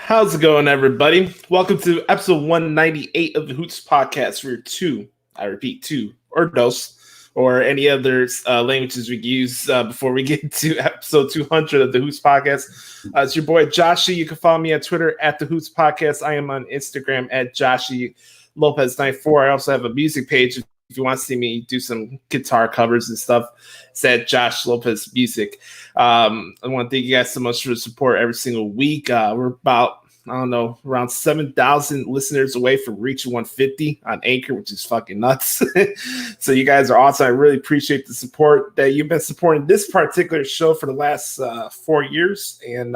How's it going, everybody? Welcome to episode 198 of the Hoots Podcast. We're two, I repeat, two, or dos, or any other languages we use before we get to episode 200 of the Hoots Podcast. It's your boy, Joshie. You can follow me on Twitter at the Hoots Podcast. I am on Instagram at Joshie Lopez 94. I also have a music page. If you want to see me do some guitar covers and stuff, it's at Josh Lopez Music. I want to thank you guys so much for the support every single week. We're about, around 7,000 listeners away from reaching 150 on Anchor, which is fucking nuts. So you guys are awesome. I really appreciate the support that you've been supporting this particular show for the last 4 years. And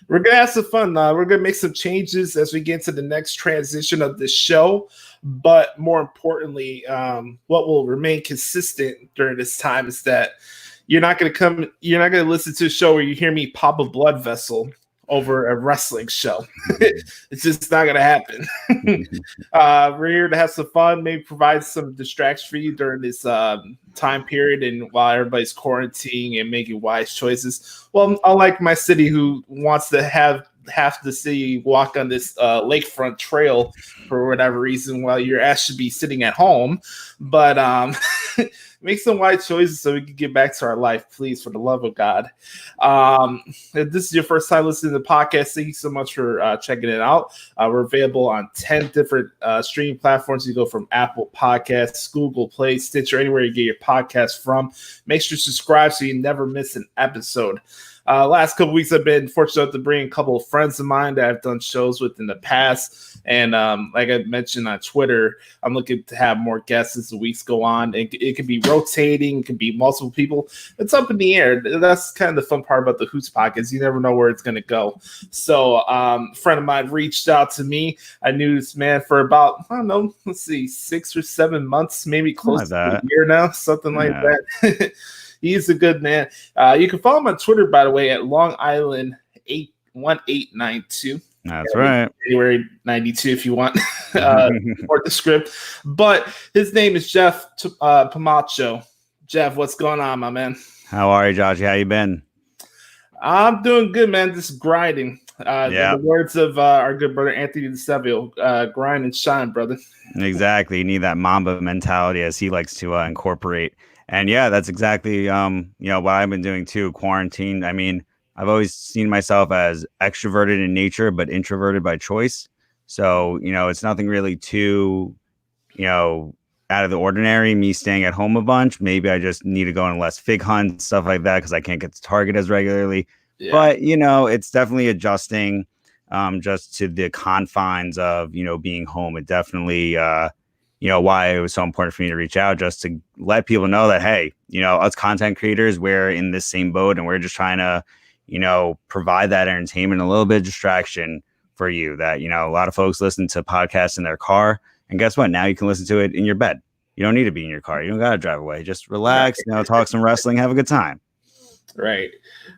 we're going to have some fun. We're going to make some changes as we get into the next transition of the show. But more importantly, what will remain consistent during this time is that you're not going to listen to a show where you hear me pop a blood vessel over a wrestling show. It's just not going to happen. We're here to have some fun, maybe provide some distraction for you during this time period and while everybody's quarantining and making wise choices. Well, unlike my city, who wants to have half the city walk on this lakefront trail for whatever reason while your ass should be sitting at home. But make some wise choices so we can get back to our life, please, for the love of God. If this is your first time listening to the podcast, thank you so much for checking it out. We're available on 10 different streaming platforms. You go from Apple Podcasts, Google Play, Stitcher, anywhere you get your podcast from. Make sure to subscribe so you never miss an episode. Last couple weeks, I've been fortunate to bring a couple of friends of mine that I've done shows with in the past. And like I mentioned on Twitter, I'm looking to have more guests as the weeks go on. It can be rotating. It can be multiple people. It's up in the air. That's kind of the fun part about the Hoots Podcast. You never know where it's going to go. So a friend of mine reached out to me. I knew this man for about, 6 or 7 months, maybe close to a year now, something like that. He's a good man. You can follow him on Twitter, by the way, at Long Island 81892. That's right. January 92, if you want or the script. But his name is Jeff Palmaccio. Jeff, what's going on, my man? How are you, Joshie? How you been? I'm doing good, man. Just grinding. The words of our good brother Anthony DeSavio, grind and shine, brother. Exactly. You need that Mamba mentality, as he likes to incorporate. And yeah, that's exactly what I've been doing too. Quarantine. I mean, I've always seen myself as extroverted in nature, but introverted by choice. So, it's nothing really too, out of the ordinary, me staying at home a bunch. Maybe I just need to go on less fig hunts, stuff like that, because I can't get to Target as regularly. Yeah. But, it's definitely adjusting just to the confines of, being home. It definitely, why it was so important for me to reach out, just to let people know that, hey, us content creators, we're in this same boat and we're just trying to, provide that entertainment, a little bit of distraction for you that, a lot of folks listen to podcasts in their car. And guess what? Now you can listen to it in your bed. You don't need to be in your car. You don't got to drive away. Just relax, talk some wrestling, have a good time. Right.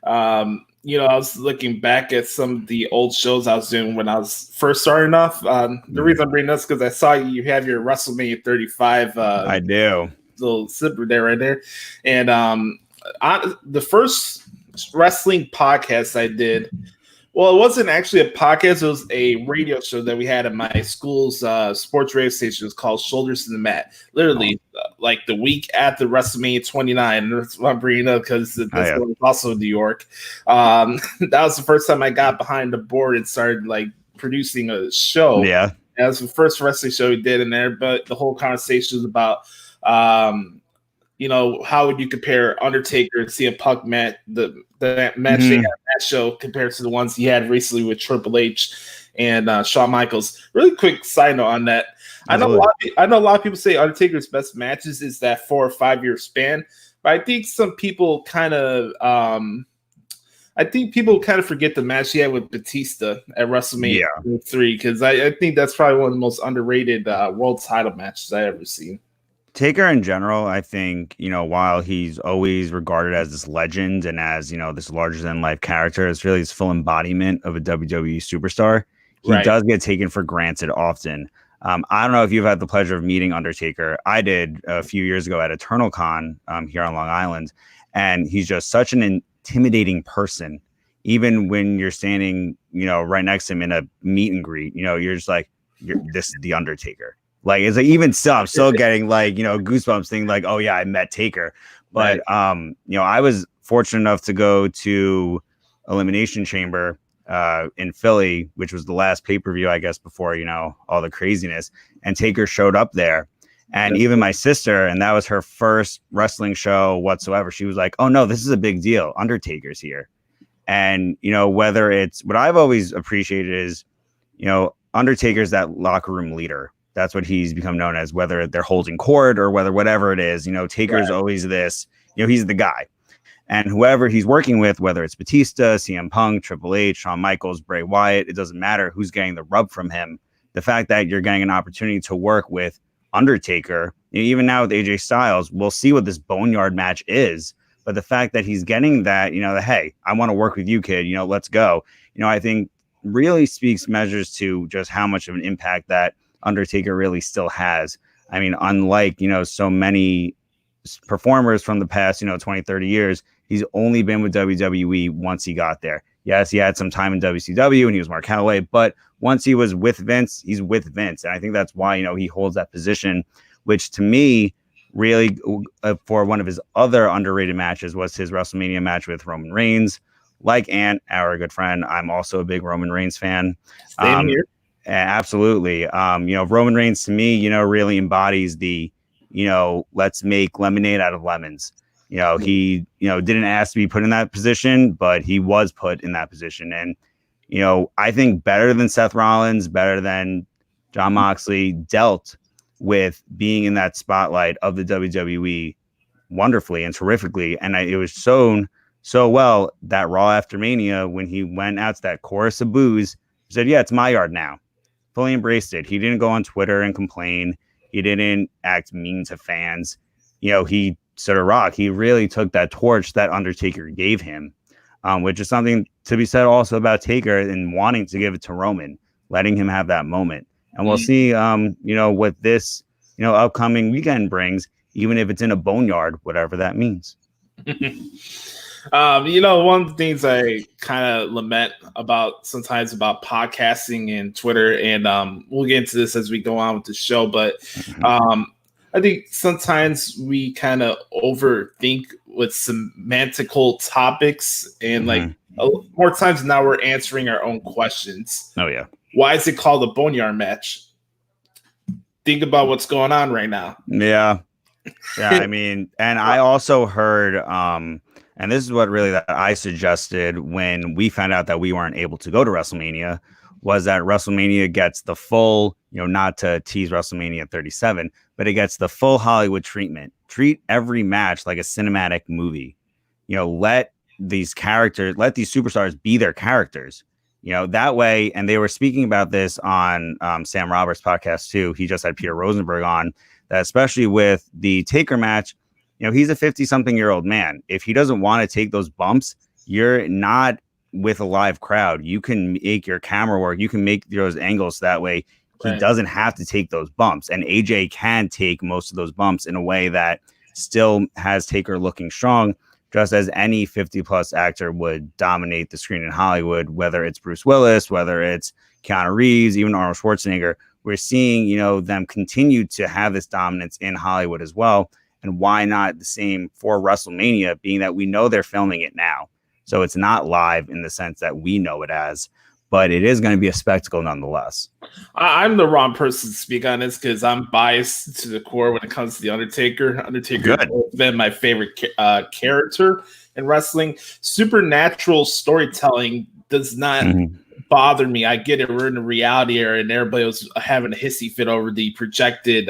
I was looking back at some of the old shows I was doing when I was first starting off. The reason I'm bringing this is because I saw you have your WrestleMania 35. I do. Little zipper there, right there. And the first wrestling podcast I did, well, it wasn't actually a podcast. It was a radio show that we had at my school's sports radio station. It was called Shoulders to the Mat. Literally, like the week after WrestleMania 29. And that's what I'm bringing up because this one was also in New York. That was the first time I got behind the board and started producing a show. Yeah, that was the first wrestling show we did in there. But the whole conversation was about how would you compare Undertaker and CM Punk match, the match they had on that show compared to the ones he had recently with Triple H and Shawn Michaels. Really quick side note on that. I know a lot of people say Undertaker's best matches is that 4 or 5 year span, but I think some people kind of forget the match he had with Batista at WrestleMania 3 because I think that's probably one of the most underrated world title matches I ever seen. Taker in general, I think, while he's always regarded as this legend and as, this larger than life character, it's really his full embodiment of a WWE superstar. He does get taken for granted often. I don't know if you've had the pleasure of meeting Undertaker. I did a few years ago at EternalCon here on Long Island. And he's just such an intimidating person. even when you're standing, right next to him in a meet and greet, you're just like, this is the Undertaker. Like, it's like, even still, I'm still getting like, goosebumps thinking like, oh yeah, I met Taker. But, I was fortunate enough to go to Elimination Chamber in Philly, which was the last pay-per-view, I guess, before, all the craziness. And Taker showed up there. And even my sister, and that was her first wrestling show whatsoever, she was like, oh no, this is a big deal. Undertaker's here. And, whether it's what I've always appreciated is, Undertaker's that locker room leader. That's what he's become known as, whether they're holding court or whatever it is, Taker's always this, he's the guy. And whoever he's working with, whether it's Batista, CM Punk, Triple H, Shawn Michaels, Bray Wyatt, it doesn't matter who's getting the rub from him. The fact that you're getting an opportunity to work with Undertaker, even now with AJ Styles, we'll see what this boneyard match is. But the fact that he's getting that, hey, I want to work with you, kid, let's go. I think really speaks measures to just how much of an impact that Undertaker really still has. I mean, unlike, so many performers from the past, 20, 30 years, he's only been with WWE once he got there. Yes, he had some time in WCW and he was Mark Calloway, but once he was with Vince, he's with Vince. And I think that's why, he holds that position, which to me, really, for one of his other underrated matches was his WrestleMania match with Roman Reigns. Like Ant, our good friend, I'm also a big Roman Reigns fan. Same here. Absolutely. Roman Reigns to me, really embodies the, let's make lemonade out of lemons. He, didn't ask to be put in that position, but he was put in that position. And, I think better than Seth Rollins, better than Jon Moxley, dealt with being in that spotlight of the WWE wonderfully and terrifically. And it was shown so well that Raw after Mania, when he went out to that chorus of boos, he said, yeah, it's my yard now. Fully embraced it. He didn't go on Twitter and complain. He didn't act mean to fans. He stood a rock. He really took that torch that Undertaker gave him, which is something to be said also about Taker and wanting to give it to Roman, letting him have that moment. And we'll see, what this, upcoming weekend brings, even if it's in a boneyard, whatever that means. One of the things I kind of lament about sometimes about podcasting and Twitter, and we'll get into this as we go on with the show, but I think sometimes we kind of overthink with semantical topics, and more times now we're answering our own questions. Oh, yeah. Why is it called a boneyard match? Think about what's going on right now. Yeah. I mean, and I also heard, and this is what really that I suggested when we found out that we weren't able to go to WrestleMania, was that WrestleMania gets the full, not to tease WrestleMania 37, but it gets the full Hollywood treatment. Treat every match like a cinematic movie. Let these superstars be their characters. That way, and they were speaking about this on Sam Roberts' podcast too. He just had Peter Rosenberg on, that especially with the Taker match, he's a 50-something-year-old man. If he doesn't want to take those bumps, you're not with a live crowd. You can make your camera work. You can make those angles so that way he doesn't have to take those bumps. And AJ can take most of those bumps in a way that still has Taker looking strong, just as any 50-plus actor would dominate the screen in Hollywood, whether it's Bruce Willis, whether it's Keanu Reeves, even Arnold Schwarzenegger. We're seeing, them continue to have this dominance in Hollywood as well. And why not the same for WrestleMania, being that we know they're filming it now. So it's not live in the sense that we know it as, but it is going to be a spectacle nonetheless. I'm the wrong person to speak on this because I'm biased to the core when it comes to The Undertaker. Undertaker has been my favorite character in wrestling. Supernatural storytelling does not bother me. I get it. We're in a reality era and everybody was having a hissy fit over the projected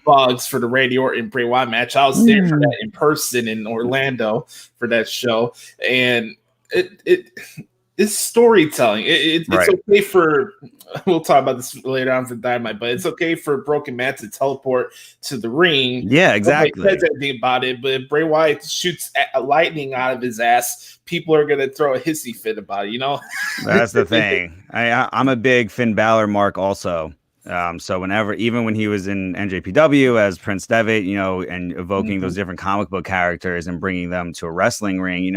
bugs for the Randy Orton Bray Wyatt match. I was there for that in person in Orlando for that show. And it's storytelling. It's okay for, we'll talk about this later on for Dynamite, but it's okay for Broken Man to teleport to the ring. Yeah, exactly. Nobody says anything about it, but if Bray Wyatt shoots lightning out of his ass, people are going to throw a hissy fit about it, That's the thing. I'm a big Finn Balor mark also. So even when he was in NJPW as Prince Devitt, and evoking those different comic book characters and bringing them to a wrestling ring,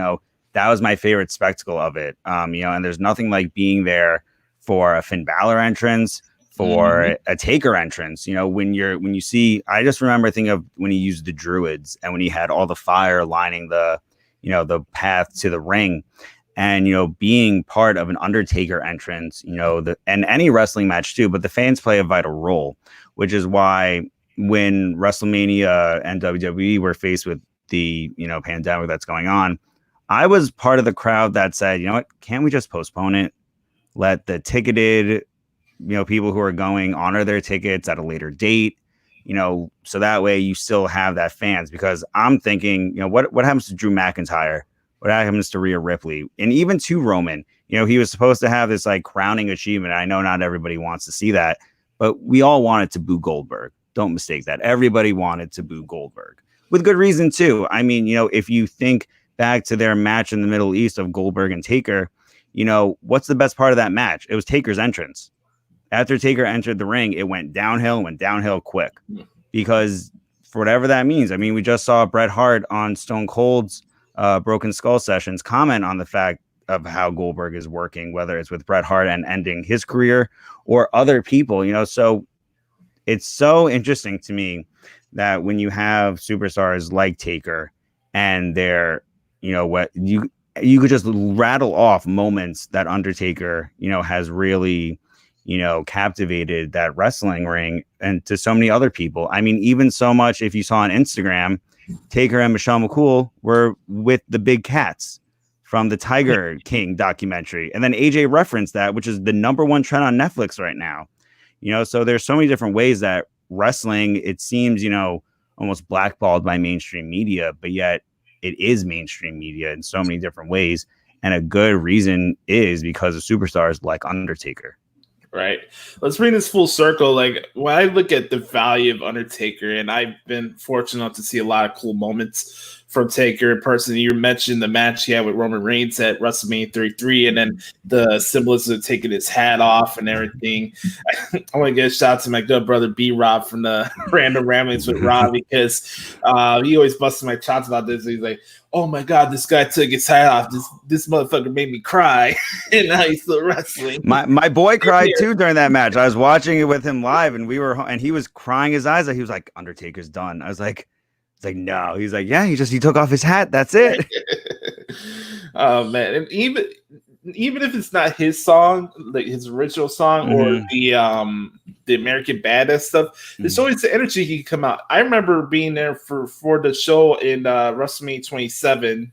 that was my favorite spectacle of it. And there's nothing like being there for a Finn Balor entrance, for a Taker entrance. When you see, I just remember thinking of when he used the Druids and when he had all the fire lining the path to the ring, and being part of an Undertaker entrance, and any wrestling match too. But the fans play a vital role, which is why when WrestleMania and WWE were faced with the pandemic that's going on, I was part of the crowd that said, you know what, can't we just postpone it? Let the ticketed, people who are going honor their tickets at a later date, so that way you still have that fans. Because I'm thinking, what happens to Drew McIntyre? What happens to Rhea Ripley? And even to Roman, he was supposed to have this like crowning achievement. I know not everybody wants to see that, but we all wanted to boo Goldberg. Don't mistake that. Everybody wanted to boo Goldberg with good reason too. I mean, if you think back to their match in the Middle East of Goldberg and Taker, what's the best part of that match? It was Taker's entrance. After Taker entered the ring, it went downhill quick, because for whatever that means. I mean, we just saw Bret Hart on Stone Cold's Broken Skull Sessions comment on the fact of how Goldberg is working, whether it's with Bret Hart and ending his career or other people, so it's so interesting to me that when you have superstars like Taker and they're, what you could just rattle off moments that Undertaker, has really, captivated that wrestling ring and to so many other people. I mean, even so much, if you saw on Instagram, Taker and Michelle McCool were with the big cats from the Tiger King documentary. And then AJ referenced that, which is the #1 trend on Netflix right now. So there's so many different ways that wrestling, it seems, almost blackballed by mainstream media, but yet it is mainstream media in so many different ways. And a good reason is because of superstars like Undertaker. Right. Let's bring this full circle. Like, when I look at the value of Undertaker, and I've been fortunate enough to see a lot of cool moments from Taker in person. You mentioned the match he had with Roman Reigns at WrestleMania 33, and then the symbolism of taking his hat off and everything. I want to give a shout out to my good brother B-Rob from the Random Ramblings with Rob, because he always busted my chops about this. He's like, oh my God, this guy took his hat off. This motherfucker made me cry. And now he's still wrestling. My boy cried too during that match. I was watching it with him live, and he was crying his eyes out. He was like, Undertaker's done. I was like, it's like, no. He's like, yeah, he took off his hat. That's it. Oh man. And even if it's not his song, like his original song, or the American Badass stuff, there's always the energy he can come out. I remember being there for the show in WrestleMania 27.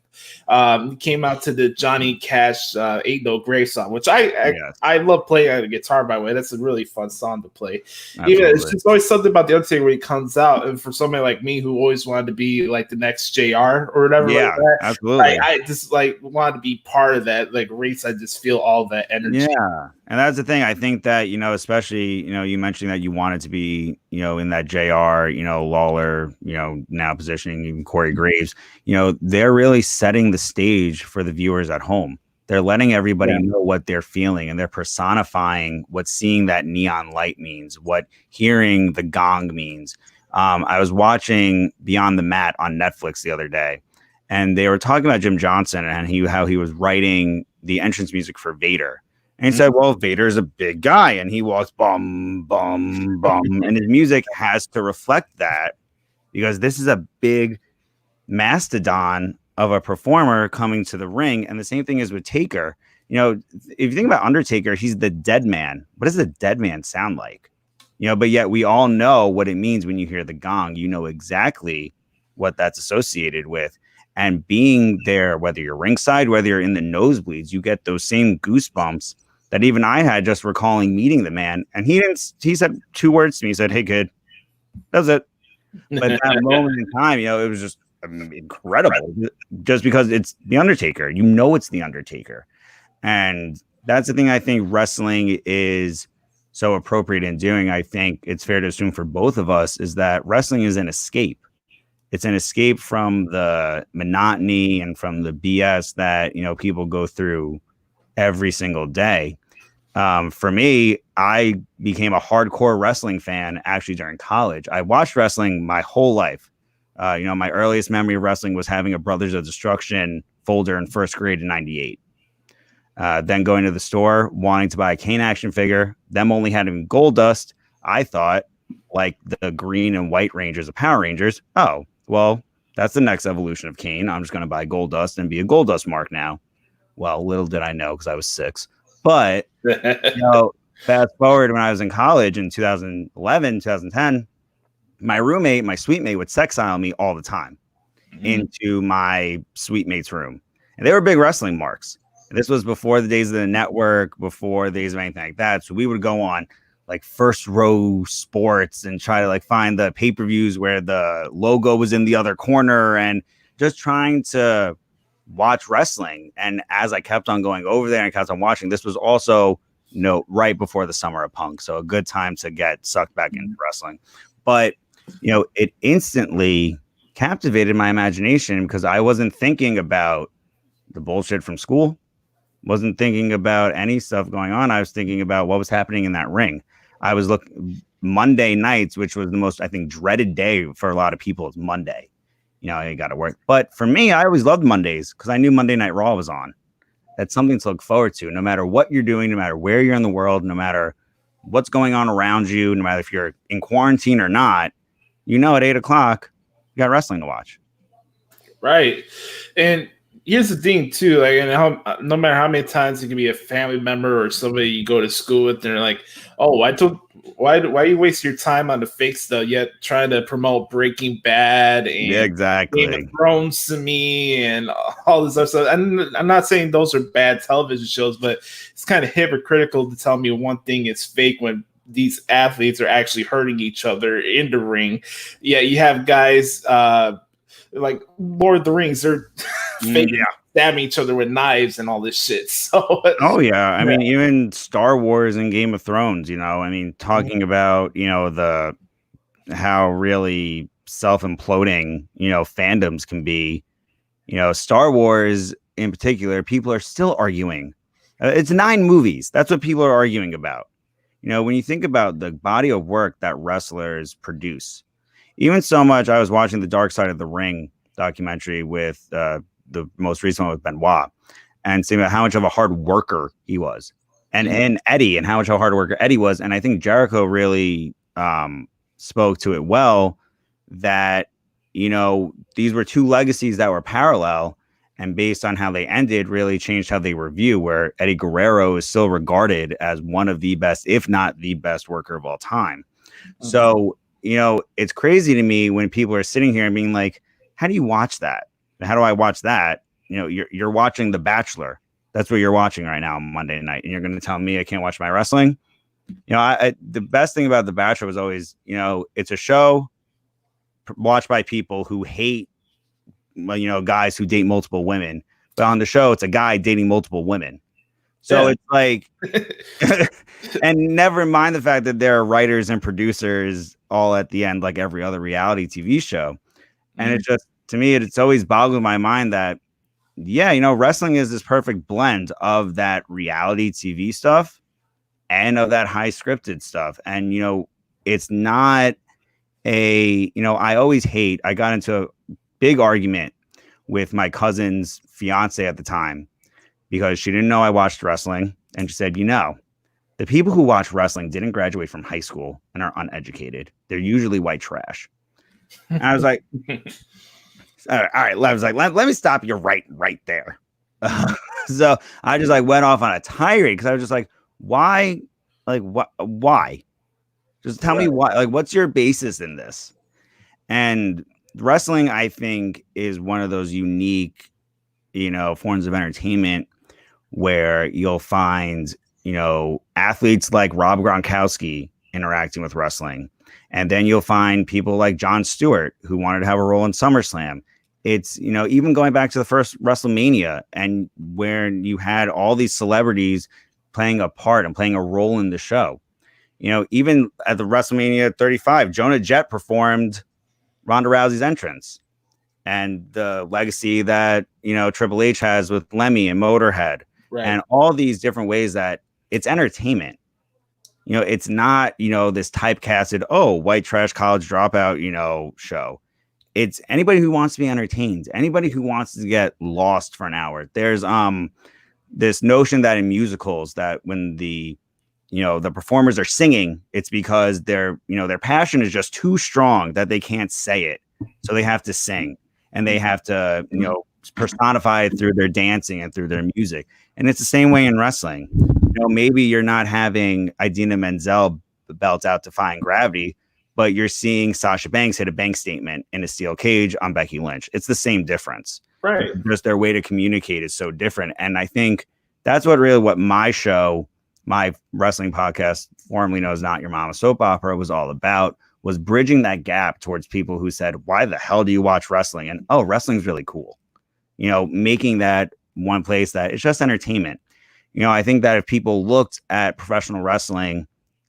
He came out to the Johnny Cash Ain't No Grave song, which I love playing on the guitar, by the way. That's a really fun song to play. Even it's just always something about the Undertaker when he comes out, and for somebody like me who always wanted to be like the next JR or whatever, like that, absolutely. I just like wanted to be part of that like race. I just feel all that energy. Yeah, and that's the thing. I think that especially you mentioning that you wanted to be in that JR Lawler now positioning even Corey Graves. They're really setting the stage for the viewers at home. They're letting everybody know what they're feeling, and they're personifying what seeing that neon light means, what hearing the gong means. I was watching Beyond the Mat on Netflix the other day, and they were talking about Jim Johnson and how he was writing the entrance music for Vader. And he said, well, Vader's a big guy, and he walks bum, bum, bum, and his music has to reflect that, because this is a big mastodon of a performer coming to the ring. And the same thing is with Taker. If you think about Undertaker, he's the dead man. What does the dead man sound like? But yet we all know what it means when you hear the gong. You know exactly what that's associated with. And being there, whether you're ringside, whether you're in the nosebleeds, you get those same goosebumps that even I had just recalling meeting the man. And he said 2 words to me. He said, "Hey kid." That's it. But that moment in time, it was just incredible, just because it's the Undertaker. It's the Undertaker. And that's the thing I think wrestling is so appropriate in doing. I think it's fair to assume for both of us is that wrestling is an escape. It's an escape from the monotony and from the BS that people go through every single day. For me, I became a hardcore wrestling fan actually during college. I watched wrestling my whole life. My earliest memory of wrestling was having a Brothers of Destruction folder in first grade in 98. Then going to the store, wanting to buy a Kane action figure, them only having Gold Dust. I thought, like the green and white Rangers of Power Rangers, oh, well, that's the next evolution of Kane. I'm just going to buy Gold Dust and be a Gold Dust mark now. Well, little did I know because I was 6. But, fast forward when I was in college in 2011, 2010, my roommate, my suite mate would sexile me all the time into my suite mate's room. And they were big wrestling marks. And this was before the days of the network, before the days of anything like that. So we would go on like First Row Sports and try to like find the pay-per-views where the logo was in the other corner and just trying to watch wrestling. And as I kept on going over there and kept on watching, this was also right before the summer of Punk. So a good time to get sucked back into wrestling. But, it instantly captivated my imagination because I wasn't thinking about the bullshit from school, wasn't thinking about any stuff going on. I was thinking about what was happening in that ring. I was looking Monday nights, which was the most, I think, dreaded day for a lot of people is Monday. You got to work. But for me, I always loved Mondays because I knew Monday Night Raw was on. That's something to look forward to, no matter what you're doing, no matter where you're in the world, no matter what's going on around you, no matter if you're in quarantine or not, at 8 o'clock, you got wrestling to watch. Right. And here's the thing too, no matter how many times it can be a family member or somebody you go to school with, they're like, oh, why you waste your time on the fake stuff yet trying to promote Breaking Bad and exactly Game of Thrones to me and all this other stuff. I'm not saying those are bad television shows, but it's kind of hypocritical to tell me one thing is fake when these athletes are actually hurting each other in the ring. Yeah, you have guys like Lord of the Rings, they're stabbing each other with knives and all this shit. So, I mean, even Star Wars and Game of Thrones, talking about, how really self-imploding, fandoms can be, Star Wars in particular, people are still arguing. It's 9 movies. That's what people are arguing about. When you think about the body of work that wrestlers produce, even so much, I was watching the Dark Side of the Ring documentary with the most recent one with Benoit, and seeing about how much of a hard worker he was, and Eddie, and how much of a hard worker Eddie was. And I think Jericho really spoke to it well, that these were 2 legacies that were parallel, and based on how they ended, really changed how they were viewed. Where Eddie Guerrero is still regarded as one of the best, if not the best, worker of all time. Mm-hmm. So it's crazy to me when people are sitting here and being like, how do you watch that? How do I watch that? You're watching The Bachelor. That's what you're watching right now on Monday night. And you're going to tell me I can't watch my wrestling? The best thing about The Bachelor was always, it's a show watched by people who hate, guys who date multiple women. But on the show, it's a guy dating multiple women. So it's like, and never mind the fact that there are writers and producers all at the end, like every other reality TV show. And it's just, to me, it's always boggled my mind that, wrestling is this perfect blend of that reality TV stuff and of that high scripted stuff. And, it's not I got into a big argument with my cousin's fiance at the time because she didn't know I watched wrestling. And she said, the people who watch wrestling didn't graduate from high school and are uneducated. They're usually white trash. And I was like, all right. I was like, let me stop you right there. So I just went off on a tirade because I was just like, why? Like, what? Why? Just tell me why. Like, what's your basis in this? And wrestling, I think, is one of those unique, forms of entertainment where you'll find, athletes like Rob Gronkowski interacting with wrestling. And then you'll find people like Jon Stewart who wanted to have a role in SummerSlam. It's, even going back to the first WrestleMania, and where you had all these celebrities playing a part and playing a role in the show. Even at the WrestleMania 35, Jonah Jett performed Ronda Rousey's entrance, and the legacy that, Triple H has with Lemmy and Motorhead, and all these different ways that it's entertainment. It's not, this typecasted, white trash college dropout, show. it's anybody who wants to be entertained, anybody who wants to get lost for an hour. There's this notion that in musicals that when the performers are singing, it's because their passion is just too strong that they can't say it, so they have to sing, and they have to personify it through their dancing and through their music. And it's the same way in wrestling. Maybe you're not having Idina Menzel belt out defying gravity, but you're seeing Sasha Banks hit a bank statement in a steel cage on Becky Lynch. It's the same difference. Right. Just their way to communicate is so different. And I think that's what my show, my wrestling podcast, formerly known as Not Your Mama Soap Opera, was all about, was bridging that gap towards people who said, why the hell do you watch wrestling? And, oh, wrestling's really cool. Making that one place that it's just entertainment. I think that if people looked at professional wrestling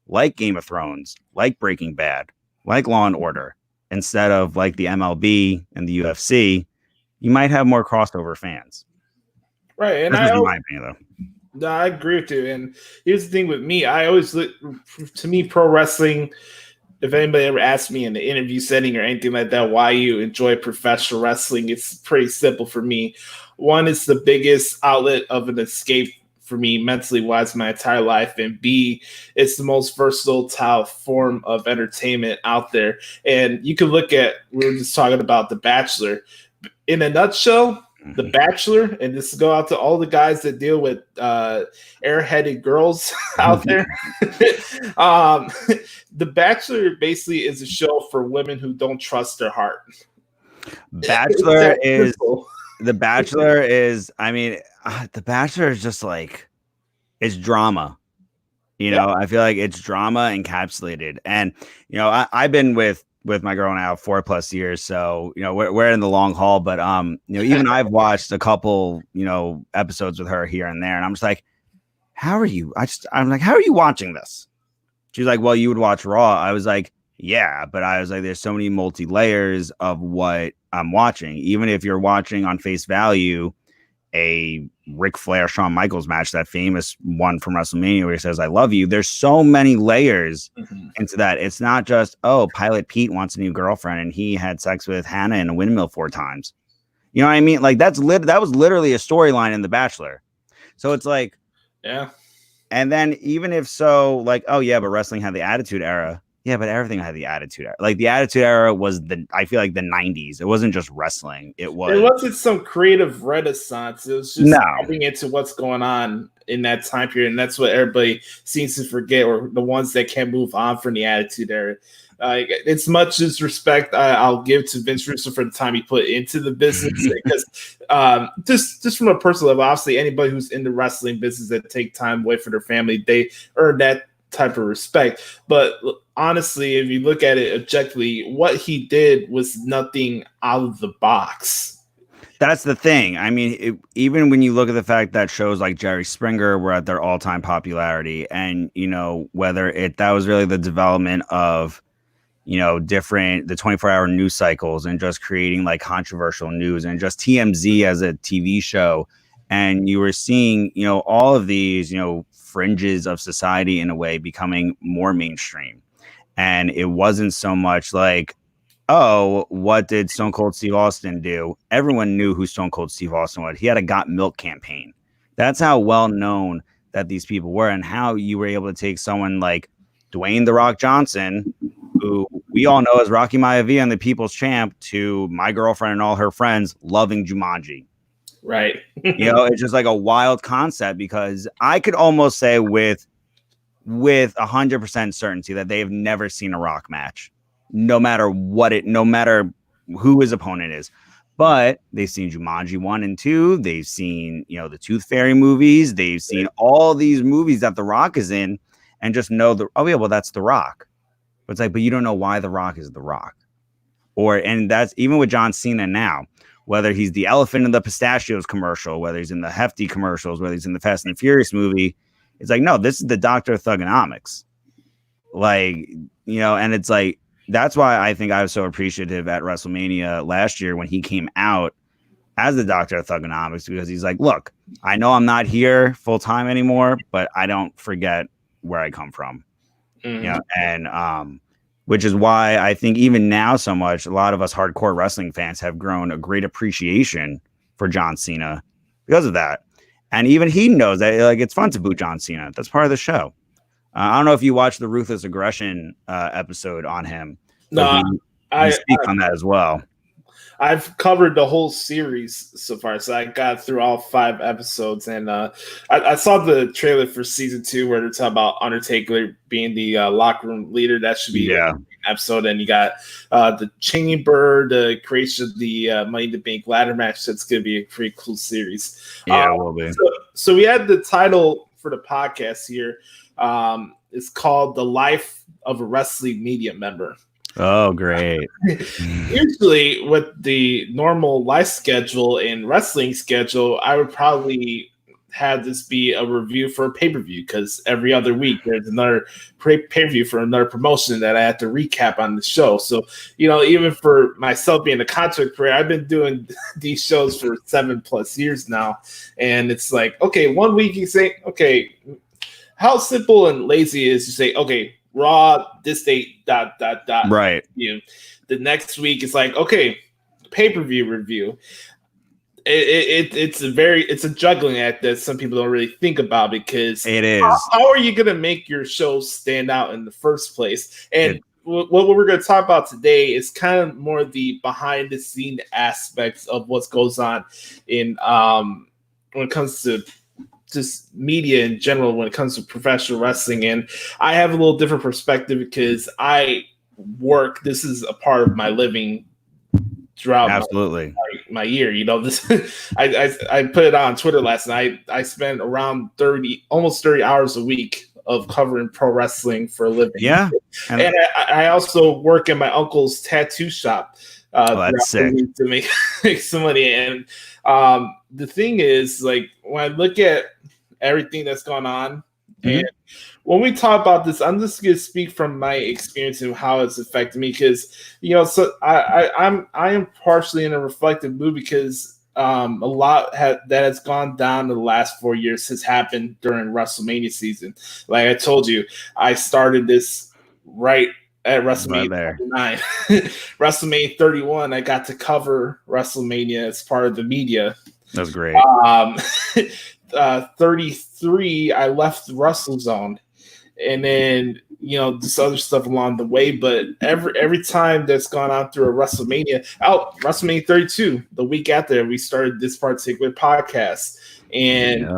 like Game of Thrones, like Breaking Bad, like Law and Order, instead of like the MLB and the UFC, you might have more crossover fans. Right. And that's my opinion, though. No, I agree with you. And here's the thing with me. I always look, to me, pro wrestling, if anybody ever asks me in the interview setting or anything like that, why you enjoy professional wrestling, it's pretty simple for me. One, it's the biggest outlet of an escape for me mentally wise my entire life, and B, it's the most versatile form of entertainment out there. And you can look at, we were just talking about The Bachelor. In a nutshell, The Bachelor, and this go out to all the guys that deal with airheaded girls out there. The Bachelor basically is a show for women who don't trust their heart. The Bachelor is just like, it's drama. I feel like it's drama encapsulated. And I've been with my girl now 4+ years, so we're in the long haul. But even I've watched a couple episodes with her here and there, and I'm just like, how are you? I'm like, how are you watching this? She's like, well, you would watch Raw. I was like, yeah, but I was like, there's so many multi-layers of what I'm watching. Even if you're watching on face value a Ric Flair Shawn Michaels match, that famous one from WrestleMania where he says, I love you. There's so many layers into that. It's not just, oh, Pilot Pete wants a new girlfriend and he had sex with Hannah in a windmill 4 times. You know what I mean? Like that was literally a storyline in The Bachelor. So it's like, yeah. And then even if so, like, oh yeah, but wrestling had the Attitude Era. Yeah, but everything had the Attitude Era. Like the Attitude Era was I feel like the 90s. It wasn't just wrestling. It wasn't some creative renaissance. It was just tapping into what's going on in that time period. And that's what everybody seems to forget, or the ones that can't move on from the Attitude Era. It's much as respect I'll give to Vince Russo for the time he put into the business, because just from a personal level, obviously anybody who's in the wrestling business that take time away from their family, they earn that type of respect. But honestly, if you look at it objectively, what he did was nothing out of the box. That's the thing. I mean, even when you look at the fact that shows like Jerry Springer were at their all-time popularity, and whether that was really the development of the 24-hour news cycles and just creating like controversial news, and just TMZ as a TV show. And you were seeing, all of these, fringes of society in a way becoming more mainstream. And it wasn't so much like, oh, what did Stone Cold Steve Austin do? Everyone knew who Stone Cold Steve Austin was. He had a Got Milk campaign. That's how well known that these people were, and how you were able to take someone like Dwayne "The Rock" Johnson, who we all know as Rocky Maivia and the People's Champ, to my girlfriend and all her friends loving Jumanji. Right. It's just like a wild concept, because I could almost say with 100% certainty that they've never seen a Rock match, no matter who his opponent is. But they've seen Jumanji 1 and 2. They've seen, the Tooth Fairy movies. They've seen all these movies that The Rock is in, and just know that's The Rock. But it's like, but you don't know why The Rock is The Rock. And that's even with John Cena now, whether he's the elephant in the pistachios commercial, whether he's in the Hefty commercials, whether he's in the Fast and the Furious movie, it's like, no, this is the Dr. Thugonomics. Like, and it's like, that's why I think I was so appreciative at WrestleMania last year when he came out as the Dr. Thugonomics, because he's like, look, I know I'm not here full time anymore, but I don't forget where I come from. And which is why I think even now so much, a lot of us hardcore wrestling fans have grown a great appreciation for John Cena because of that. And even he knows that like it's fun to boo John Cena. That's part of the show. I don't know if you watched the Ruthless Aggression episode on him, but No, he speaks on that as well. I've covered the whole series so far, so I got through all 5 episodes, and I saw the trailer for season 2 where they're talking about Undertaker being the locker room leader. That should be an episode. And you got the Chamber, the creation of the Money in the Bank ladder match. That's going to be a pretty cool series. Yeah, it will be. So we had the title for the podcast here. It's called The Life of a Wrestling Media Member. Oh, great. Usually with the normal life schedule and wrestling schedule, I would probably have this be a review for a pay-per-view because every other week there's another pay-per-view for another promotion that I have to recap on the show. So, even for myself being a content creator, I've been doing these shows for 7+ years now. And it's like, okay, one week you say, okay, how simple and lazy it is to say, okay, Raw, this date, ... Right. The next week, it's like, okay, pay-per-view review. It's a juggling act that some people don't really think about because it is. How are you going to make your show stand out in the first place? And what we're going to talk about today is kind of more the behind-the-scene aspects of what goes on in when it comes to just media in general when it comes to professional wrestling. And I have a little different perspective because I work, this is a part of my living throughout my year. This I put it on Twitter last night. I spent around almost 30 hours a week of covering pro wrestling for a living. Yeah. And I also work in my uncle's tattoo shop that's sick. to make some money. And the thing is, like, when I look at everything that's gone on, and when we talk about this, I'm just going to speak from my experience and how it's affected me because, so I am partially in a reflective mood because a lot that has gone down in the last 4 years has happened during WrestleMania season. Like I told you, I started this right at WrestleMania 29. WrestleMania 31, I got to cover WrestleMania as part of the media. That's great. 33, I left the WrestleZone, and then this other stuff along the way. But every time that's gone on through a WrestleMania, WrestleMania 32, the week after we started this particular podcast. And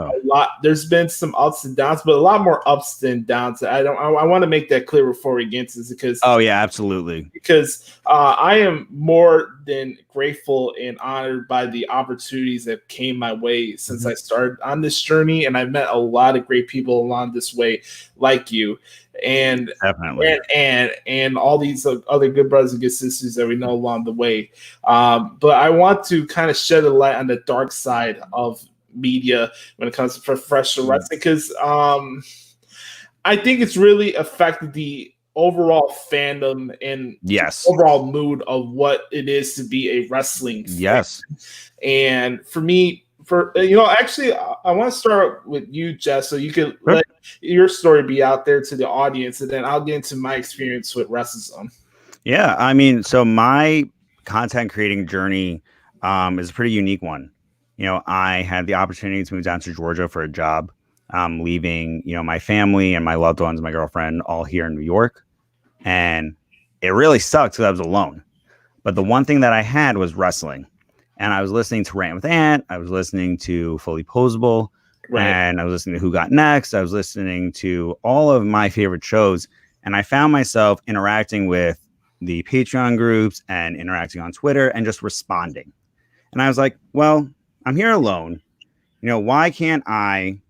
there's been some ups and downs, but a lot more ups than downs. I want to make that clear before we get into this because absolutely. Because I am more than grateful and honored by the opportunities that came my way since I started on this journey, and I've met a lot of great people along this way, like you, and definitely, and all these other good brothers and good sisters that we know along the way. But I want to kind of shed a light on the dark side of media when it comes to professional wrestling because I think it's really affected the overall fandom and overall mood of what it is to be a wrestling fan. And for me, actually I want to start with you, Jess, so you can let your story be out there to the audience, and then I'll get into my experience with WrestleZone. Yeah, I mean, so my content creating journey is a pretty unique one. I had the opportunity to move down to Georgia for a job, leaving, my family and my loved ones, my girlfriend, all here in New York. And it really sucked because I was alone. But the one thing that I had was wrestling. And I was listening to Rant with Ant. I was listening to Fully Posable. And I was listening to Who Got Next. I was listening to all of my favorite shows. And I found myself interacting with the Patreon groups and interacting on Twitter and just responding. And I was like, well, I'm here alone. Why can't I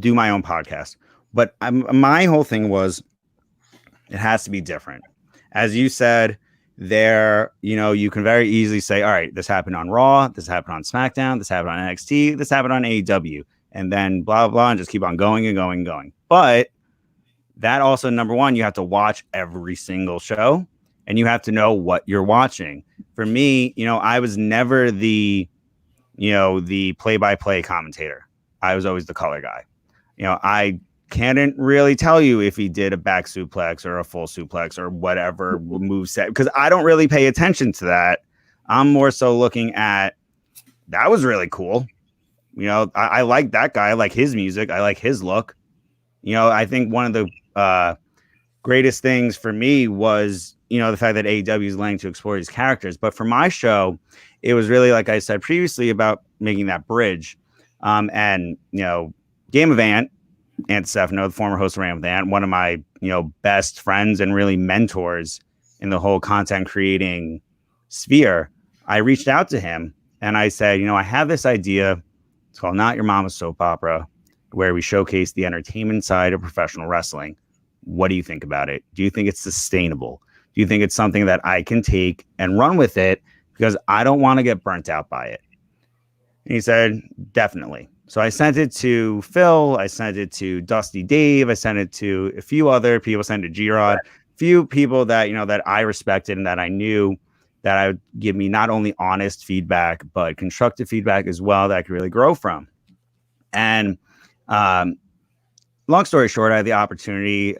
do my own podcast? But my whole thing was it has to be different. As you said, you can very easily say, all right, this happened on Raw, this happened on SmackDown, this happened on NXT, this happened on AEW, and then blah, blah, blah, and just keep on going and going and going. But that also, number one, you have to watch every single show. And you have to know what you're watching. For me, I was never the play-by-play commentator. I was always the color guy. I can't really tell you if he did a back suplex or a full suplex or whatever move set, because I don't really pay attention to that. I'm more so looking at, that was really cool. You know, I like that guy. I like his music. I like his look. You know, I think one of the greatest things for me was, you know, the fact that AEW is letting to explore these characters. But for my show, it was really, like I said previously, about making that bridge. And, you know, Game of Ant Stefano, the former host of Ram with Ant, one of my, you know, best friends and really mentors in the whole content creating sphere, I reached out to him and I said, you know, I have this idea. It's called Not Your Mama's Soap Opera, where we showcase the entertainment side of professional wrestling. What do you think about it? Do you think it's sustainable? Do you think it's something that I can take and run with it? Because I don't want to get burnt out by it. And he said, definitely. So I sent it to Phil. I sent it to Dusty Dave. I sent it to a few other people. Sent it to G-Rod. Few people that, you know, that I respected and that I knew that I would give me not only honest feedback, but constructive feedback as well that I could really grow from. And long story short, I had the opportunity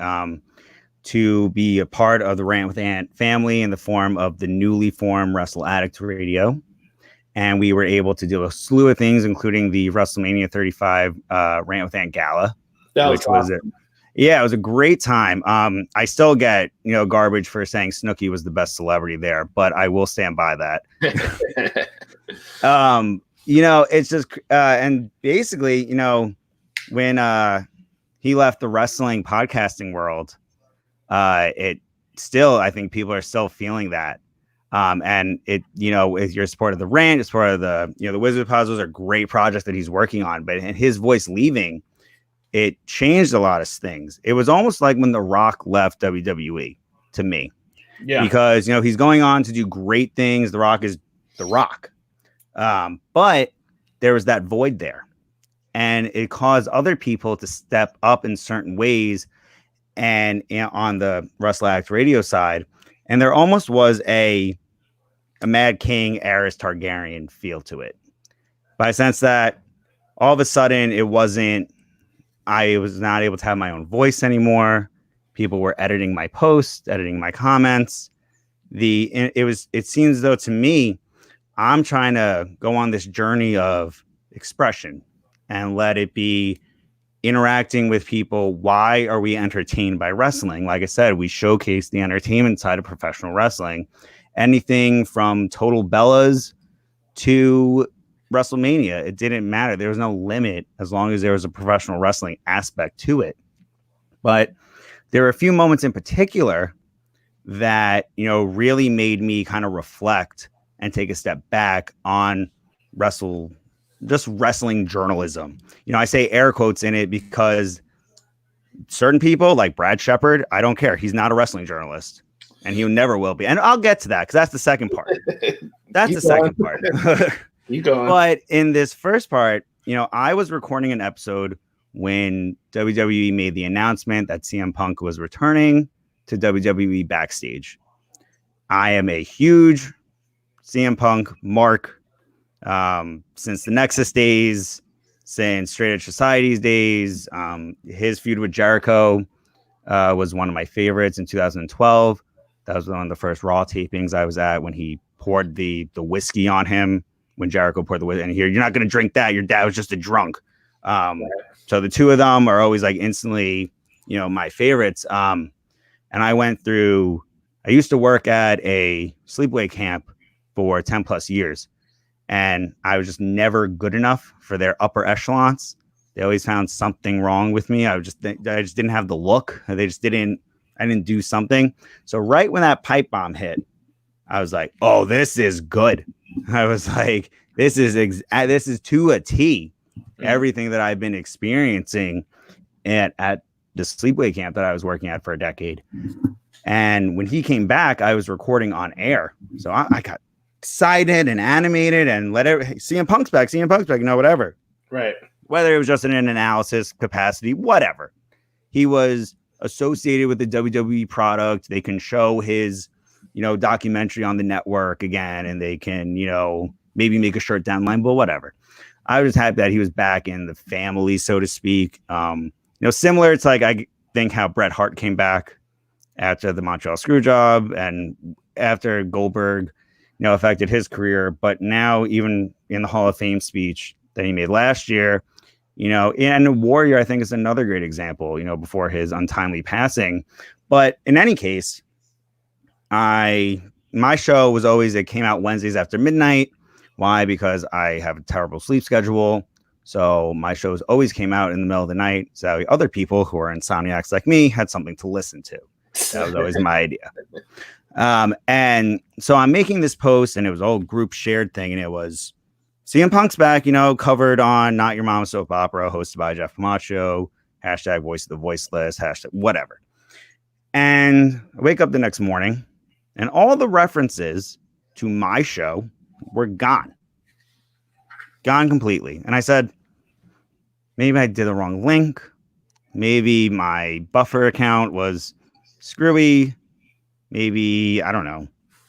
to be a part of the Rant with Ant family in the form of the newly formed Wrestle Addict Radio. And we were able to do a slew of things, including the WrestleMania 35 Rant with Ant Gala, which was it. Yeah, it was a great time. I still get, you know, garbage for saying Snooki was the best celebrity there, but I will stand by that. You know, it's just and basically, you know, when he left the wrestling podcasting world, it still, I think people are still feeling that. And it, you know, with your support of the Rant, as part of the, you know, the Wizard Puzzles are great projects that he's working on, but in his voice leaving, it changed a lot of things. It was almost like when The Rock left WWE to me. Yeah. Because, you know, he's going on to do great things. The Rock is The Rock. But there was that void there. And it caused other people to step up in certain ways. And, you know, on the Wrestle Act radio side, and there almost was a Mad King, Aerys Targaryen feel to it. But I sense that all of a sudden I was not able to have my own voice anymore. People were editing my posts, editing my comments. It seems though to me, I'm trying to go on this journey of expression and let it be interacting with people. Why are we entertained by wrestling? Like I said, we showcase the entertainment side of professional wrestling. Anything from Total Bellas to WrestleMania, it didn't matter. There was no limit as long as there was a professional wrestling aspect to it. But there were a few moments in particular that, you know, really made me kind of reflect and take a step back on wrestling journalism. You know, I say air quotes in it because certain people like Brad Shepard, I don't care. He's not a wrestling journalist and he never will be. And I'll get to that because that's the second part. That's the second part. You go on. But in this first part, you know, I was recording an episode when WWE made the announcement that CM Punk was returning to WWE backstage. I am a huge CM Punk mark since the Nexus days, since Straight Edge Society's days. His feud with Jericho was one of my favorites in 2012. That was one of the first Raw tapings I was at when he poured the whiskey on him. When Jericho poured the whiskey, and here, you're not going to drink that. Your dad was just a drunk. So the two of them are always like instantly, you know, my favorites. And I used to work at a sleepaway camp for 10 plus years. And I was just never good enough for their upper echelons. They always found something wrong with me. I just didn't have the look. I didn't do something. So right when that pipe bomb hit, I was like, oh, this is good. I was like, this is to a T, everything that I've been experiencing at the sleepaway camp that I was working at for a decade. And when he came back, I was recording on air. So I got excited and animated and CM Punk's back, you know, whatever. Right. Whether it was just in an analysis capacity, whatever. He was associated with the WWE product. They can show his, you know, documentary on the network again, and they can, you know, maybe make a shirt down line, but whatever. I was happy that he was back in the family, so to speak. similar to like I think how Bret Hart came back after the Montreal Screwjob and after Goldberg, affected his career. But now, even in the Hall of Fame speech that he made last year, and Warrior, I think, is another great example, before his untimely passing. But in any case, my show was always, it came out Wednesdays after midnight. Why? Because I have a terrible sleep schedule. So my shows always came out in the middle of the night. So other people who are insomniacs like me had something to listen to. That was always my idea. And so I'm making this post, and it was all group shared thing. And it was CM Punk's back, covered on Not Your Mom's Soap Opera, hosted by Jeff Palmaccio, hashtag Voice of the Voiceless, hashtag whatever. And I wake up the next morning, and all the references to my show were gone completely. And I said, maybe I did the wrong link. Maybe my buffer account was screwy. Maybe, I don't know.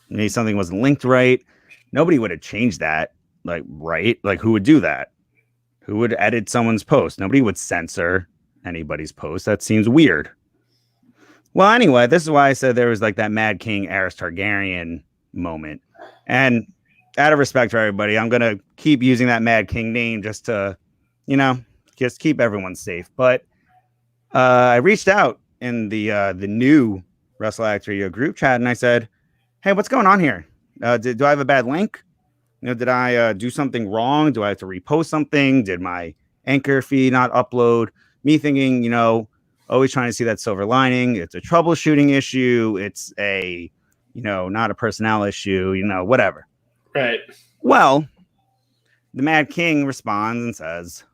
Maybe something wasn't linked right. Nobody would have changed that. Right? Who would do that? Who would edit someone's post? Nobody would censor anybody's post. That seems weird. Well, anyway, this is why I said there was that Mad King Aerys Targaryen moment. And out of respect for everybody, I'm going to keep using that Mad King name just to, just keep everyone safe. But I reached out in the new Wrestle Addict Radio group chat, and I said, hey, what's going on here? Do I have a bad link? Did I do something wrong? Do I have to repost something? Did my Anchor feed not upload? Me thinking, always trying to see that silver lining. It's a troubleshooting issue. It's a, not a personnel issue, whatever. Right. Well, the Mad King responds and says,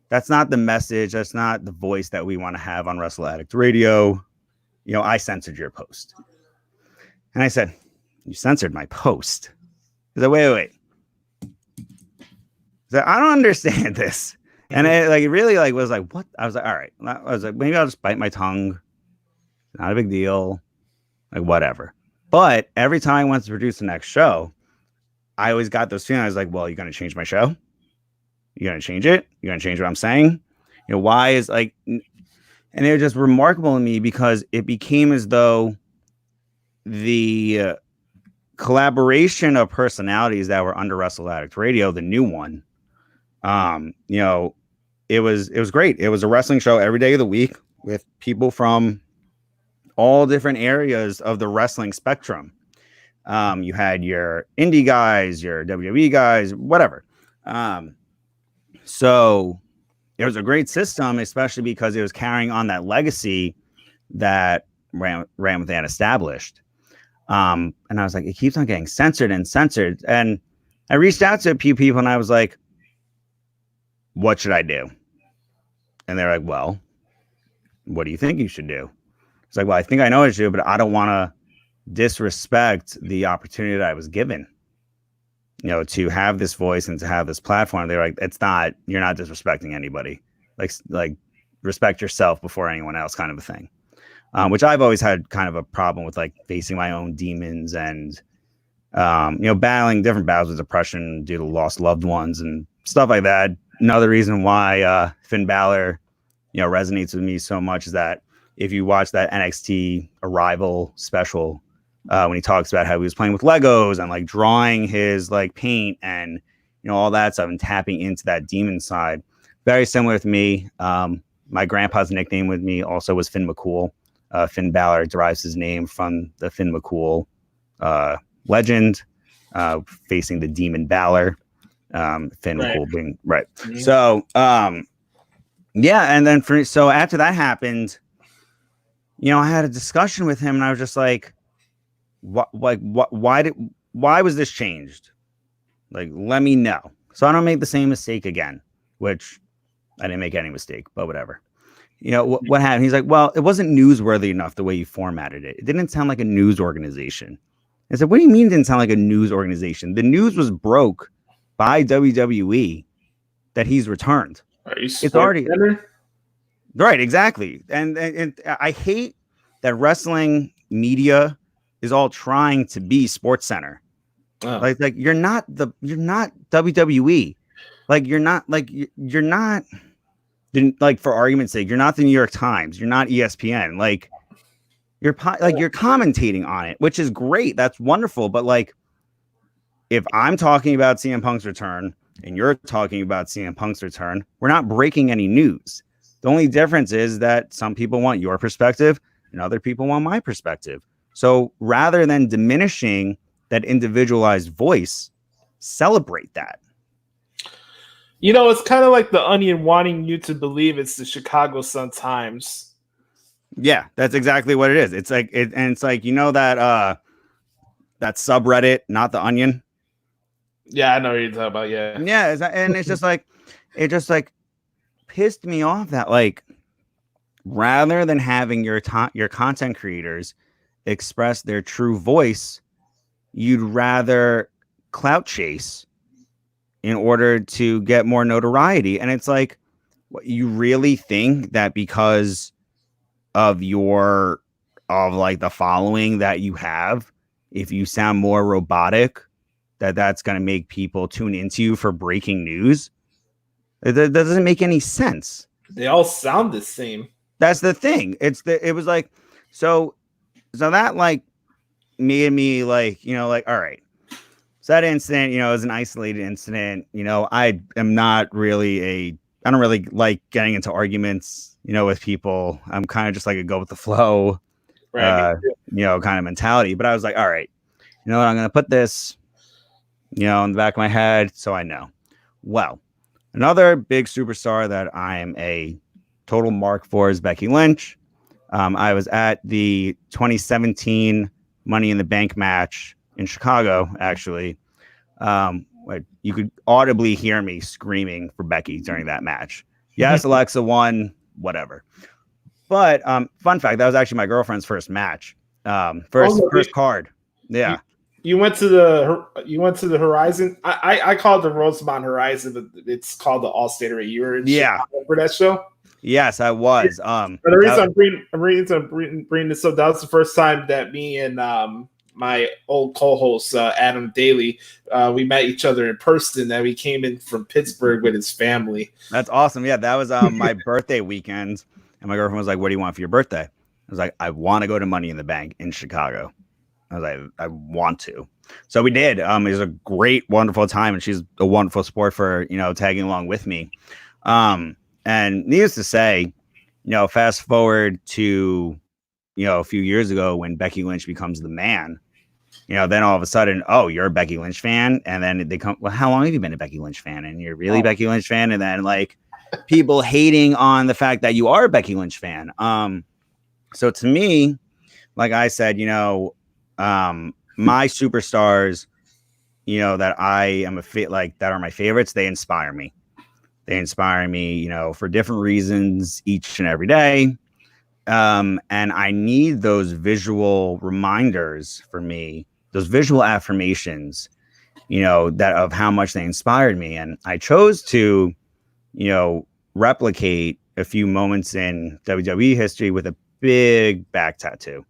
that's not the message. That's not the voice that we want to have on Wrestle Addict Radio. I censored your post. And I said, you censored my post? He said, wait. He said, I don't understand this. And it really was what? I was like, all right. I was like, maybe I'll just bite my tongue. Not a big deal. Whatever. But every time I went to produce the next show, I always got those feelings. I was like, well, you're going to change my show? You're going to change it? You're going to change what I'm saying? Why is and it was just remarkable to me because it became as though the collaboration of personalities that were under Wrestle Addict Radio, the new one, it was great. It was a wrestling show every day of the week with people from all different areas of the wrestling spectrum. You had your indie guys, your WWE guys, whatever. So it was a great system, especially because it was carrying on that legacy that Ram with Ann established. And I was like, it keeps on getting censored. And I reached out to a few people and I was like, what should I do? And they're like, well, what do you think you should do? It's like, well, I think I know what to do, but I don't want to disrespect the opportunity that I was given, to have this voice and to have this platform. They're like, you're not disrespecting anybody. Like respect yourself before anyone else, kind of a thing. Which I've always had kind of a problem with, facing my own demons and, battling different battles with depression due to lost loved ones and stuff like that. Another reason why Finn Balor, resonates with me so much is that if you watch that NXT Arrival special, when he talks about how he was playing with Legos and drawing his paint and all that stuff and tapping into that demon side, very similar to me. My grandpa's nickname with me also was Finn McCool. Finn Balor derives his name from the Finn McCool legend, facing the demon Balor. Finn McCool being right. Mm-hmm. So yeah, and then so after that happened, I had a discussion with him, and I was just like, why was this changed? Let me know so I don't make the same mistake again. Which I didn't make any mistake, but whatever. What happened? He's like, well, it wasn't newsworthy enough the way you formatted it. It didn't sound like a news organization. I said, what do you mean it didn't sound like a news organization? The news was broke by WWE that he's returned. It's already better? Right, exactly. And I hate that wrestling media is all trying to be Sports Center. Oh. You're not WWE. You're like, for argument's sake, you're not the New York Times, you're not ESPN, like you're commentating on it, which is great. That's wonderful. But like, if I'm talking about CM Punk's return and you're talking about CM Punk's return, we're not breaking any news. The only difference is that some people want your perspective and other people want my perspective. So rather than diminishing that individualized voice, celebrate that. You know, it's kind of like the Onion wanting you to believe it's the Chicago Sun-Times. Yeah, that's exactly what it is. It's like it's like, you know, that subreddit, not the Onion. Yeah, I know what you're talking about. Yeah, and it's just like, it just like pissed me off that, like, rather than having your content creators express their true voice, you'd rather clout chase in order to get more notoriety. And it's like, what, you really think that because of like the following that you have, if you sound more robotic, that's going to make people tune into you for breaking news? That doesn't make any sense. They all sound the same. That's the thing. It was like, so that like made me like, you know, like, all right, so that incident, you know, is an isolated incident. You know, I don't really like getting into arguments, you know, with people. I'm kind of just like a go with the flow, right? You know, kind of mentality. But I was like, all right, you know what, I'm going to put this, you know, in the back of my head so I know. Well, another big superstar that I am a total mark for is Becky Lynch. I was at the 2017 Money in the Bank match in Chicago, actually. You could audibly hear me screaming for Becky during that match. Yes, Alexa won, whatever. But fun fact, that was actually my girlfriend's first match. First card. Yeah. You went to the Horizon. I call it the Rosemont Horizon, but it's called the All-State Arena. You were in Chicago for that show? Yes, I was. But the reason I'm bringing this up, that was the first time that me and my old co-host Adam Daly, we met each other in person. That we came in from Pittsburgh with his family. That's awesome. Yeah, that was my birthday weekend, and my girlfriend was like, "What do you want for your birthday?" I was like, "I want to go to Money in the Bank in Chicago." I was like, "I want to." So we did. It was a great, wonderful time, and she's a wonderful sport for, you know, tagging along with me. And needless to say, you know, fast forward to, you know, a few years ago when Becky Lynch becomes the man, you know, then all of a sudden, oh, you're a Becky Lynch fan. And then they come, well, how long have you been a Becky Lynch fan? And you're really Becky Lynch fan. And then like people hating on the fact that you are a Becky Lynch fan. So to me, like I said, you know, my superstars, you know, that I am that are my favorites, they inspire me. They inspire me, you know, for different reasons each and every day. And I need those visual reminders for me, those visual affirmations, you know, that of how much they inspired me. And I chose to, you know, replicate a few moments in WWE history with a big back tattoo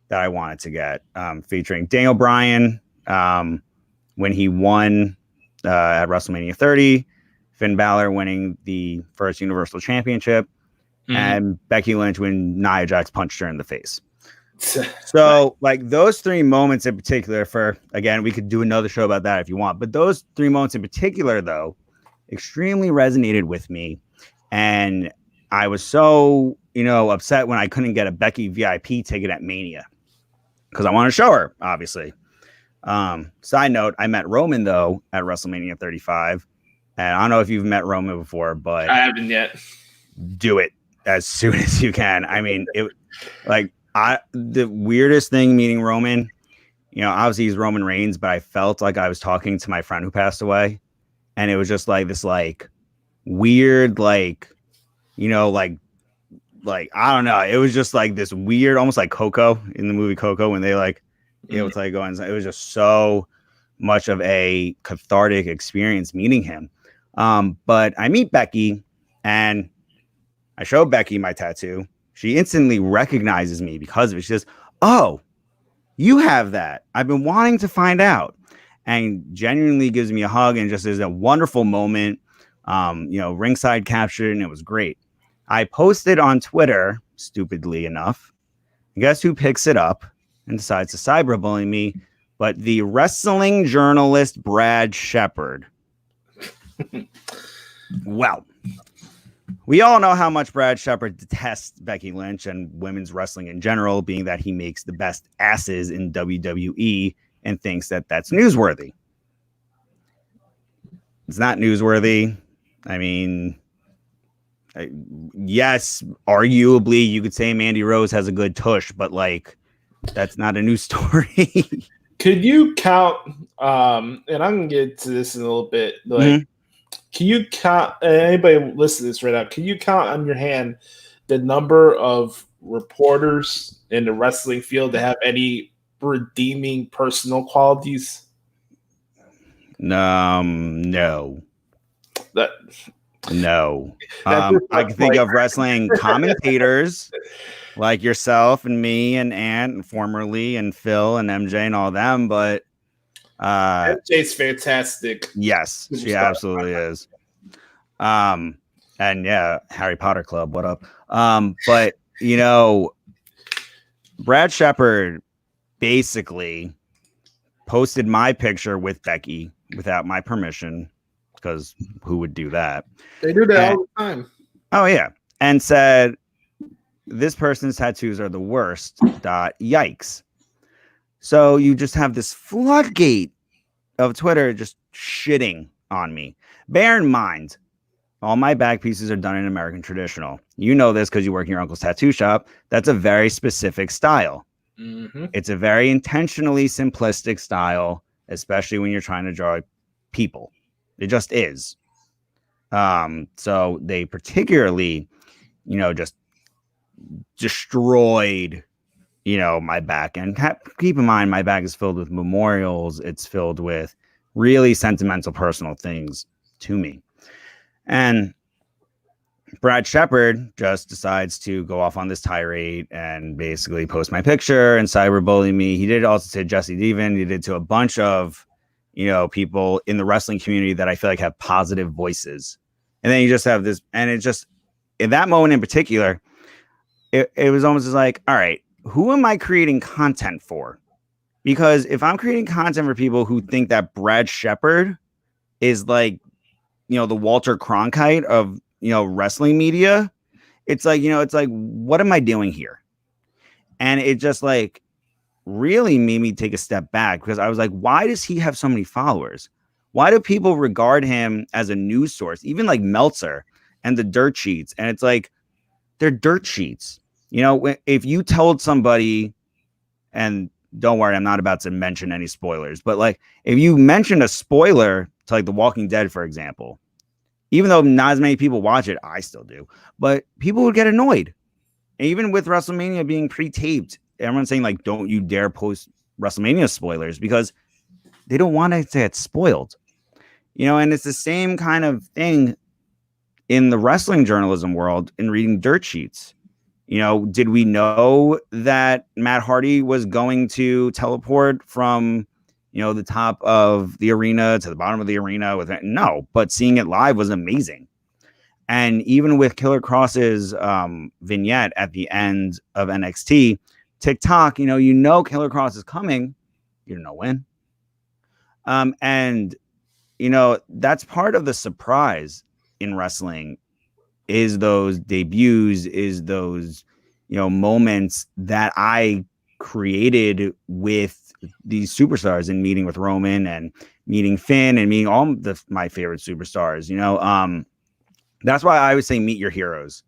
that I wanted to get, featuring Daniel Bryan when he won at WrestleMania 30, Finn Balor winning the first Universal Championship, and Becky Lynch when Nia Jax punched her in the face. So like those three moments in particular, for, again, we could do another show about that if you want, but those three moments in particular, though, extremely resonated with me. And I was so, you know, upset when I couldn't get a Becky VIP ticket at Mania because I want to show her, obviously. Side note, I met Roman, though, at WrestleMania 35. And I don't know if you've met Roman before, but I haven't yet. Do it as soon as you can. I mean, the weirdest thing meeting Roman, you know, obviously he's Roman Reigns, but I felt like I was talking to my friend who passed away. And it was just like this, like, weird, like, you know, like, I don't know. It was just like this weird, almost like Coco in the movie Coco, when they like, it was like going, it was just so much of a cathartic experience meeting him. But I meet Becky and I show Becky my tattoo. She instantly recognizes me because of it. She says, "Oh, you have that. I've been wanting to find out." And genuinely gives me a hug and just is a wonderful moment. You know, ringside captured, and it was great. I posted on Twitter, stupidly enough. Guess who picks it up and decides to cyberbully me? But the wrestling journalist Brad Shepard. Well, we all know how much Brad Shepard detests Becky Lynch and women's wrestling in general, being that he makes the best asses in WWE and thinks that that's newsworthy. It's not newsworthy. I mean, yes, arguably you could say Mandy Rose has a good tush, but like that's not a news story. Could you count? And I'm gonna get to this in a little bit. Like, can you count? Anybody listen to this right now? Can you count on your hand the number of reporters in the wrestling field that have any redeeming personal qualities? No. That No. I can think of wrestling commentators like yourself and me and Ant and formerly and Phil and MJ and all them, but MJ's fantastic. Yes, she absolutely is. And yeah, Harry Potter Club, what up? But you know, Brad Shepard basically posted my picture with Becky without my permission, because who would do that? They do that all the time. Oh yeah, and said this person's tattoos are the worst. Yikes. So you just have this floodgate of Twitter just shitting on me. Bear in mind, all my back pieces are done in American traditional. You know this because you work in your uncle's tattoo shop. That's a very specific style. Mm-hmm. It's a very intentionally simplistic style, especially when you're trying to draw people. It just is. So they particularly, just destroyed, my back. And keep in mind, my back is filled with memorials. It's filled with really sentimental, personal things to me. And Brad Shepard just decides to go off on this tirade and basically post my picture and cyberbully me. He did also to Jesse Devin. He did to a bunch of, people in the wrestling community that I feel like have positive voices. And then you just have this, and it just, in that moment in particular, it was almost like, all right, who am I creating content for? Because if I'm creating content for people who think that Brad Shepard is like, the Walter Cronkite of, wrestling media, it's like, what am I doing here? And it just like really made me take a step back, because I was like, why does he have so many followers? Why do people regard him as a news source, even like Meltzer and the dirt sheets? And it's like, they're dirt sheets. If you told somebody, and don't worry, I'm not about to mention any spoilers, but like if you mentioned a spoiler to like The Walking Dead, for example, even though not as many people watch it, I still do, but people would get annoyed. And even with WrestleMania being pre-taped, everyone's saying like, don't you dare post WrestleMania spoilers, because they don't want it to get spoiled. And it's the same kind of thing in the wrestling journalism world in reading dirt sheets. Did we know that Matt Hardy was going to teleport from, the top of the arena to the bottom of the arena with it? No, but seeing it live was amazing. And even with Killer Cross's vignette at the end of NXT, TikTok, Killer Cross is coming. You don't know when. And, that's part of the surprise in wrestling, is those debuts, is those, moments that I created with these superstars, and meeting with Roman and meeting Finn and meeting all my favorite superstars. That's why I always say meet your heroes.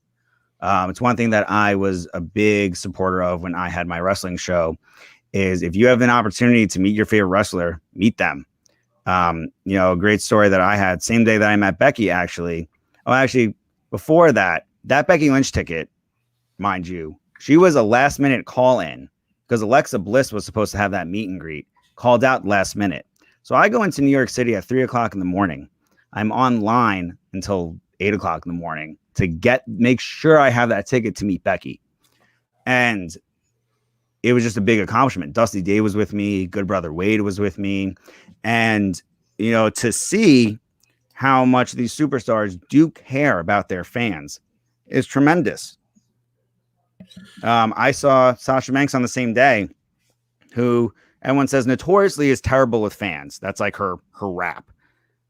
It's one thing that I was a big supporter of when I had my wrestling show, is if you have an opportunity to meet your favorite wrestler, meet them. A great story that I had same day that I met Becky, actually. Before that Becky Lynch ticket, mind you, she was a last minute call in, because Alexa Bliss was supposed to have that meet and greet, called out last minute. So I go into New York City at 3:00 in the morning. I'm online until 8:00 in the morning to make sure I have that ticket to meet Becky. And it was just a big accomplishment. Dusty Day was with me. Good brother Wade was with me. And, to see how much these superstars do care about their fans is tremendous. I saw Sasha Banks on the same day, who everyone says notoriously is terrible with fans. That's like her rap.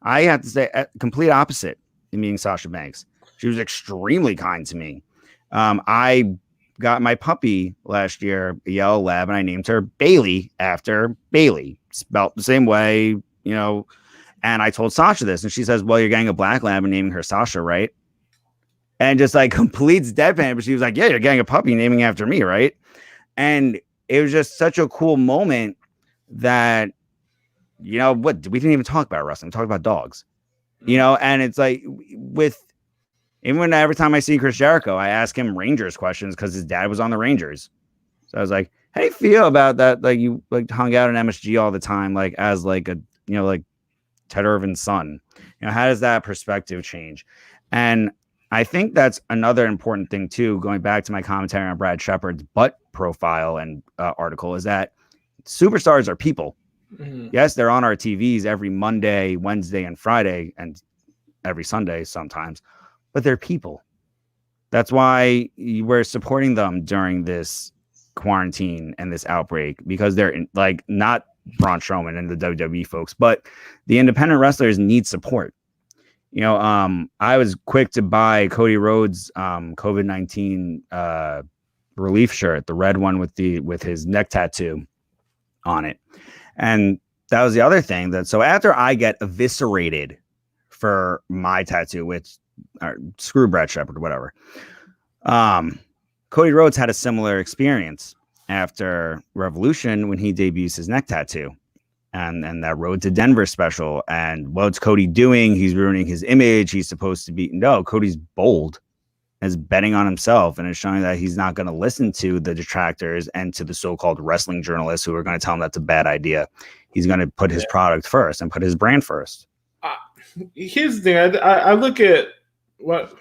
I have to say, complete opposite in meeting Sasha Banks. She was extremely kind to me. I got my puppy last year, a yellow lab, and I named her Bailey after Bailey, spelt the same way, you know. And I told Sasha this, and she says, "Well, you're getting a black lab and naming her Sasha, right?" And just like completes deadpan, but she was like, "Yeah, you're getting a puppy naming after me, right?" And it was just such a cool moment that, you know, we didn't even talk about wrestling, we talked about dogs, you know. And it's like, with even when every time I see Chris Jericho, I ask him Rangers questions because his dad was on the Rangers. So I was like, "How do you feel about that? Like, you like hung out in MSG all the time, like as like a, you know, like Ted Irvin's son. You know, how does that perspective change?" And I think that's another important thing too, going back to my commentary on Brad Shepard's butt profile and article, is that superstars are people. Mm-hmm. Yes, they're on our TVs every Monday, Wednesday, and Friday, and every Sunday sometimes, but they're people. That's why we're supporting them during this quarantine and this outbreak, because they're like not Braun Strowman and the WWE folks, but the independent wrestlers need support. You know, I was quick to buy Cody Rhodes' COVID-19 relief shirt, the red one with his neck tattoo on it. And that was the other thing, that so after I get eviscerated for my tattoo, which screw Brad Shepard or whatever, Cody Rhodes had a similar experience after Revolution when he debuts his neck tattoo. And that Road to Denver special. And what's Cody doing? He's ruining his image. He's supposed to be, no, Cody's bold, is betting on himself, and is showing that he's not going to listen to the detractors and to the so-called wrestling journalists who are going to tell him that's a bad idea. He's going to put his product first and put his brand first. Here's the thing. I look at what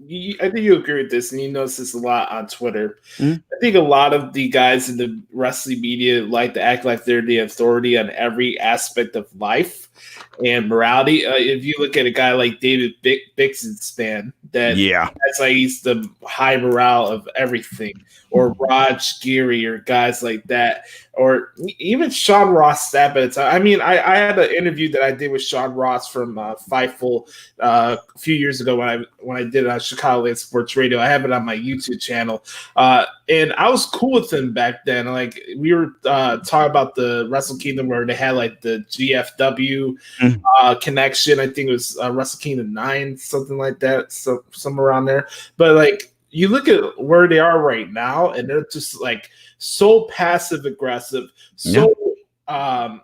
I think you agree with this, and you notice this a lot on Twitter. Mm-hmm. I think a lot of the guys in the wrestling media like to act like they're the authority on every aspect of life and morality. If you look at a guy like David Bixenspan, that's like he's the high morale of everything, or Raj Giri, or guys like that, or even Sean Ross Sabat. I mean, I had an interview that I did with Sean Ross from Fightful a few years ago when I did it on Chicagoland Sports Radio. I have it on my YouTube channel, and I was cool with him back then. Like, we were talking about the Wrestle Kingdom, where they had like the GFW connection. I think it was Wrestle Kingdom 9, something like that, so somewhere around there. But like, you look at where they are right now, and they're just like so passive aggressive, so I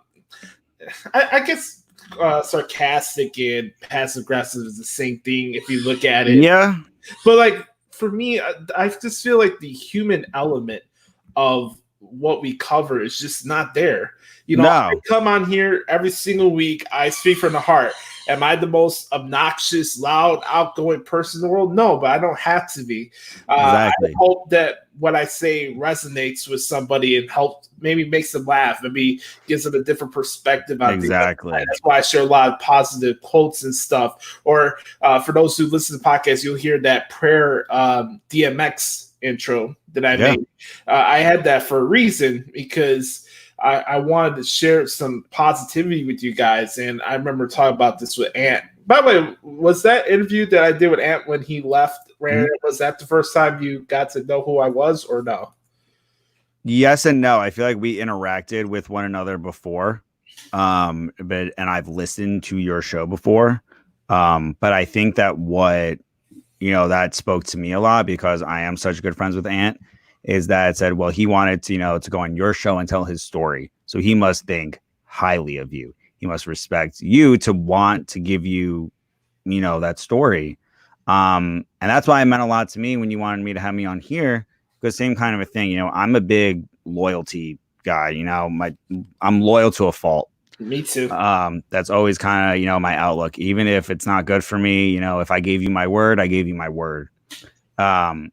guess sarcastic and passive aggressive is the same thing if you look at it. Yeah. But like, for me, I just feel like the human element of what we cover is just not there. You know, I come on here every single week. I speak from the heart. Am I the most obnoxious, loud, outgoing person in the world? No, but I don't have to be. Exactly. I hope that what I say resonates with somebody and maybe makes them laugh, maybe gives them a different perspective on things. Exactly. That's why I share a lot of positive quotes and stuff. Or for those who listen to the podcast, you'll hear that prayer DMX intro that I made. I had that for a reason, because I wanted to share some positivity with you guys. And I remember talking about this with Ant. By the way, was that interview that I did with Ant when he left, was that the first time you got to know who I was, or no? Yes and no. I feel like we interacted with one another before, and I've listened to your show before. But I think that that spoke to me a lot, because I am such good friends with Ant, is that it said, well, he wanted to, to go on your show and tell his story. So he must think highly of you. He must respect you to want to give you, that story. And that's why it meant a lot to me when you wanted me to have me on here, because same kind of a thing, I'm a big loyalty guy, I'm loyal to a fault. Me too. That's always kind of, my outlook, even if it's not good for me. If I gave you my word, I gave you my word. And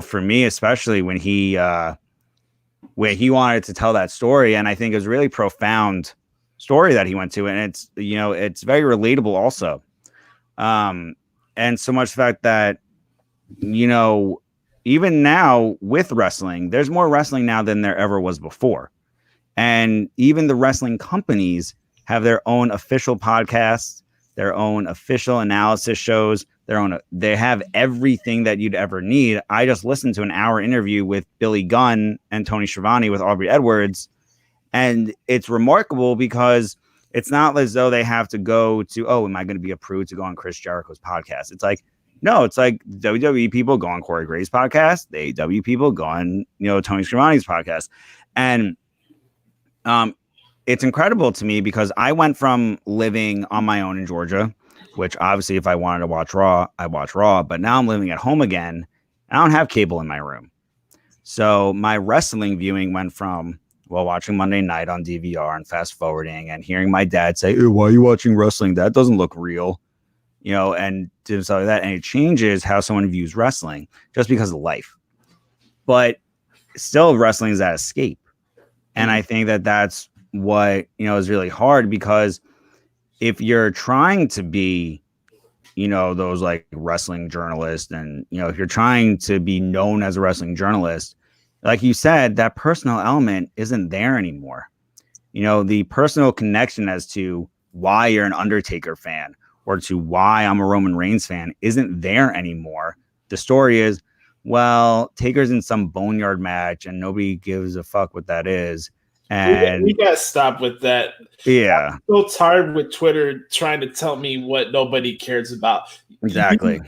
for me, especially when he wanted to tell that story, and I think it was a really profound story that he went to, and it's very relatable also. And And so much fact that, you know, even now with wrestling, there's more wrestling now than there ever was before. And even the wrestling companies have their own official podcasts, their own official analysis shows, they have everything that you'd ever need. I just listened to an hour interview with Billy Gunn and Tony Schiavone with Aubrey Edwards. And it's remarkable because it's not as though they have to go to, oh, am I going to be approved to go on Chris Jericho's podcast? It's like, no, it's like WWE people go on Corey Gray's podcast. The AEW people go on, Tony Schiavone's podcast. And it's incredible to me because I went from living on my own in Georgia, which obviously if I wanted to watch Raw, I watch Raw. But now I'm living at home again. I don't have cable in my room. So my wrestling viewing went from, watching Monday Night on DVR and fast forwarding and hearing my dad say, hey, why are you watching wrestling? That doesn't look real, and stuff like that. And it changes how someone views wrestling just because of life. But still, wrestling is that escape. And I think that that's what, is really hard because if you're trying to be, those like wrestling journalists and, if you're trying to be known as a wrestling journalist, like you said, that personal element isn't there anymore. The personal connection as to why you're an Undertaker fan or to why I'm a Roman Reigns fan isn't there anymore. The story is, well, Taker's in some boneyard match and nobody gives a fuck what that is. And we gotta stop with that. Yeah. I'm so tired with Twitter trying to tell me what nobody cares about. Exactly.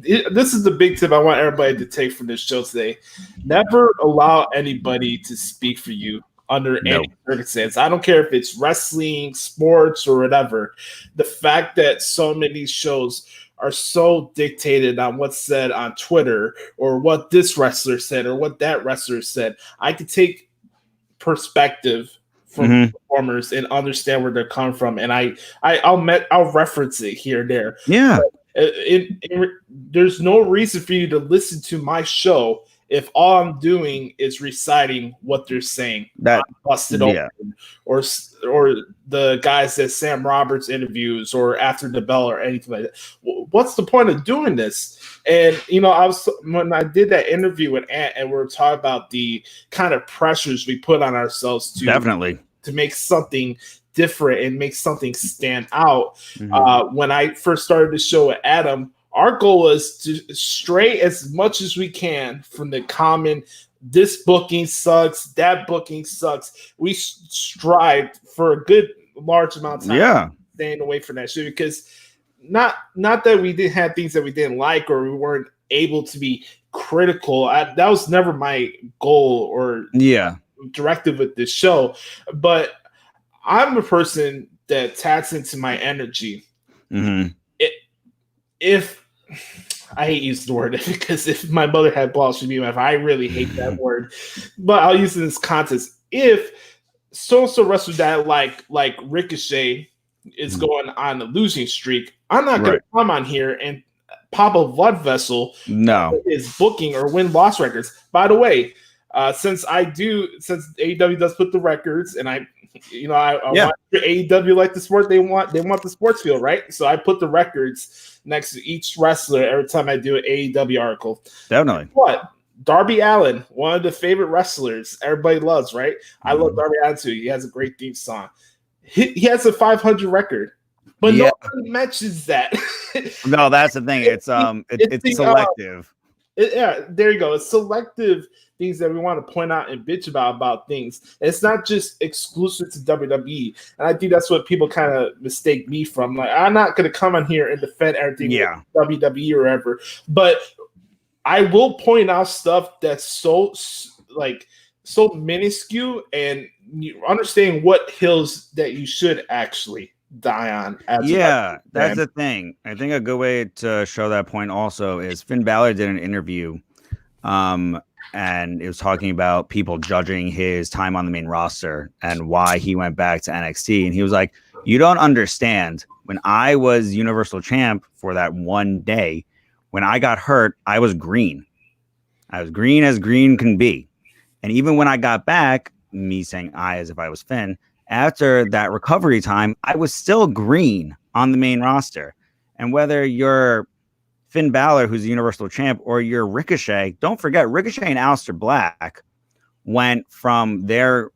This is the big tip I want everybody to take from this show today. Never allow anybody to speak for you under any circumstance. I don't care if it's wrestling, sports, or whatever. The fact that so many shows are so dictated on what's said on Twitter or what this wrestler said or what that wrestler said. I could take perspective from performers and understand where they're coming from, and I'll reference it here and there. Yeah. There's no reason for you to listen to my show if all I'm doing is reciting what they're saying. That busted open, or the guys that Sam Roberts interviews, or After the Bell, or anything like that. What's the point of doing this? And when I did that interview with Ant, and we were talking about the kind of pressures we put on ourselves to make something different and make something stand out. When I first started the show with Adam, our goal was to stray as much as we can from the common, this booking sucks, that booking sucks. We strived for a good large amount of time staying away from that shit, because not that we didn't have things that we didn't like or we weren't able to be critical. That was never my goal or directive with this show, but I'm a person that taps into my energy. If I hate using the word, because if my mother had balls, she'd be mad. I really hate that word, but I'll use it in this context. If so-and-so wrestler that like Ricochet is going on a losing streak, I'm not going to come on here and pop a blood vessel is booking or win-loss records. By the way, since AEW does put the records, and I want AEW like the sport, they want the sports field, right? So I put the records next to each wrestler every time I do an AEW article. Definitely. What? Darby Allin, one of the favorite wrestlers everybody loves, right? I love Darby Allin too. He has a great theme song. He has a 500 record, but nobody mentions that. No, that's the thing. It's selective. There you go. It's selective things that we want to point out and bitch about things. It's not just exclusive to WWE. And I think that's what people kind of mistake me from. Like, I'm not going to come on here and defend everything with WWE or whatever, but I will point out stuff that's so minuscule, and you understand what hills that you should actually die on. That's the thing. I think a good way to show that point also is Finn Balor did an interview, and it was talking about people judging his time on the main roster and why he went back to NXT. And he was like, you don't understand. When I was Universal Champ for that one day, when I got hurt, I was green. I was green as green can be. And even when I got back, me saying I as if I was Finn, after that recovery time, I was still green on the main roster. And whether you're Finn Balor, who's the Universal Champ, or you're Ricochet. Don't forget, Ricochet and Aleister Black went from their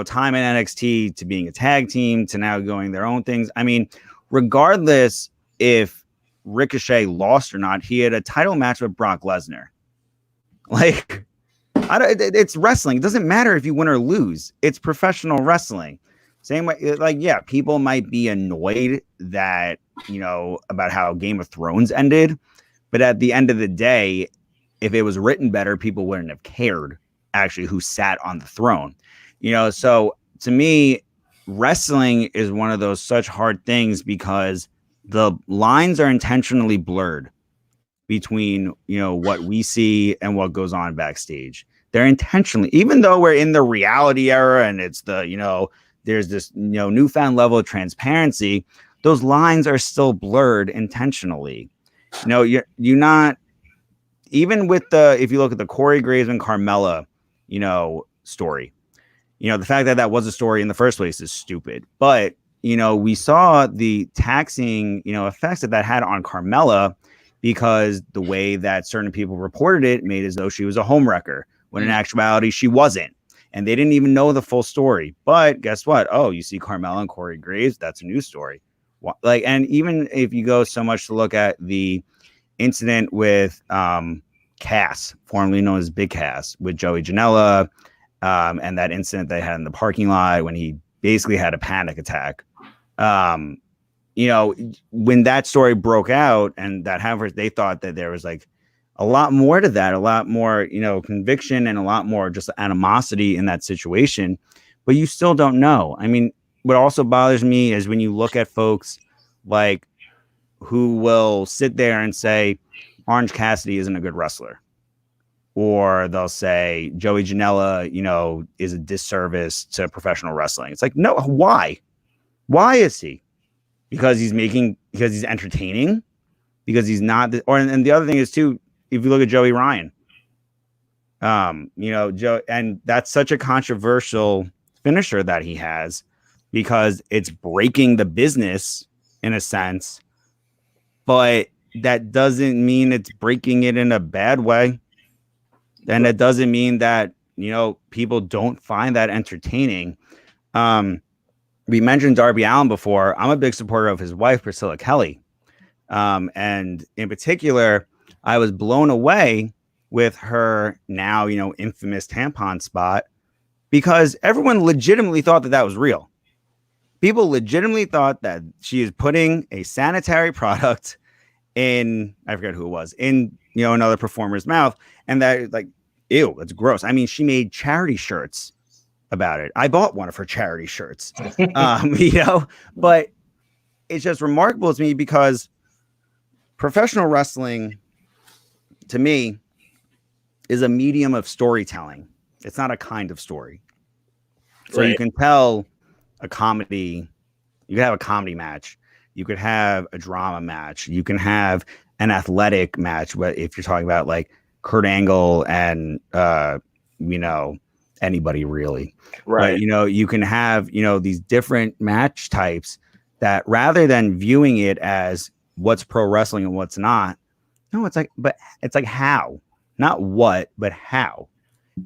time in NXT to being a tag team to now going their own things. I mean, regardless if Ricochet lost or not, he had a title match with Brock Lesnar. Like, it's wrestling. It doesn't matter if you win or lose. It's professional wrestling. Same way, like, yeah, people might be annoyed that, about how Game of Thrones ended. But at the end of the day, if it was written better, people wouldn't have cared actually who sat on the throne. So to me, wrestling is one of those such hard things because the lines are intentionally blurred between, what we see and what goes on backstage. They're intentionally, even though we're in the reality era and it's the, there's this, newfound level of transparency, those lines are still blurred intentionally. You're not, even with if you look at the Corey Graves and Carmella, story, the fact that that was a story in the first place is stupid. But, we saw the taxing, effects that had on Carmella because the way that certain people reported it made as though she was a homewrecker when in actuality she wasn't. And they didn't even know the full story. But guess what? Oh, you see Carmella and Corey Graves. That's a news story. And even if you go so much to look at the incident with Cass, formerly known as Big Cass, with Joey Janela, and that incident they had in the parking lot when he basically had a panic attack. When that story broke out and that however they thought that there was like a lot more to that, a lot more, conviction and a lot more just animosity in that situation, but you still don't know. I mean, what also bothers me is when you look at folks like who will sit there and say Orange Cassidy isn't a good wrestler, or they'll say Joey Janela, is a disservice to professional wrestling. It's like, no, why? Why is he? Because he's entertaining, because he's not, and the other thing is too, if you look at Joey Ryan, Joe, and that's such a controversial finisher that he has because it's breaking the business in a sense, but that doesn't mean it's breaking it in a bad way. And it doesn't mean that, people don't find that entertaining. We mentioned Darby Allin before. I'm a big supporter of his wife, Priscilla Kelly. And in particular, I was blown away with her now, infamous tampon spot because everyone legitimately thought that was real. People legitimately thought that she is putting a sanitary product in, I forget who it was, in, another performer's mouth. And that, like, ew, that's gross. I mean, she made charity shirts about it. I bought one of her charity shirts, but it's just remarkable to me because professional wrestling, to me, is a medium of storytelling. It's not a kind of story. So you can tell a comedy, you can have a comedy match, you could have a drama match, you can have an athletic match, but if you're talking about like Kurt Angle and anybody really, right? But, you can have these different match types that rather than viewing it as what's pro wrestling and what's not, no, it's like how, not what, but how.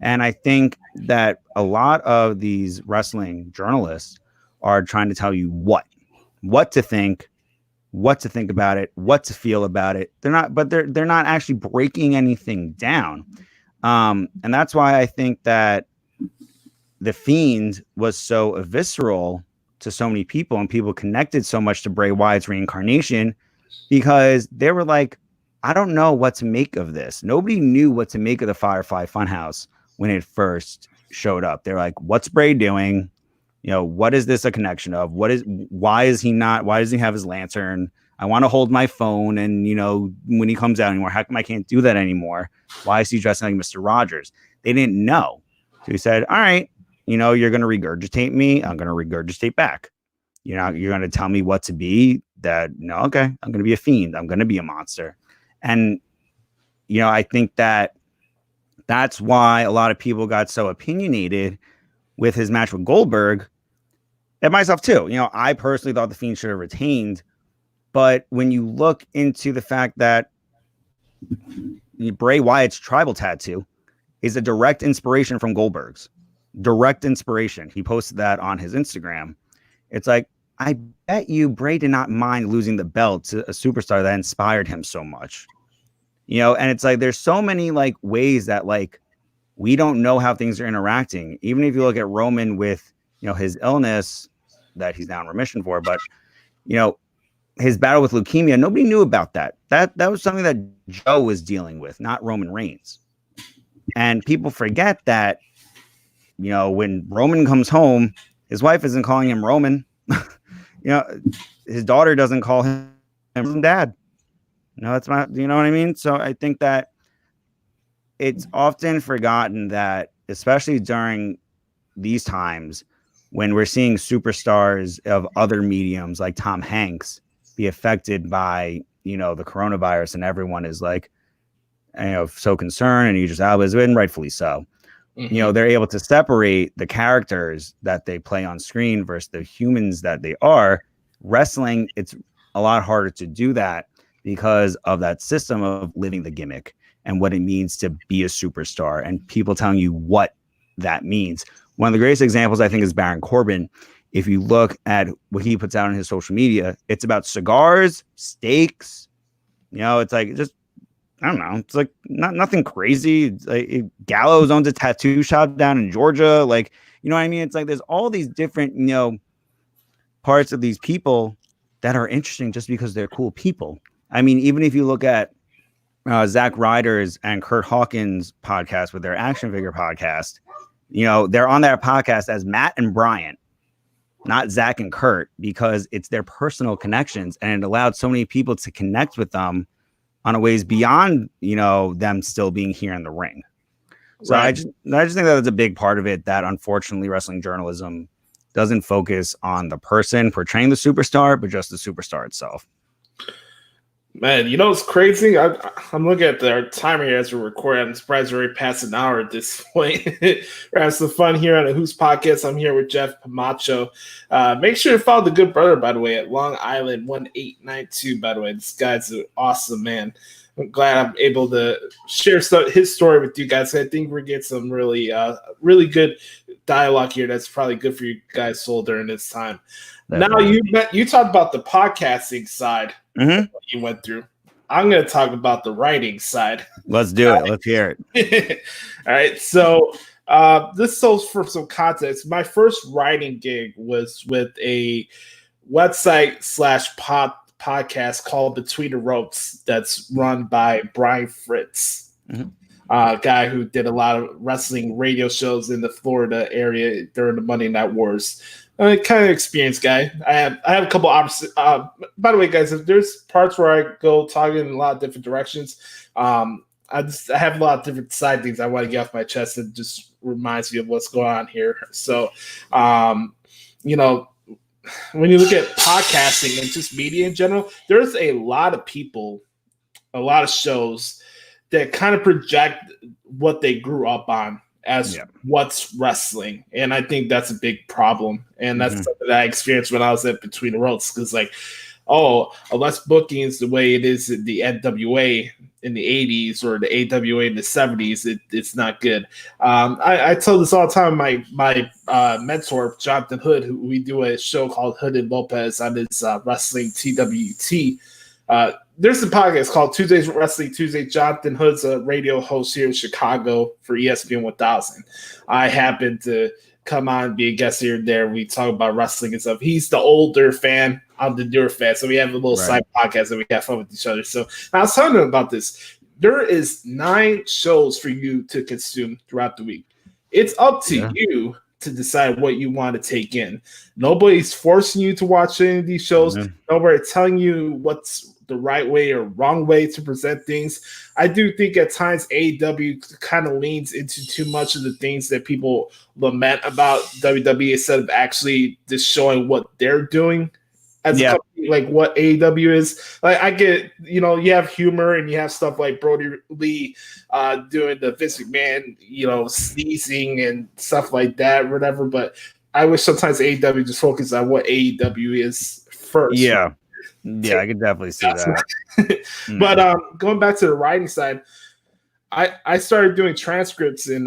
And I think that a lot of these wrestling journalists are trying to tell you what to think about it, what to feel about it. They're not actually breaking anything down. And that's why I think that The Fiend was so visceral to so many people and people connected so much to Bray Wyatt's reincarnation because they were like, I don't know what to make of this. Nobody knew what to make of the Firefly Funhouse when it first showed up. They're like, what's Bray doing? What is this a connection of? Why does he have his lantern? I want to hold my phone. And, when he comes out anymore, how come I can't do that anymore? Why is he dressing like Mr. Rogers? They didn't know. So he said, all right, you're going to regurgitate me. I'm going to regurgitate back. You're going to tell me what to be. Okay, I'm going to be a fiend. I'm going to be a monster. And, I think that's why a lot of people got so opinionated with his match with Goldberg, and myself too. I personally thought The Fiend should have retained, but when you look into the fact that Bray Wyatt's tribal tattoo is a direct inspiration from Goldberg's. Direct inspiration. He posted that on his Instagram. It's like, I bet you Bray did not mind losing the belt to a superstar that inspired him so much. And it's like, there's so many like ways that like we don't know how things are interacting. Even if you look at Roman with, his illness that he's now in remission for, but, his battle with leukemia, nobody knew about that. That was something that Joe was dealing with, not Roman Reigns. And people forget that, when Roman comes home, his wife isn't calling him Roman. His daughter doesn't call him dad. No, it's not, you know what I mean? So I think that it's often forgotten that, especially during these times when we're seeing superstars of other mediums like Tom Hanks be affected by, the coronavirus, and everyone is like, so concerned, and Idris Elba has been rightfully so. Mm-hmm. They're able to separate the characters that they play on screen versus the humans that they are. Wrestling, it's a lot harder to do that because of that system of living the gimmick and what it means to be a superstar and people telling you what that means. One of the greatest examples, I think, is Baron Corbin. If you look at what he puts out on his social media, it's about cigars, steaks. It's like just, I don't know. It's like nothing crazy. It's like Gallows owns a tattoo shop down in Georgia. Like, you know what I mean? It's like there's all these different, parts of these people that are interesting just because they're cool people. I mean, even if you look at Zack Ryder's and Kurt Hawkins' podcast with their action figure podcast, they're on their podcast as Matt and Brian, not Zach and Kurt, because it's their personal connections, and it allowed so many people to connect with them on a ways beyond, them still being here in the ring. So right. I just think that that's a big part of it, that unfortunately wrestling journalism doesn't focus on the person portraying the superstar, but just the superstar itself. Man, it's crazy. I'm looking at our timer here as we're recording. I'm surprised we're already past an hour at this point. We're having some fun here on the Hoots Podcast. I'm here with Jeff Palmaccio. Make sure to follow the good brother, by the way, at Long Island 1892, by the way. This guy's an awesome man. I'm glad I'm able to share his story with you guys. I think we're getting some really, really good dialogue here that's probably good for you guys' soul during this time. Now, you talked about the podcasting side. Mm-hmm. You went through. I'm going to talk about the writing side. Let's do it. Let's hear it. All right. So this is for some context. My first writing gig was with a website / podcast called Between the Ropes that's run by Brian Fritz, a guy who did a lot of wrestling radio shows in the Florida area during the Monday Night Wars. Kind of experienced guy. I have a couple options. By the way, guys, if there's parts where I go talking in a lot of different directions, I have a lot of different side things I want to get off my chest. It just reminds me of what's going on here. So, when you look at podcasting and just media in general, there's a lot of people, a lot of shows that kind of project what they grew up on as what's wrestling. And I think that's a big problem. And that's something that I experienced when I was at Between the Ropes. Because unless booking is the way it is in the NWA in the 80s or the AWA in the 70s, it's not good. I tell this all the time. My mentor, Jonathan Hood, who we do a show called Hood and Lopez on his wrestling TWT. There's a podcast called Tuesdays with Wrestling Tuesday. Jonathan Hood's a radio host here in Chicago for ESPN 1000. I happen to come on and be a guest here and there. We talk about wrestling and stuff. He's the older fan. I'm the newer fan. So we have a little side podcast and we have fun with each other. So I was telling him about this. There is 9 shows for you to consume throughout the week. It's up to you to decide what you want to take in. Nobody's forcing you to watch any of these shows. Nobody's telling you what's the right way or wrong way to present things. I do think at times AEW kind of leans into too much of the things that people lament about WWE instead of actually just showing what they're doing as a company, like what AEW is. Like I get, you have humor and you have stuff like Brody Lee doing the Vince McMahon, sneezing and stuff like that, whatever. But I wish sometimes AEW just focus on what AEW is first. Yeah. Yeah, I could definitely see that. But going back to the writing side, I started doing transcripts in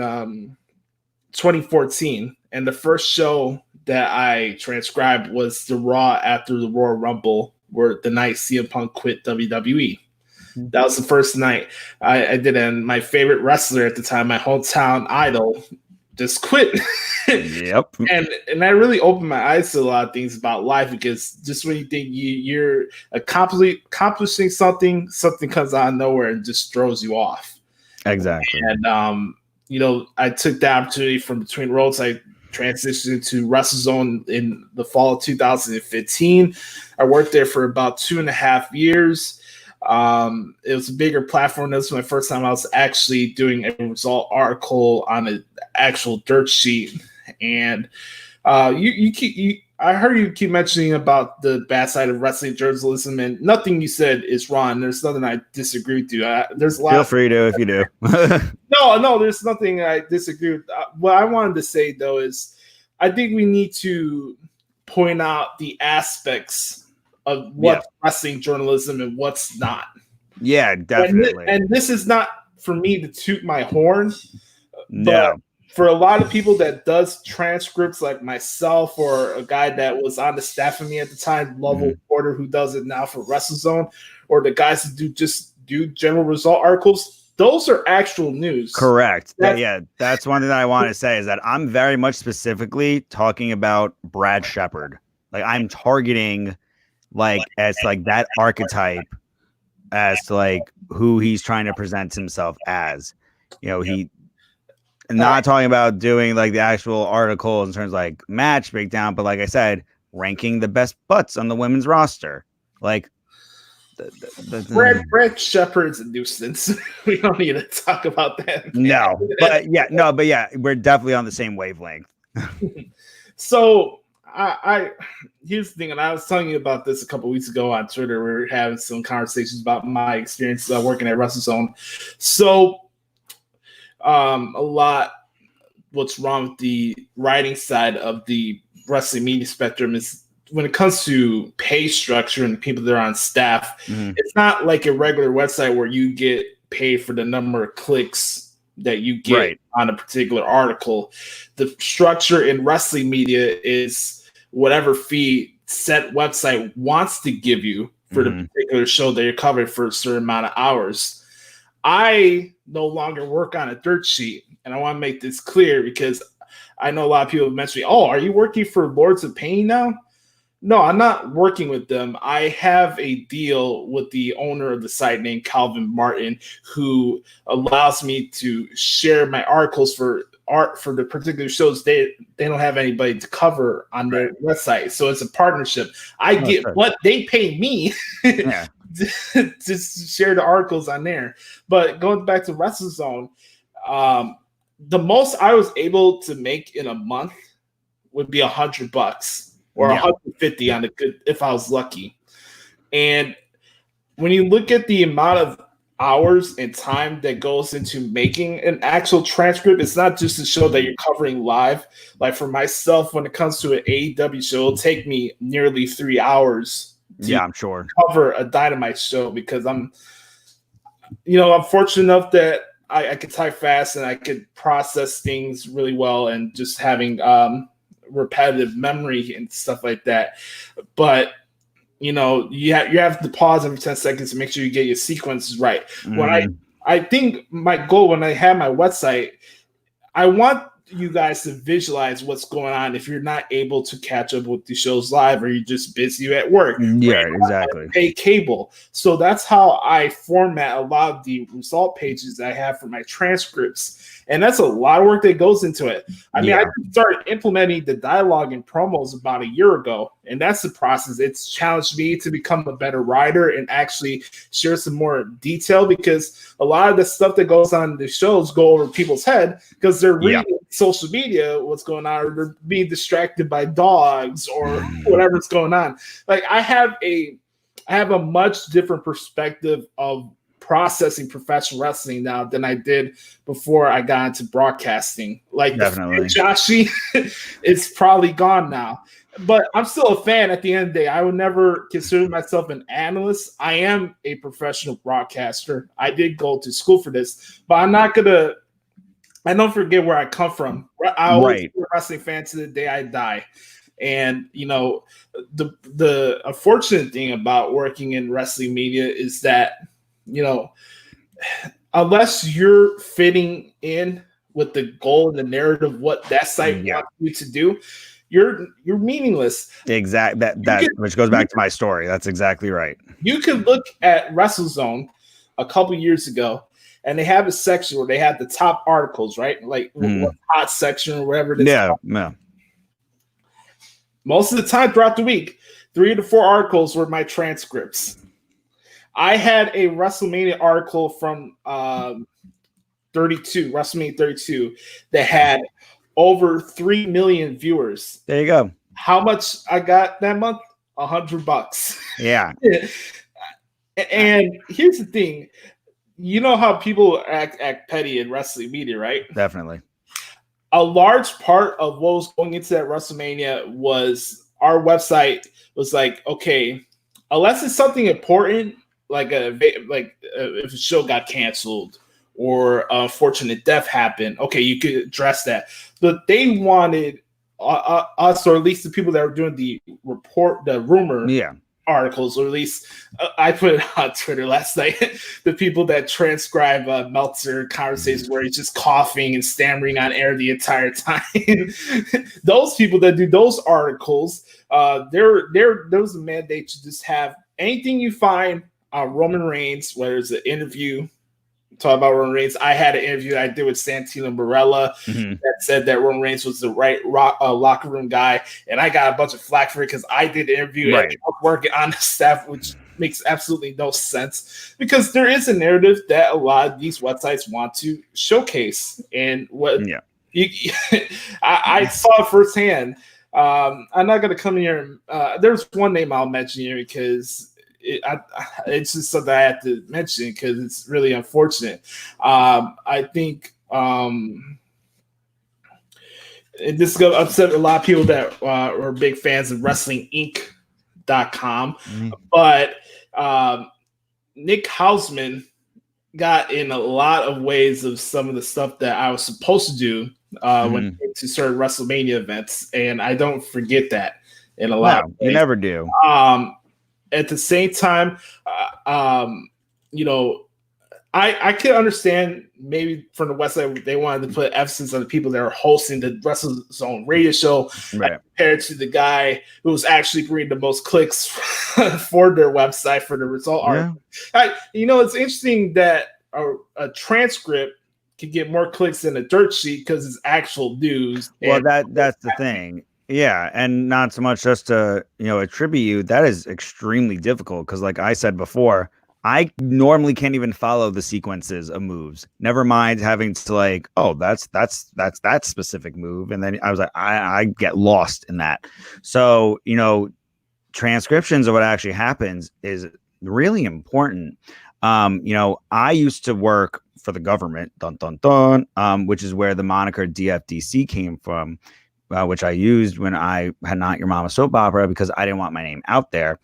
2014, and the first show that I transcribed was the Raw after the Royal Rumble, where the night CM Punk quit WWE. That was the first night I did, and my favorite wrestler at the time, my hometown idol, just quit. Yep. And that really opened my eyes to a lot of things about life, because just when you think you're accomplishing something comes out of nowhere and just throws you off. Exactly. And I took the opportunity from between roles. I transitioned to WrestleZone in the fall of 2015. I worked there for about 2.5 years. It was a bigger platform. This was my first time I was actually doing a result article on an actual dirt sheet. And I heard you keep mentioning about the bad side of wrestling journalism, and nothing you said is wrong. There's nothing I disagree with you. There's a lot. Feel free to if you do. No, there's nothing I disagree with. What I wanted to say though is, I think we need to point out the aspects of what's wrestling journalism and what's not. Yeah, definitely. And this is not for me to toot my horn. No. For a lot of people that does transcripts, like myself or a guy that was on the staff of me at the time, Lovell Porter, who does it now for WrestleZone, or the guys that do general result articles, those are actual news. Correct. That's one thing that I want to say, is that I'm very much specifically talking about Brad Shepard. Like, I'm targeting as that archetype as to who he's trying to present himself as. Not talking about doing the actual article in terms of match breakdown, but like I said, ranking the best butts on the women's roster. Brad Shepard's a nuisance. We don't need to talk about that. But we're definitely on the same wavelength. So I here's the thing, and I was telling you about this a couple weeks ago on Twitter. We were having some conversations about my experience working at WrestleZone. So a lot what's wrong with the writing side of the wrestling media spectrum is when it comes to pay structure and the people that are on staff, it's not like a regular website where you get paid for the number of clicks that you get on a particular article. The structure in wrestling media is whatever fee said website wants to give you for the particular show that you're covering for a certain amount of hours. I no longer work on a dirt sheet, and I want to make this clear because I know a lot of people have mentioned, "Oh, are you working for Lords of Pain now?" No, I'm not working with them. I have a deal with the owner of the site named Calvin Martin, who allows me to share my articles for the particular shows they don't have anybody to cover on their website. So it's a partnership. I get what they pay me. To share the articles on there. But going back to WrestleZone, the most I was able to make in a month would be $100 or $150 on a good, if I was lucky. And when you look at the amount of hours and time that goes into making an actual transcript, it's not just a show that you're covering live. Like for myself, when it comes to an AEW show, it'll take me nearly 3 hours. I'm sure. Cover a Dynamite show because I'm fortunate enough that I can type fast and I could process things really well, and just having repetitive memory and stuff like that. But you have to pause every 10 seconds to make sure you get your sequences right. When I think my goal when I have my website, I want you guys to visualize what's going on if you're not able to catch up with the shows live, or you're just busy at work. Exactly. Pay cable. So that's how I format a lot of the result pages that I have for my transcripts. And that's a lot of work that goes into it. I mean, I started implementing the dialogue and promos about a year ago, and that's the process. It's challenged me to become a better writer and actually share some more detail, because a lot of the stuff that goes on in the shows go over people's head because they're reading social media what's going on, or they're being distracted by dogs or whatever's going on. Like I have a much different perspective of processing professional wrestling now than I did before I got into broadcasting. Like Definitely. Joshie, it's probably gone now. But I'm still a fan at the end of the day. I would never consider myself an analyst. I am a professional broadcaster. I did go to school for this, but I don't forget where I come from. I always be a wrestling fan to the day I die. And, you know, the unfortunate thing about working in wrestling media is that, you know, unless you're fitting in with the goal and the narrative, what that site wants you to do, you're meaningless. Exactly. Which goes back to my story. That's exactly right. You can look at WrestleZone a couple years ago, and they have a section where they have the top articles, right? Like hot section or whatever it is. Yeah. Most of the time throughout the week, 3 to 4 articles were my transcripts. I had a WrestleMania article from WrestleMania 32, that had over 3 million viewers. There you go. How much I got that month? $100. Yeah. And here's the thing. You know how people act petty in wrestling media, right? Definitely. A large part of what was going into that WrestleMania was our website was like, okay, unless it's something important, like if a show got canceled or a unfortunate death happened, okay, you could address that. But they wanted us, or at least the people that were doing the rumor articles, or at least I put it on Twitter last night, the people that transcribe Meltzer conversations where he's just coughing and stammering on air the entire time. Those people that do those articles, there was a mandate to just have anything you find on Roman Reigns, whether it's an interview, talk about Roman Reigns. I had an interview I did with Santino Marella that said that Roman Reigns was the right locker room guy, and I got a bunch of flack for it because I did the interview and I was working on the staff, which makes absolutely no sense because there is a narrative that a lot of these websites want to showcase, and what I saw it firsthand. I'm not going to come here. There's one name I'll mention here because it's just something I have to mention because it's really unfortunate. I think this is going to upset a lot of people that are big fans of WrestlingInc.com, but Nick Hausman got in a lot of ways of some of the stuff that I was supposed to do when it came to certain WrestleMania events, and I don't forget that in a lot of ways. You never do. At the same time, you know, I can understand maybe from the West Side they wanted to put emphasis on the people that are hosting the WrestleZone radio show compared to the guy who was actually bringing the most clicks for their website for the result article. You know, it's interesting that a transcript can get more clicks than a dirt sheet because it's actual news. Well, that's the thing. Yeah, and not so much just to, you know, attribute you. That is extremely difficult because, like I said before, I normally can't even follow the sequences of moves. Never mind having to like, oh, that's that specific move, and then I was like, I get lost in that. So, you know, transcriptions of what actually happens is really important. You know, I used to work for the government, which is where the moniker DFDC came from. Which I used when I had Not Your Mama soap opera because I didn't want my name out there.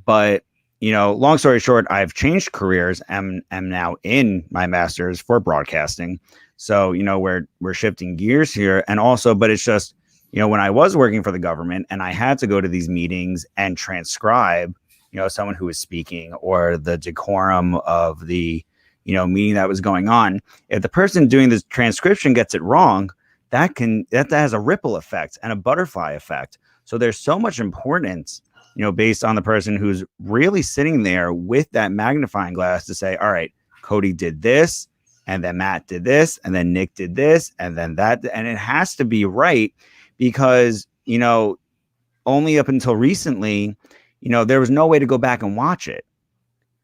But, you know, long story short, I've changed careers and am now in my master's for broadcasting. So, you know, we're shifting gears here. And also, but it's just, you know, when I was working for the government and I had to go to these meetings and transcribe, you know, someone who was speaking or the decorum of the, you know, meeting that was going on, if the person doing this transcription gets it wrong, that has a ripple effect and a butterfly effect. So there's so much importance, you know, based on the person who's really sitting there with that magnifying glass to say, all right, Cody did this, and then Matt did this, and then Nick did this, and then that, and it has to be right because, you know, only up until recently, you know, there was no way to go back and watch it.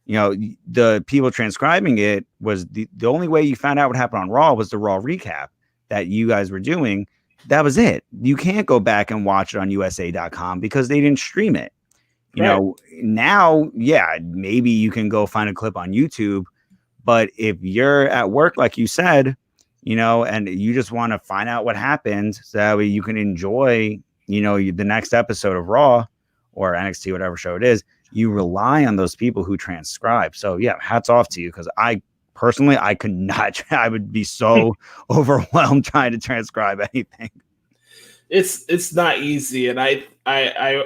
You know, the people transcribing it was the only way you found out what happened on Raw was the Raw recap that you guys were doing. That was it. You can't go back and watch it on USA.com because they didn't stream it. You know, now, yeah, maybe you can go find a clip on YouTube, But if you're at work, like you said, and you just want to find out what happened so that way you can enjoy, the next episode of Raw or NXT, whatever show it is, you rely on those people who transcribe. So yeah, hats off to you, because I personally, I could not. I would be so overwhelmed trying to transcribe anything. It's not easy, and I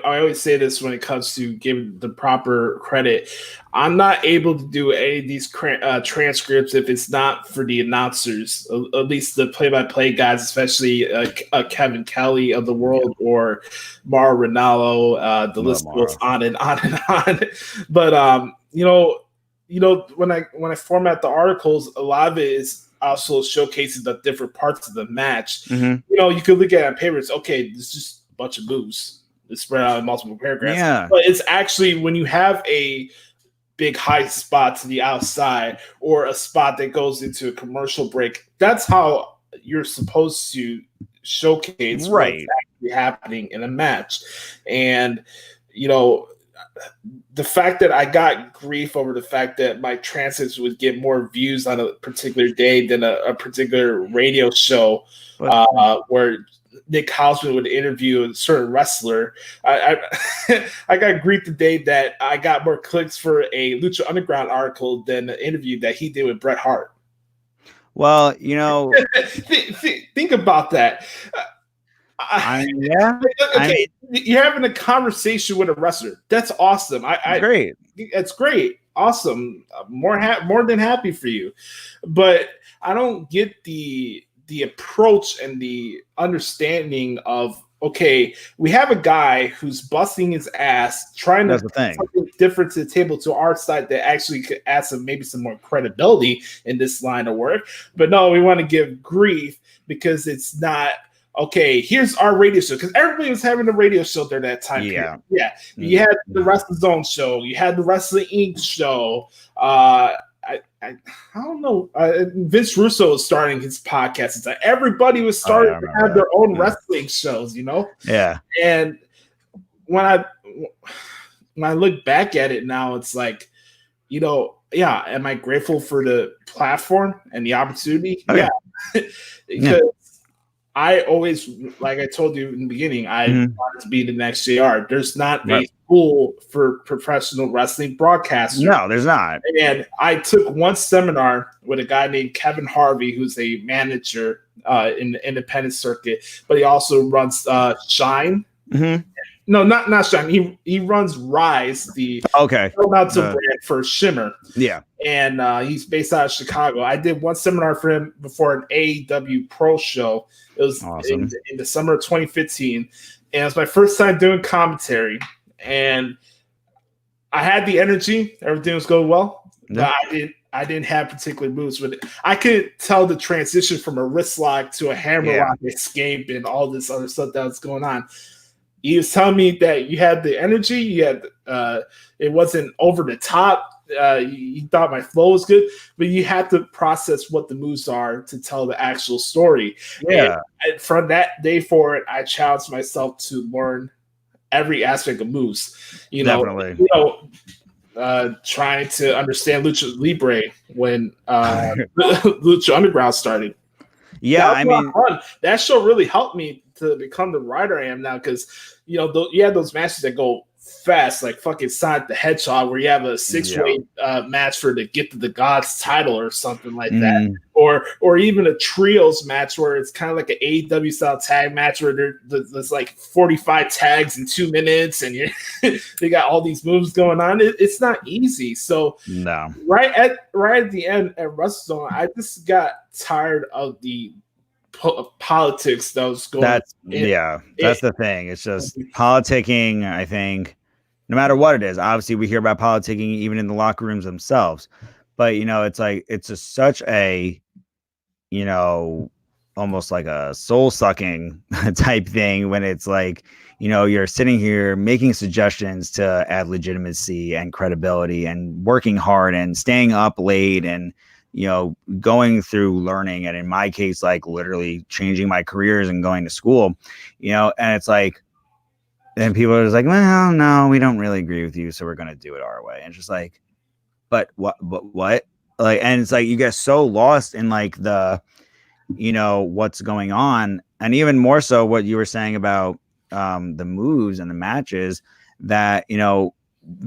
always say this when it comes to giving the proper credit. I'm not able to do any of these transcripts if it's not for the announcers, at least the play-by-play guys, especially Kevin Kelly of the world or Mauro Ranallo. The list goes on and on and on. But when I format the articles, a lot of it is also showcases the different parts of the match. Mm-hmm. You could look at it on paper, it's okay, this is just a bunch of moves. It's spread out in multiple paragraphs. Yeah. But it's actually when you have a big high spot to the outside or a spot that goes into a commercial break, that's how you're supposed to showcase what's actually happening in a match. And, the fact that I got grief over the fact that my transcripts would get more views on a particular day than a particular radio show where Nick Hausman would interview a certain wrestler. I got grief the day that I got more clicks for a Lucha Underground article than the interview that he did with Bret Hart. Well, think about that. Okay, you're having a conversation with a wrestler. That's awesome. Great. It's great. Awesome. More than happy for you. But I don't get the approach and the understanding of, okay, we have a guy who's busting his ass trying to bring something different to the table to our side that actually could add maybe some more credibility in this line of work. But no, we want to give grief because it's not. Okay, here's our radio show, because everybody was having a radio show during that time period. Yeah. You had the Wrestling Zone show. You had the Wrestling Inc. show. I don't know. Vince Russo was starting his podcast. It's like everybody was starting to have their own wrestling shows, Yeah. And when I look back at it now, it's like, am I grateful for the platform and the opportunity? Yeah. Because I always, like I told you in the beginning, I wanted to be the next JR. There's not a school for professional wrestling broadcasters. No, there's not. And I took one seminar with a guy named Kevin Harvey, who's a manager in the independent circuit, but he also runs Shine. Mm-hmm. No, not Shine. He runs Rise, the brand for Shimmer. Yeah. And he's based out of Chicago. I did one seminar for him before an AEW Pro show. It was awesome. in the summer of 2015. And it was my first time doing commentary. And I had the energy. Everything was going well. Yeah. But I didn't have particular moves with it. I could tell the transition from a wrist lock to a hammer lock escape and all this other stuff that was going on. He was telling me that you had the energy. You had it wasn't over the top. You thought my flow was good, but you had to process what the moves are to tell the actual story. Yeah. And from that day forward, I challenged myself to learn every aspect of moves. Definitely. Trying to understand Lucha Libre when Lucha Underground started. Yeah, I mean, that show really helped me to become the writer I am now, because you have those matches that go fast, like fucking Sonic the Hedgehog, where you have a 6-way match for the Gift of the Gods title or something like that, or even a trios match where it's kind of like an AEW style tag match where there's like 45 tags in 2 minutes, and they got all these moves going on. It's not easy. So right at the end at WrestleZone, I just got tired of the politics that was going. That's the thing. It's just politicking. I think no matter what it is, obviously we hear about politicking even in the locker rooms themselves, but it's like it's just such a almost like a soul sucking type thing when it's like you're sitting here making suggestions to add legitimacy and credibility and working hard and staying up late and going through learning, and in my case, like literally changing my careers and going to school, and it's like, and people are just like, well, no, we don't really agree with you, so we're going to do it our way. And it's just like, but what? Like, and it's like you get so lost in like the, what's going on, and even more so what you were saying about the moves and the matches, that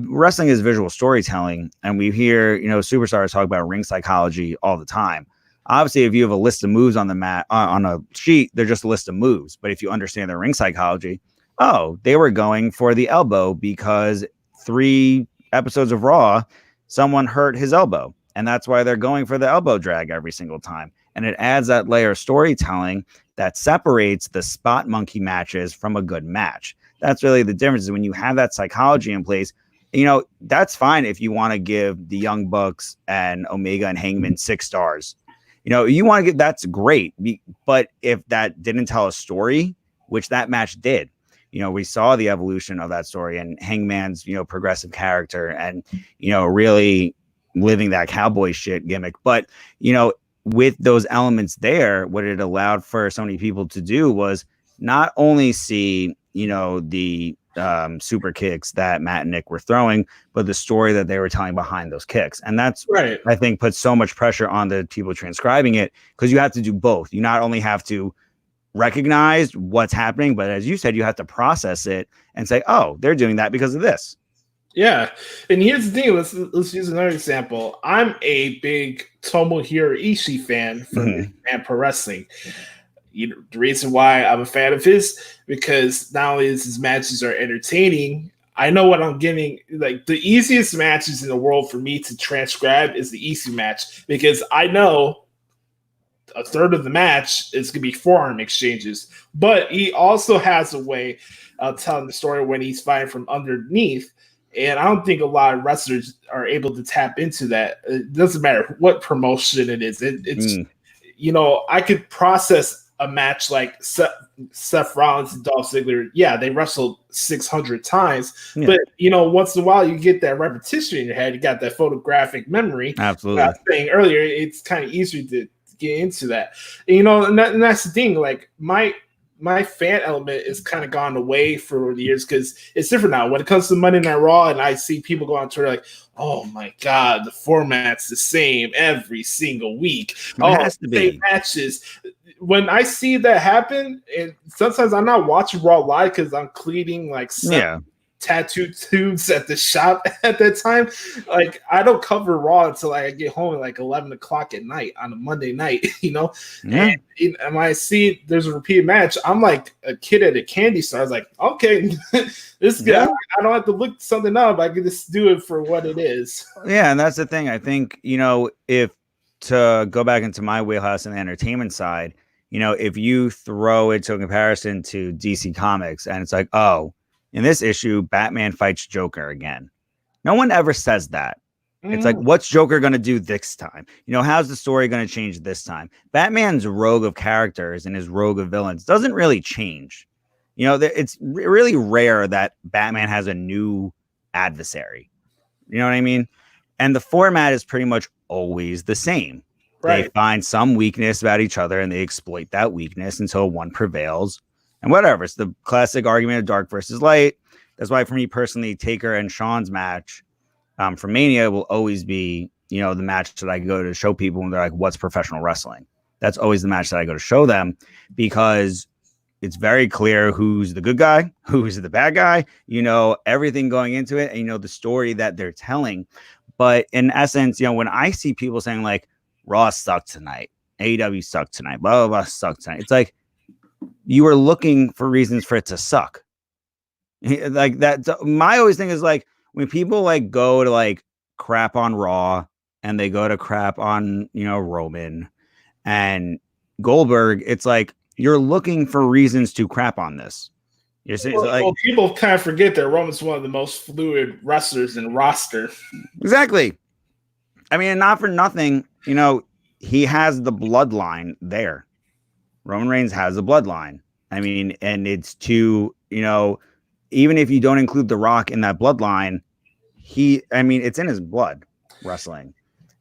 wrestling is visual storytelling, and we hear superstars talk about ring psychology all the time. Obviously, if you have a list of moves on the mat on a sheet, they're just a list of moves. But if you understand the ring psychology, oh, they were going for the elbow because 3 episodes of Raw, someone hurt his elbow, and that's why they're going for the elbow drag every single time. And it adds that layer of storytelling that separates the spot monkey matches from a good match. That's really the difference. Is when you have that psychology in place, that's fine if you want to give the Young Bucks and Omega and Hangman 6 stars. You want to get, that's great. But if that didn't tell a story, which that match did, we saw the evolution of that story and Hangman's, progressive character and, really living that cowboy shit gimmick. But, with those elements there, what it allowed for so many people to do was not only see, the super kicks that Matt and Nick were throwing, but the story that they were telling behind those kicks. And that's right. I think puts so much pressure on the people transcribing it, because you have to do both. You not only have to recognize what's happening, but as you said, you have to process it and say, oh, they're doing that because of this. Yeah, and here's the thing. Let's use another example. I'm a big Tomohiro Ishii fan from Japan Pro Wrestling. The reason why I'm a fan of his, because not only is his matches are entertaining, I know what I'm getting. Like, the easiest matches in the world for me to transcribe is the Ishii match, because I know a third of the match is going to be forearm exchanges. But he also has a way of telling the story when he's fighting from underneath. And I don't think a lot of wrestlers are able to tap into that. It doesn't matter what promotion it is. It's I could process a match like Seth Rollins and Dolph Ziggler. Yeah, they wrestled 600 times. Yeah. But, once in a while you get that repetition in your head. You got that photographic memory. Absolutely. I was saying earlier, it's kind of easier to get into that. And that's the thing. Like, my fan element is kind of gone away for the years, because it's different now. When it comes to Monday Night Raw, and I see people go on Twitter like, oh my God, the format's the same every single week. It has to be. Matches. When I see that happen, and sometimes I'm not watching Raw live because I'm cleaning like tattoo tubes at the shop at that time. Like, I don't cover Raw until I get home at like 11 o'clock at night on a Monday night, And when I see there's a repeated match, I'm like a kid at a candy store. I was like, okay, this guy, I don't have to look something up. I can just do it for what it is. Yeah, and that's the thing. I think, if to go back into my wheelhouse in the entertainment side, if you throw it to a comparison to DC Comics and it's like, oh, in this issue, Batman fights Joker again. No one ever says that. It's like, what's Joker going to do this time? How's the story going to change this time? Batman's rogue of characters and his rogue of villains doesn't really change. It's really rare that Batman has a new adversary. You know what I mean? And the format is pretty much always the same. Right. They find some weakness about each other and they exploit that weakness until one prevails. And whatever, it's the classic argument of dark versus light. That's why, for me personally, Taker and Shawn's match from Mania will always be, the match that I go to show people when they're like, what's professional wrestling? That's always the match that I go to show them, because it's very clear who's the good guy, who's the bad guy, everything going into it, and the story that they're telling. But in essence, when I see people saying like, Raw sucked tonight, AEW sucked tonight, blah, blah, blah, sucked tonight, it's like, you are looking for reasons for it to suck. Like that. My always thing is like, when people like go to like crap on Raw and they go to crap on, Roman and Goldberg, it's like, you're looking for reasons to crap on this. You're saying, people kind of forget that Roman's one of the most fluid wrestlers in the roster. Exactly. I mean, not for nothing, he has the bloodline there. Roman Reigns has a bloodline. I mean, and it's to, even if you don't include The Rock in that bloodline, it's in his blood, wrestling.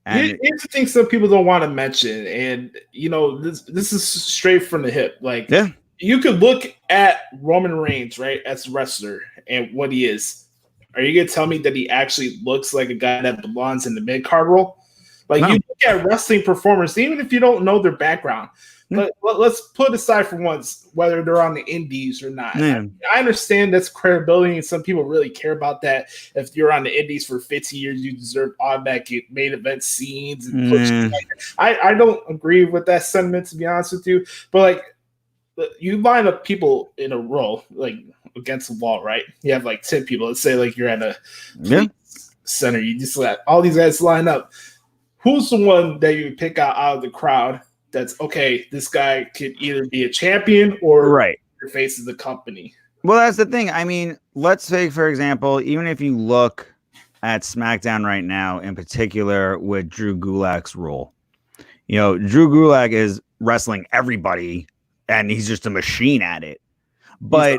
And here's the thing some people don't want to mention, and this is straight from the hip. Like, you could look at Roman Reigns, right, as a wrestler and what he is. Are you gonna tell me that he actually looks like a guy that belongs in the mid-card role? Like No. you look at wrestling performers, even if you don't know their background. But let's put aside for once whether they're on the indies or not. Yeah. I understand that's credibility, and some people really care about that. If you're on the indies for 15 years, you deserve automatic main event scenes and pushes like that. I don't agree with that sentiment, to be honest with you. But like, you line up people in a row, like against the wall, right? You have like 10 people. Let's say like you're at a police center. You just let all these guys line up. Who's the one that you pick out of the crowd? That's okay. This guy could either be a champion or your face of the company. Well, that's the thing. I mean, let's say, for example, even if you look at SmackDown right now, in particular with Drew Gulak's role, Drew Gulak is wrestling everybody, and he's just a machine at it. But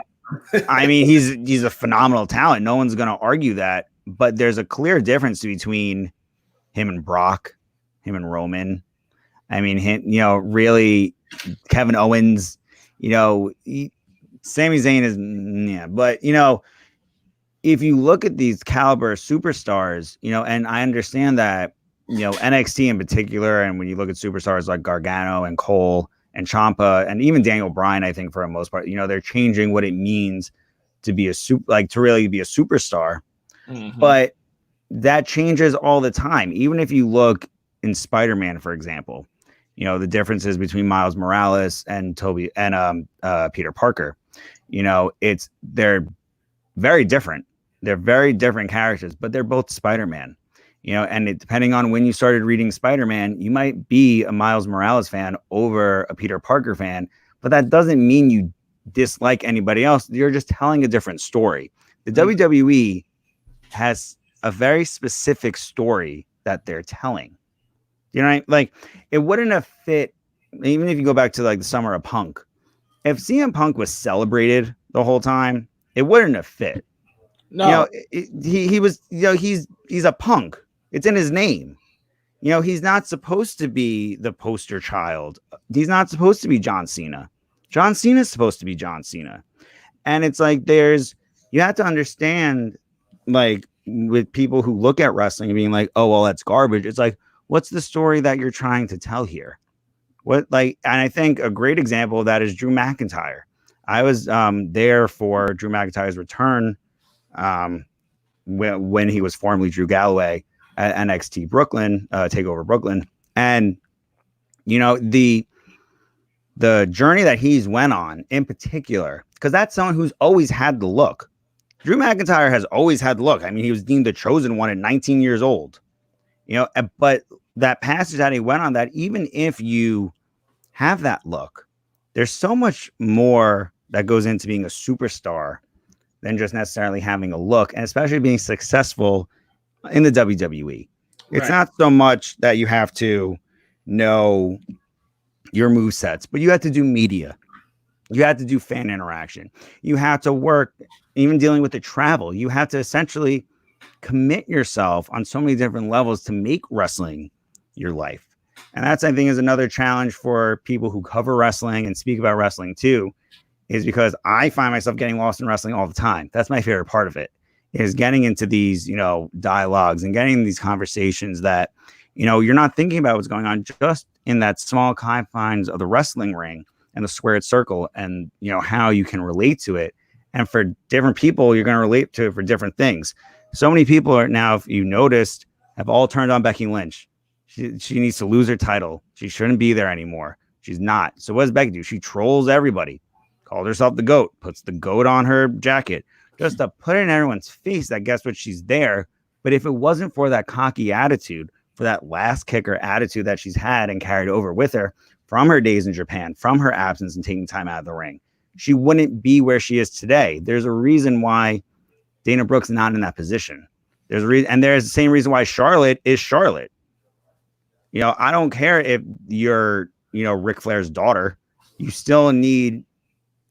I mean, he's a phenomenal talent. No one's going to argue that. But there's a clear difference between him and Brock, him and Roman. I mean, really, Kevin Owens, Sami Zayn is, but, if you look at these caliber superstars, and I understand that, NXT in particular, and when you look at superstars like Gargano and Cole and Ciampa and even Daniel Bryan, I think for the most part, they're changing what it means to be to really be a superstar. Mm-hmm. But that changes all the time. Even if you look in Spider-Man, for example, the differences between Miles Morales and Peter Parker, they're very different. They're very different characters, but they're both Spider-Man, and depending on when you started reading Spider-Man, you might be a Miles Morales fan over a Peter Parker fan, but that doesn't mean you dislike anybody else. You're just telling a different story. The WWE has a very specific story that they're telling. Like it wouldn't have fit, even if you go back to like the summer of Punk. If CM Punk was celebrated the whole time, it wouldn't have fit. No, he was, he's a punk. It's in his name. He's not supposed to be the poster child. He's not supposed to be John Cena. John Cena is supposed to be John Cena. And it's like, you have to understand, like, with people who look at wrestling and being like, oh, well, that's garbage. It's like, what's the story that you're trying to tell here? And I think a great example of that is Drew McIntyre. I was there for Drew McIntyre's return when he was formerly Drew Galloway at NXT Brooklyn, TakeOver Brooklyn. And, the journey that he's went on in particular, because that's someone who's always had the look. Drew McIntyre has always had the look. I mean, he was deemed the chosen one at 19 years old, but that passage that he went on, that even if you have that look, there's so much more that goes into being a superstar than just necessarily having a look, and especially being successful in the WWE. It's not so much that you have to know your movesets, but you have to do media. You have to do fan interaction. You have to work, even dealing with the travel. You have to essentially commit yourself on so many different levels to make wrestling your life. And that's, I think, is another challenge for people who cover wrestling and speak about wrestling too, is because I find myself getting lost in wrestling all the time. That's my favorite part of it, is getting into these, dialogues and getting these conversations that, you're not thinking about what's going on just in that small confines of the wrestling ring and the squared circle, and how you can relate to it. And for different people, you're going to relate to it for different things. So many people are now, if you noticed, have all turned on Becky Lynch. She needs to lose her title. She shouldn't be there anymore. She's not. So what does Becky do? She trolls everybody, called herself the GOAT, puts the GOAT on her jacket, just to put it in everyone's face that guess what, she's there. But if it wasn't for that cocky attitude, for that last kicker attitude that she's had and carried over with her from her days in Japan, from her absence and taking time out of the ring, she wouldn't be where she is today. There's a reason why Dana Brooke's not in that position. There's a reason, and there's the same reason why Charlotte is Charlotte. I don't care if you're, Ric Flair's daughter. You still need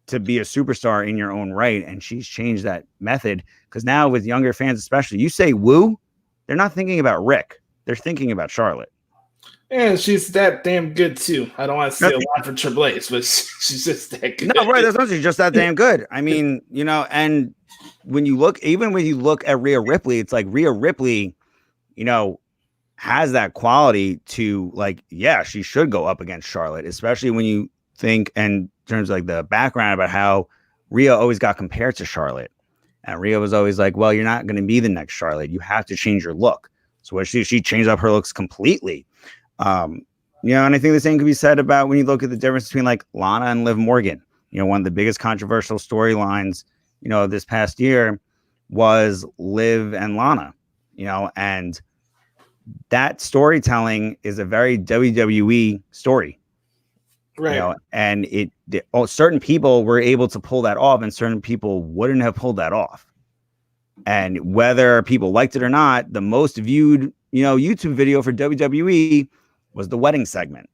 to be a superstar in your own right, and she's changed that method, because now with younger fans especially, you say woo, they're not thinking about Rick. They're thinking about Charlotte. And she's that damn good too. I don't want to say a lot for Triple H, but she's just that good. No, right. That's not, she's just that damn good. I mean, and when you look at Rhea Ripley, it's like Rhea Ripley, has that quality to like, yeah, she should go up against Charlotte, especially when you think in terms of like the background about how Rhea always got compared to Charlotte. And Rhea was always like, well, you're not going to be the next Charlotte. You have to change your look. So what she changed up her looks completely. Um, and I think the same could be said about when you look at the difference between like Lana and Liv Morgan. One of the biggest controversial storylines, this past year was Liv and Lana, and that storytelling is a very WWE story. Right. And certain people were able to pull that off and certain people wouldn't have pulled that off. And whether people liked it or not, the most viewed, YouTube video for WWE was the wedding segment.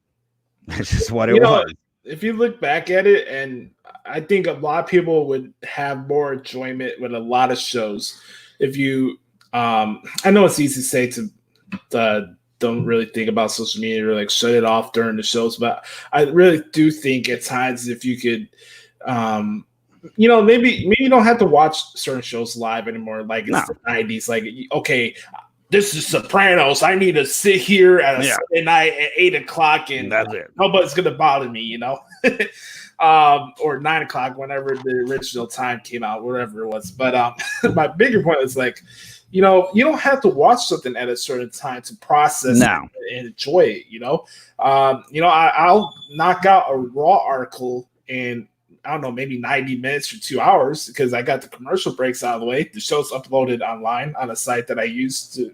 That's just what it was. If you look back at it, and I think a lot of people would have more enjoyment with a lot of shows. If you, I know it's easy to say to don't really think about social media or like shut it off during the shows, but I really do think at times if you could, maybe you don't have to watch certain shows live anymore. Like it's the 90s. Like, okay, this is Sopranos. I need to sit here at a Sunday night at 8:00 and that's it. Nobody's gonna bother me, or 9:00 whenever the original time came out, whatever it was. But my bigger point is like, you don't have to watch something at a certain time to process it and enjoy it. I'll knock out a Raw article in, I don't know, maybe 90 minutes or 2 hours because I got the commercial breaks out of the way. The show's uploaded online on a site that I use to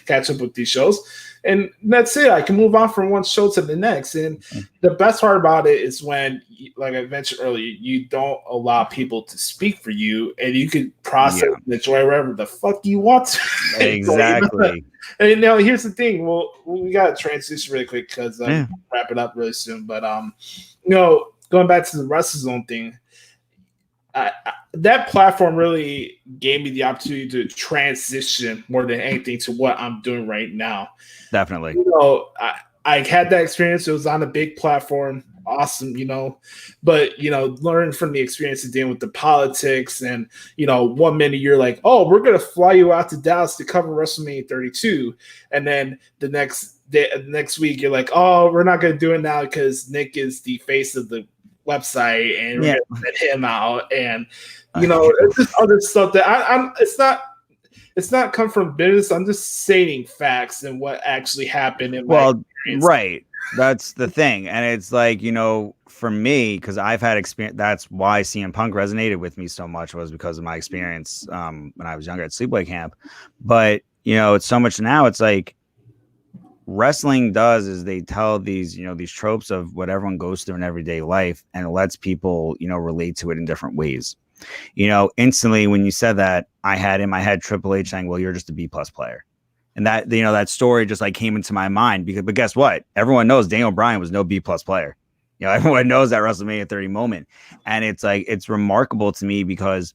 catch up with these shows. And that's it. I can move on from one show to the next. And the best part about it is when, like I mentioned earlier, you don't allow people to speak for you and you can process and enjoy wherever the fuck you want to. Exactly. And now here's the thing. Well, we got to transition really quick because we'll wrap it up really soon. But, going back to the WrestleZone thing, that platform really gave me the opportunity to transition more than anything to what I'm doing right now. Definitely. I had that experience. It was on a big platform. Awesome, but, learn from the experience of dealing with the politics and, 1 minute you're like, oh, we're going to fly you out to Dallas to cover WrestleMania 32. And then the next week you're like, oh, we're not going to do it now because Nick is the face of the website and we're gonna let him out, and it's just other stuff that it's not come from business. I'm just stating facts and what actually happened in my experience. Right, that's the thing. And it's like, for me, because I've had experience, that's why CM Punk resonated with me so much, was because of my experience when I was younger at Sleepaway Camp. But it's so much now, it's like wrestling does is they tell these these tropes of what everyone goes through in everyday life, and it lets people relate to it in different ways. Instantly when you said that, I had in my head Triple H saying, well, you're just a B+ player, and that that story just like came into my mind but guess what, everyone knows Daniel Bryan was no B+ player. Everyone knows that WrestleMania 30 moment, and it's like, it's remarkable to me because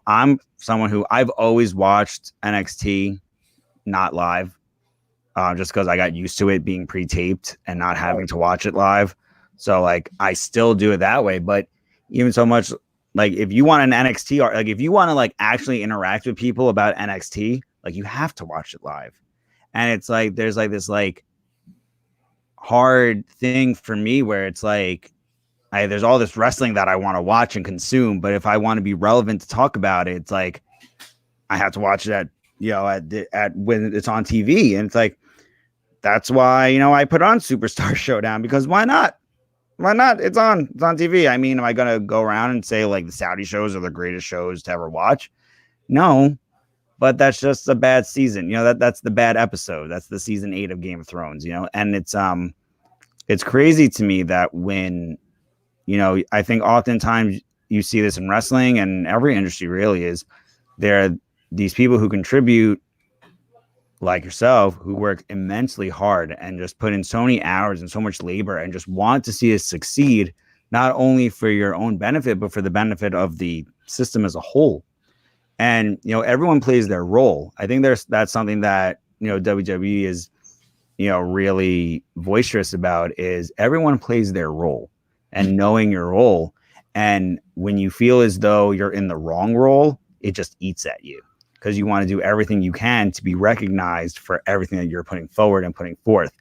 I'm someone who I've always watched NXT not live. Just because I got used to it being pre-taped and not having to watch it live. So like, I still do it that way. But even so much, like if you want an NXT, or like if you want to like actually interact with people about NXT, like you have to watch it live. And it's like, there's like this like hard thing for me where it's like, there's all this wrestling that I want to watch and consume. But if I want to be relevant to talk about it, it's like, I have to watch it at when it's on TV. And it's like, that's why, I put on Superstar Showdown, because why not? Why not? It's on TV. I mean, am I going to go around and say like the Saudi shows are the greatest shows to ever watch? No, but that's just a bad season. That's the bad episode. That's the season 8 of Game of Thrones, and it's crazy to me that when, I think oftentimes you see this in wrestling and every industry really is, there are these people who contribute like yourself, who work immensely hard and just put in so many hours and so much labor and just want to see it succeed, not only for your own benefit, but for the benefit of the system as a whole. And, everyone plays their role. I think that's something that, WWE is, really boisterous about, is everyone plays their role, and knowing your role. And when you feel as though you're in the wrong role, it just eats at you. because you want to do everything you can to be recognized for everything that you're putting forward and putting forth.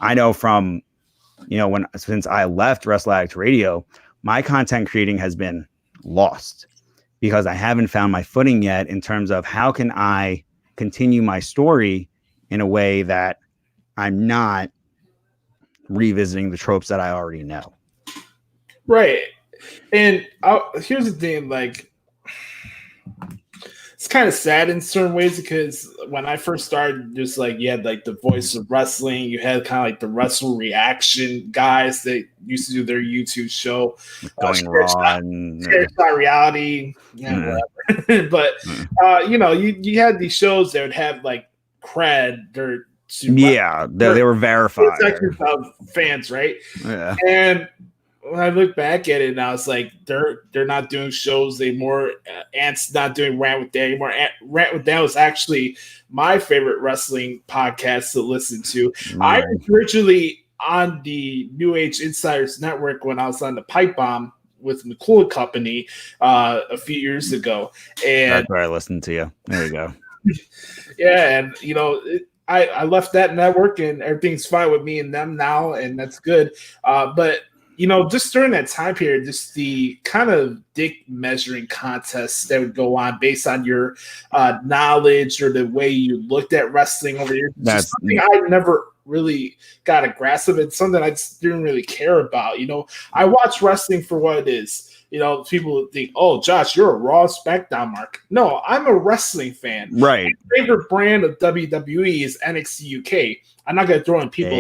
I know from, since I left Wrestle Addict Radio, my content creating has been lost because I haven't found my footing yet in terms of how can I continue my story in a way that I'm not revisiting the tropes that I already know. Right. And here's the thing, like, it's kind of sad in certain ways because when I first started, just like you had like the Voice of Wrestling, you had kind of like the Wrestle Reaction guys that used to do their YouTube show, Going raw and Shot Reality, whatever. But you had these shows that would have like cred. They were verified. Of fans, right? Yeah. And when I look back at it now, it's like they're not doing shows anymore. Ant's not doing Rant with Dan anymore. Rant with Dan was actually my favorite wrestling podcast to listen to. I was originally on the New Age Insiders Network when I was on the Pipe Bomb with McCool Company a few years ago. And that's where I listened to you. There you go. Yeah, and I left that network and everything's fine with me and them now, and that's good. But just during that time period, just the kind of dick measuring contests that would go on based on your knowledge or the way you looked at wrestling over the years. That's something I never really got a grasp of. It's something I just didn't really care about. I watch wrestling for what it is. People think, oh, Josh, you're a Raw SmackDown mark. No, I'm a wrestling fan. Right. My favorite brand of WWE is NXT UK. I'm not going to throw in people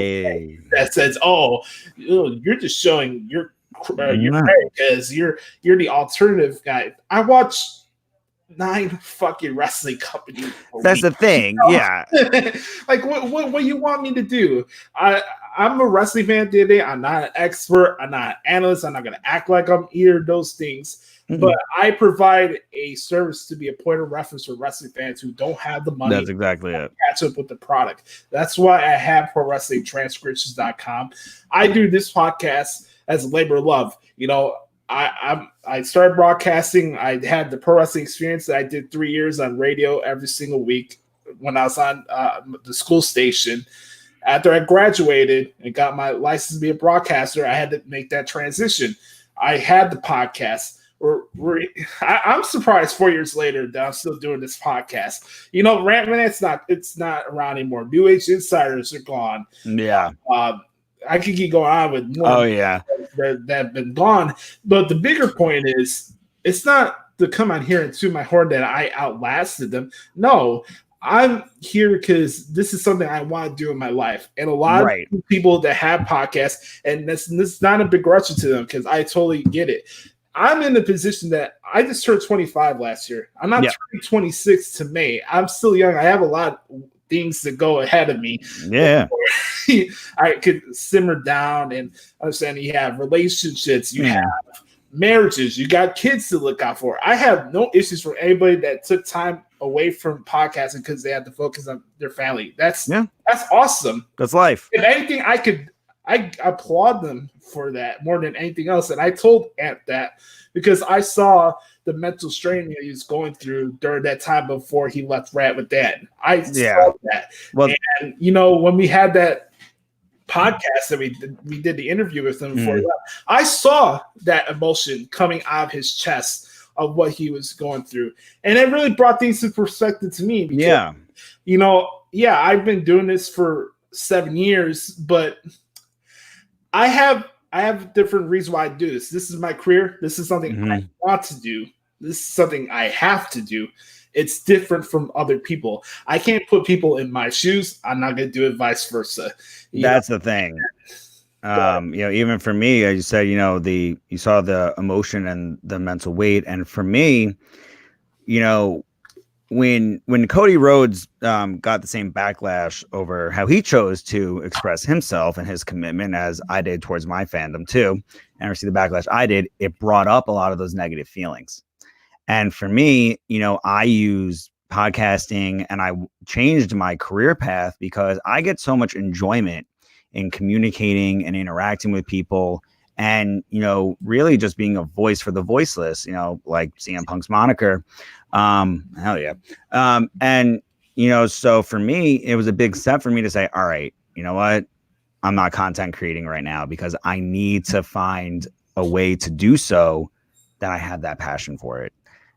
that says, oh, you're just showing your because you're the alternative guy. I watch 9 fucking wrestling companies. That's the thing. Yeah. Like what you want me to do? I'm a wrestling fan today. I'm not an expert. I'm not an analyst. I'm not going to act like I'm either of those things. Mm-hmm. But I provide a service to be a point of reference for wrestling fans who don't have the money. That's exactly it. Catch up with the product. That's why I have ProWrestlingTranscriptions.com. I do this podcast as a labor of love. I started broadcasting. I had the pro wrestling experience that I did 3 years on radio every single week when I was on the school station. After I graduated and got my license to be a broadcaster, I had to make that transition. I had the podcast. I'm surprised 4 years later that I'm still doing this podcast. Rant, it's not around anymore. New Age Insiders are gone. Yeah. I could keep going on with more that have been gone. But the bigger point is, it's not to come on here and toot my horn that I outlasted them. No, I'm here because this is something I want to do in my life. And a lot of people that have podcasts, and this is not a begrudge to them because I totally get it. I'm in the position that I just turned 25 last year. I'm not turning 26 to May. I'm still young. I have a lot of things to go ahead of me. Yeah. I could simmer down and understand you have relationships, you have marriages, you got kids to look out for. I have no issues for anybody that took time away from podcasting because they had to focus on their family. That's awesome. That's life. If anything, I applaud them for that more than anything else. And I told Ant that because I saw the mental strain he was going through during that time before he left Rant with Dan. I saw that. Well, and when we had that podcast that we did the interview with him before, I saw that emotion coming out of his chest of what he was going through. And it really brought things to perspective to me. Because, I've been doing this for 7 years, but I have different reasons why I do this. This is my career. This is something I want to do. This is something I have to do. It's different from other people. I can't put people in my shoes. I'm not going to do it vice versa. That's the thing. Even for me, as you said, you saw the emotion and the mental weight. And for me, when Cody Rhodes got the same backlash over how he chose to express himself and his commitment as I did towards my fandom too, and receive the backlash I did, it brought up a lot of those negative feelings. And for me, I use podcasting and I changed my career path because I get so much enjoyment in communicating and interacting with people and, you know, really just being a voice for the voiceless, you know, like CM Punk's moniker. Hell yeah. And, you know, so for me, it was a big step for me to say, all right, you know what? I'm not content creating right now because I need to find a way to do so that I have that passion for it,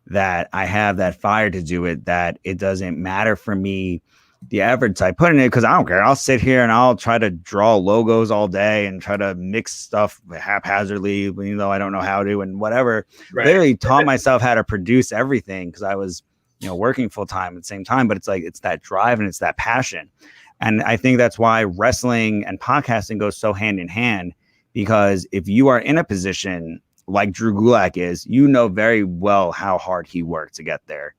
that I have that fire to do it, that it doesn't matter for me the efforts I put in it, because I don't care. I'll sit here and I'll try to draw logos all day and try to mix stuff haphazardly, even though I don't know how to, and whatever. Right. Literally taught myself how to produce everything because I was, you know, working full time at the same time. But it's like, it's that drive and it's that passion. And I think that's why wrestling and podcasting goes so hand in hand, because if you are in a position like Drew Gulak is, you know very well how hard he worked to get there.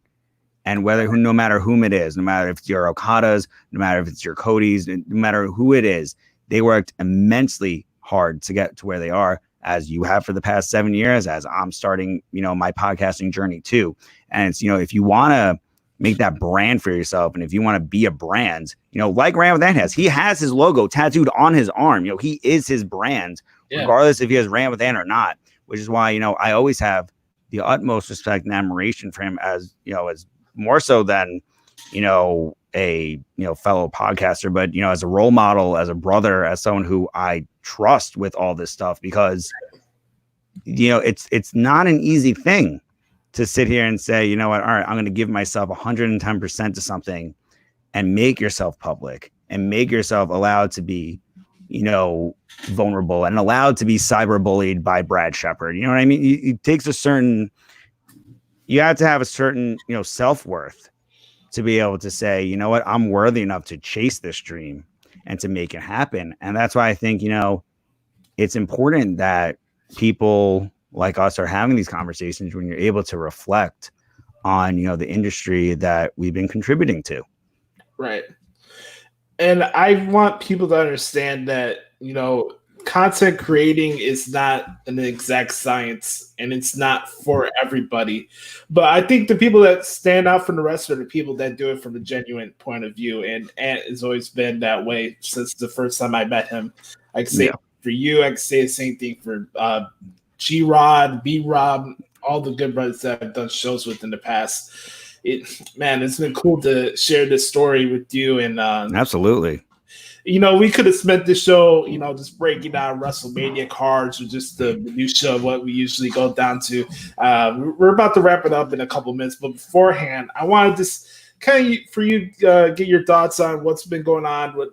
And no matter whom it is, no matter if it's your Okadas, no matter if it's your Codys, no matter who it is, they worked immensely hard to get to where they are, as you have for the past 7 years, as I'm starting, you know, my podcasting journey too. And it's, you know, if you want to make that brand for yourself, and if you want to be a brand, you know, like Ram with Ant he has his logo tattooed on his arm. You know, he is his brand, regardless if he has Ram with Ant or not, which is why, you know, I always have the utmost respect and admiration for him, as, you know, as more so than, you know, a, you know, fellow podcaster, but, you know, as a role model, as a brother, as someone who I trust with all this stuff, because, you know, it's not an easy thing to sit here and say, you know what, all right, I'm going to give myself 110% to something, and make yourself public and make yourself allowed to be, you know, vulnerable and allowed to be cyberbullied by Brad Shepard. You know what I mean? It takes you have to have a certain, you know, self-worth to be able to say, you know what, I'm worthy enough to chase this dream and to make it happen. And that's why I think, you know, it's important that people like us are having these conversations when you're able to reflect on, you know, the industry that we've been contributing to. Right. And I want people to understand that, you know, content creating is not an exact science, and it's not for everybody. But I think the people that stand out from the rest are the people that do it from a genuine point of view. And Ant has always been that way since the first time I met him. I can say for you, I can say the same thing for G-Rod, B-Rob, all the good brothers that I've done shows with in the past. It's been cool to share this story with you. And absolutely. You know, we could have spent the show, you know, just breaking down WrestleMania cards or just the minutia of what we usually go down to. We're about to wrap it up in a couple minutes, but beforehand, I wanted just kind of for you get your thoughts on what's been going on with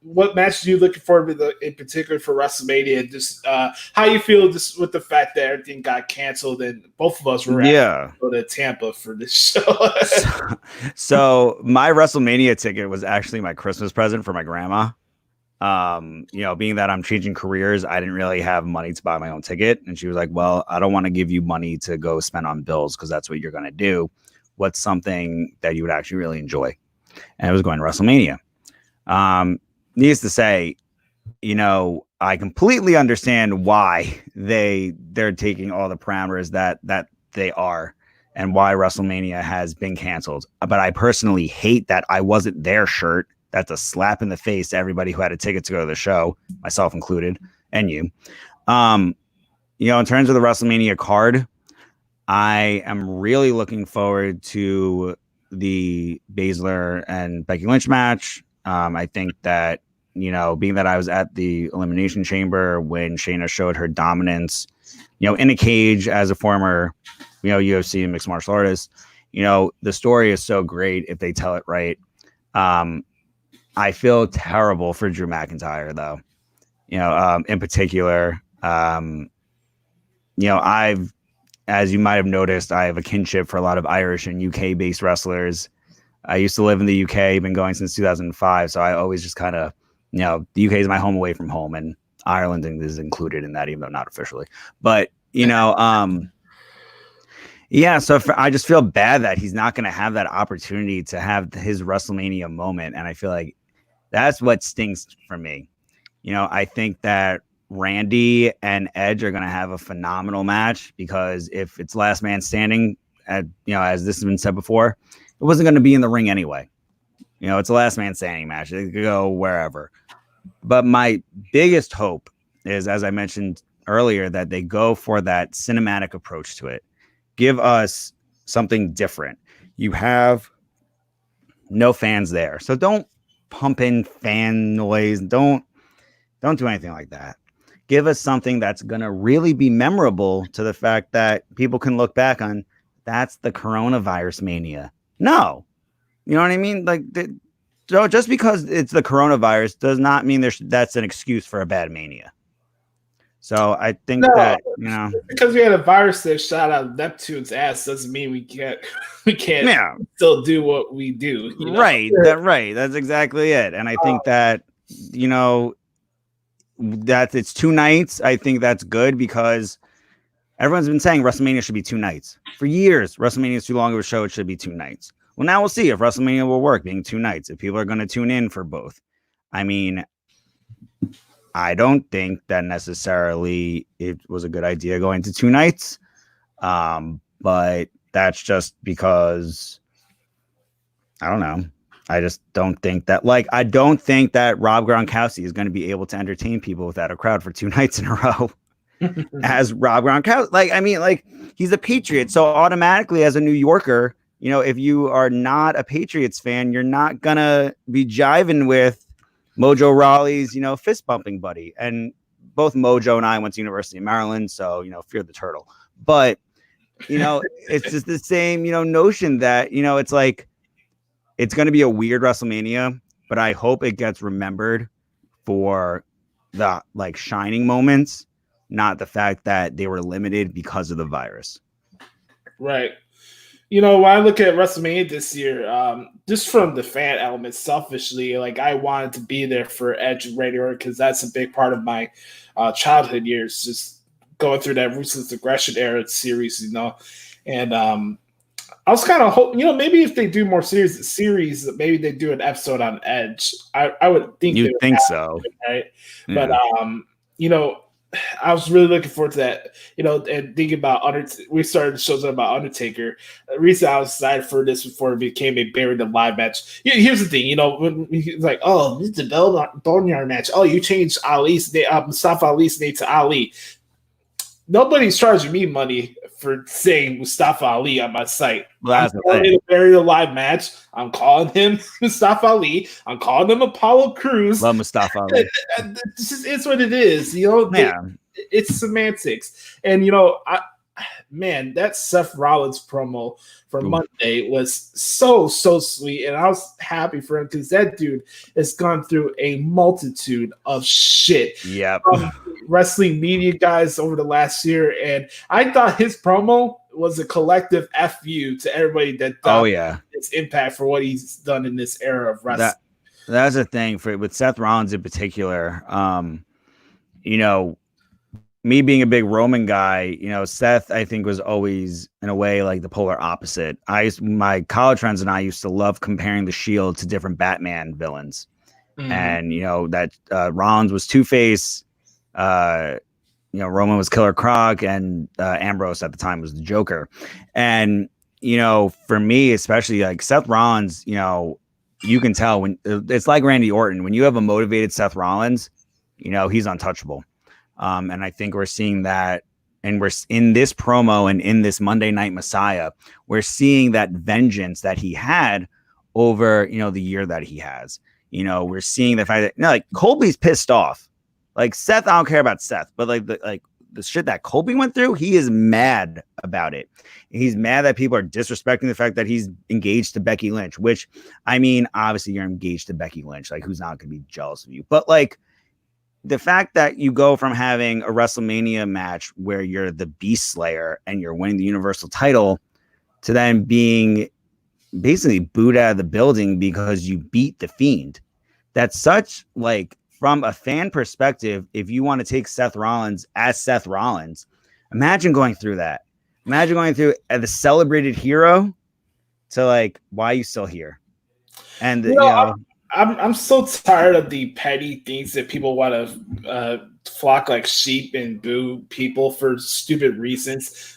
what matches you looking forward to in particular for WrestleMania, and just how you feel just with the fact that everything got canceled and both of us were go to Tampa for this show. So my WrestleMania ticket was actually my Christmas present for my grandma. You know, being that I'm changing careers, I didn't really have money to buy my own ticket. And she was like, well, I don't want to give you money to go spend on bills because that's what you're going to do. What's something that you would actually really enjoy? And it was going to WrestleMania. Needless to say, you know, I completely understand why they're taking all the parameters that they are, and why WrestleMania has been canceled. But I personally hate that I wasn't their shirt. That's a slap in the face to everybody who had a ticket to go to the show, myself included, and you. You know, in terms of the WrestleMania card, I am really looking forward to the Baszler and Becky Lynch match. I think that, you know, being that I was at the Elimination Chamber when Shayna showed her dominance, you know, in a cage as a former, you know, UFC and mixed martial artist, you know, the story is so great if they tell it right. I feel terrible for Drew McIntyre, though, you know, in particular. You know, as you might have noticed, I have a kinship for a lot of Irish and UK based wrestlers. I used to live in the UK, been going since 2005. So I always just kind of, you know, the UK is my home away from home, and Ireland is included in that, even though not officially. But, you know, yeah, so I just feel bad that he's not going to have that opportunity to have his WrestleMania moment. And I feel like that's what stings for me. You know, I think that Randy and Edge are going to have a phenomenal match, because if it's last man standing, you know, as this has been said before, it wasn't going to be in the ring anyway. You know, it's a last man standing match. It could go wherever. But my biggest hope is, as I mentioned earlier, that they go for that cinematic approach to it. Give us something different. You have no fans there, so don't pump in fan noise. Don't do anything like that. Give us something that's gonna really be memorable to the fact that people can look back on. That's the coronavirus mania. No, you know what I mean? Like, so just because it's the coronavirus does not mean that's an excuse for a bad mania. So I think that, you know, because we had a virus that shot out Neptune's ass doesn't mean we can't still do what we do. You know? Right. That's exactly it. And I think that, you know, that it's 2 nights. I think that's good because everyone's been saying WrestleMania should be 2 nights for years. WrestleMania is too long of a show. It should be 2 nights. Well, now we'll see if WrestleMania will work being 2 nights, if people are going to tune in for both. I mean, I don't think that necessarily it was a good idea going to 2 nights. But that's just because I don't know. I just don't think that, I don't think that Rob Gronkowski is going to be able to entertain people without a crowd for 2 nights in a row as Rob Gronkowski. He's a Patriot. So automatically, as a New Yorker, you know, if you are not a Patriots fan, you're not going to be jiving with Mojo Rawley's, you know, fist bumping buddy. And both Mojo and I went to University of Maryland. So, you know, fear the turtle. But, you know, it's just the same, you know, notion that, you know, it's like, it's going to be a weird WrestleMania, but I hope it gets remembered for the shining moments, not the fact that they were limited because of the virus. Right. You know, when I look at WrestleMania this year, just from the fan element, selfishly, I wanted to be there for Edge and Randy Orton because that's a big part of my childhood years, just going through that Ruthless Aggression era series, you know, and I was kind of hoping, you know, maybe if they do more series, maybe they do an episode on Edge. I would think you think so, right? Yeah. But you know, I was really looking forward to that. You know, and thinking about we started shows about Undertaker. Recently, I was excited for this before it became a buried alive match. Here's the thing, you know, when he's like, "Oh, this is the Boneyard match. Oh, you changed Ali's name, Mustafa Ali's name to Ali." Nobody's charging me money for saying Mustafa Ali on my site. Well, I'm calling it a buried alive match. I'm calling him Mustafa Ali. I'm calling him Apollo Crews. Love Mustafa Ali. It's what it is. You know, it's semantics. And, you know, that Seth Rollins promo for Monday was so sweet, and I was happy for him because that dude has gone through a multitude of shit from wrestling media guys over the last year, and I thought his promo was a collective FU to everybody that its impact for what he's done in this era of wrestling. That's a thing with Seth Rollins in particular. You know, me being a big Roman guy, you know, Seth, I think, was always in a way like the polar opposite. My college friends and I used to love comparing the Shield to different Batman villains. Mm-hmm. And, you know, that Rollins was Two-Face, you know, Roman was Killer Croc, and Ambrose at the time was the Joker. And, you know, for me, especially Seth Rollins, you know, you can tell when it's like Randy Orton, when you have a motivated Seth Rollins, you know, he's untouchable. And I think we're seeing that, and we're in this promo and in this Monday Night Messiah, we're seeing that vengeance that he had over, you know, the year that he has. You know, we're seeing the fact that, you know, Colby's pissed off. Seth, I don't care about Seth, but the shit that Colby went through, he is mad about it. He's mad that people are disrespecting the fact that he's engaged to Becky Lynch, which, I mean, obviously you're engaged to Becky Lynch. Who's not going to be jealous of you? But the fact that you go from having a WrestleMania match where you're the Beast Slayer and you're winning the Universal title to then being basically booed out of the building because you beat the Fiend. That's such from a fan perspective, if you want to take Seth Rollins as Seth Rollins, imagine going through that. Imagine going through the celebrated hero to why are you still here? And you know I'm so tired of the petty things that people want to flock like sheep and boo people for stupid reasons.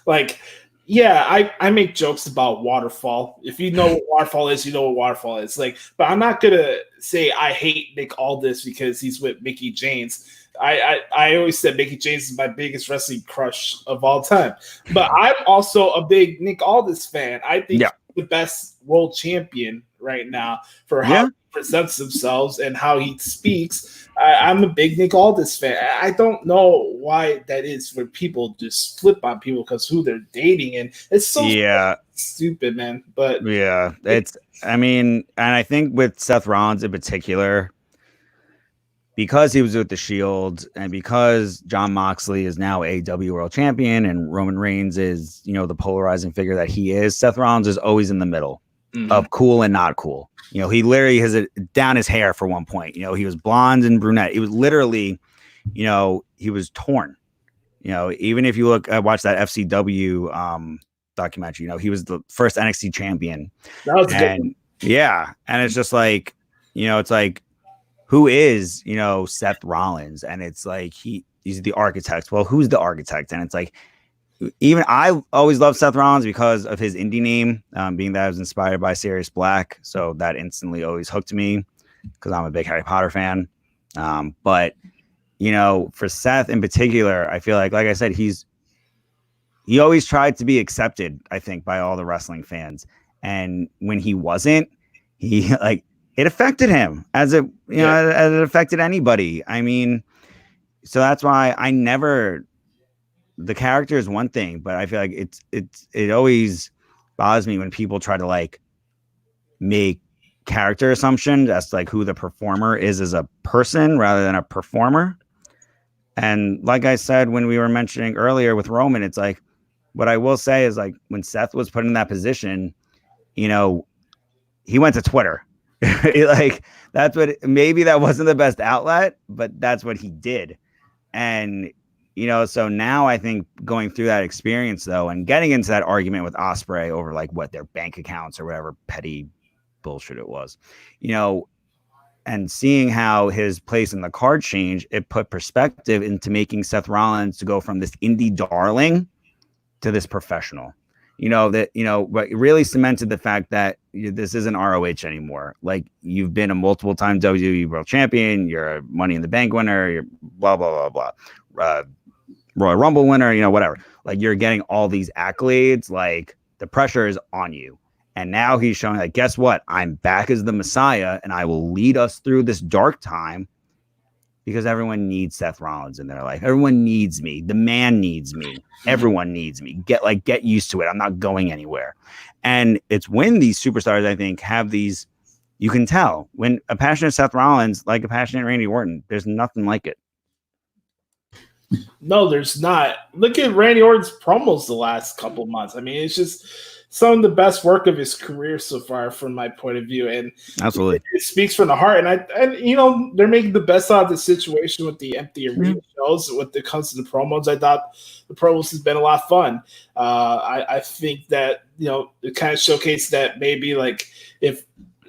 Yeah, I make jokes about waterfall. If you know what waterfall is, you know what waterfall is. Like, but I'm not gonna say I hate Nick Aldis because he's with Mickey James. I always said Mickey James is my biggest wrestling crush of all time. But I'm also a big Nick Aldis fan. I think he's the best world champion right now for how he presents himself and how he speaks. I'm a big Nick Aldis fan. I don't know why that is when people just flip on people because who they're dating, and it's so stupid, man. But I mean, and I think with Seth Rollins in particular, because he was with the Shield and because Jon Moxley is now AEW World Champion and Roman Reigns is, the polarizing figure that he is, Seth Rollins is always in the middle of cool and not cool. He literally has it down his hair for one point. He was blonde and brunette. He was literally, he was torn. Even if you watch that FCW documentary, he was the first NXT champion. That was good. Yeah. And it's just like, it's like, who is, Seth Rollins? And it's like, he's the architect. Well, who's the architect? And it's like, even I always loved Seth Rollins because of his indie name, being that I was inspired by Sirius Black. So that instantly always hooked me because I'm a big Harry Potter fan. But, for Seth in particular, I feel like I said, he always tried to be accepted, I think, by all the wrestling fans. And when he wasn't, he it affected him as it affected anybody. I mean, so that's why the character is one thing, but I feel like it always bothers me when people try to make character assumptions as who the performer is as a person rather than a performer. And like I said, when we were mentioning earlier with Roman, it's like, what I will say is when Seth was put in that position, he went to Twitter. That's what, maybe that wasn't the best outlet, but that's what he did. And, so now I think going through that experience though, and getting into that argument with Ospreay over what their bank accounts or whatever petty bullshit it was, and seeing how his place in the card changed, it put perspective into making Seth Rollins to go from this indie darling to this professional. But it really cemented the fact that this isn't ROH anymore. You've been a multiple time WWE World Champion, you're a Money in the Bank winner, you're blah, blah, blah, blah, Royal Rumble winner, whatever. You're getting all these accolades, the pressure is on you. And now he's showing guess what? I'm back as the Messiah and I will lead us through this dark time because everyone needs Seth Rollins in their life. Everyone needs me. The man needs me. Everyone needs me. Get used to it. I'm not going anywhere. And it's when these superstars, I think, have these, you can tell when a passionate Seth Rollins, like a passionate Randy Orton, there's nothing like it. No, there's not. Look at Randy Orton's promos the last couple of months. I mean, it's just some of the best work of his career so far, from my point of view, and absolutely, it speaks from the heart. And they're making the best out of the situation with the empty arena shows. When it comes to the promos, I thought the promos has been a lot of fun. I think that it kind of showcased that maybe if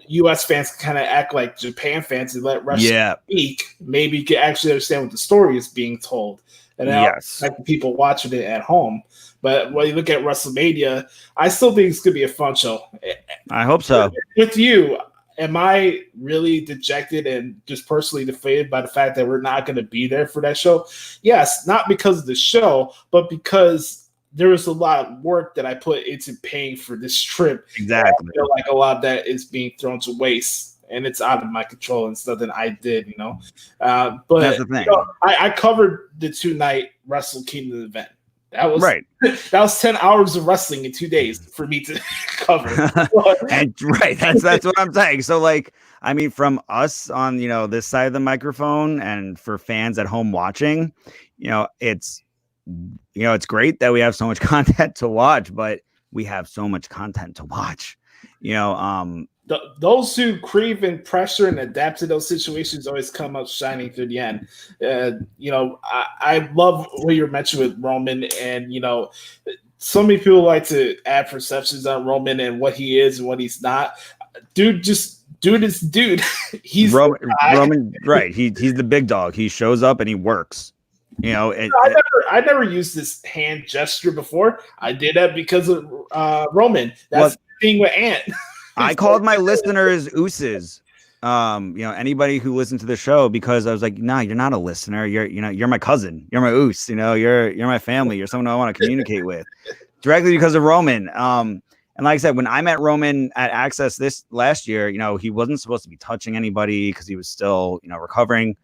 U.S. fans can kind of act like Japan fans and let wrestling speak, maybe you can actually understand what the story is being told, and like the people watching it at home. But when you look at WrestleMania, I still think it's going to be a fun show. I hope so. With you, am I really dejected and just personally defeated by the fact that we're not going to be there for that show? Yes, not because of the show, but because there was a lot of work that I put into paying for this trip. Exactly. I feel like a lot of that is being thrown to waste, and it's out of my control and stuff that I did, But that's the thing. I covered the 2-night Wrestle Kingdom event. That was right. That was 10 hours of wrestling in 2 days for me to cover. And that's what I'm saying. So I mean, from us on this side of the microphone, and for fans at home watching, it's great that we have so much content to watch, but we have so much content to watch. Those who crave and pressure and adapt to those situations always come up shining through the end. I love what you mentioned with Roman, and so many people like to add perceptions on Roman and what he is and what he's not. Dude is dude. He's Roman, right? He's the big dog. He shows up and he works. You know, I never used this hand gesture before. I did that because of Roman. That's the thing with Ant. I called my listeners ooses. You know, anybody who listened to the show, because I was like, nah, you're not a listener. You're my cousin. You're my oos. You know, you're my family. You're someone I want to communicate with directly because of Roman. And like I said, when I met Roman at Access this last year, you know, he wasn't supposed to be touching anybody because he was still, you know, recovering.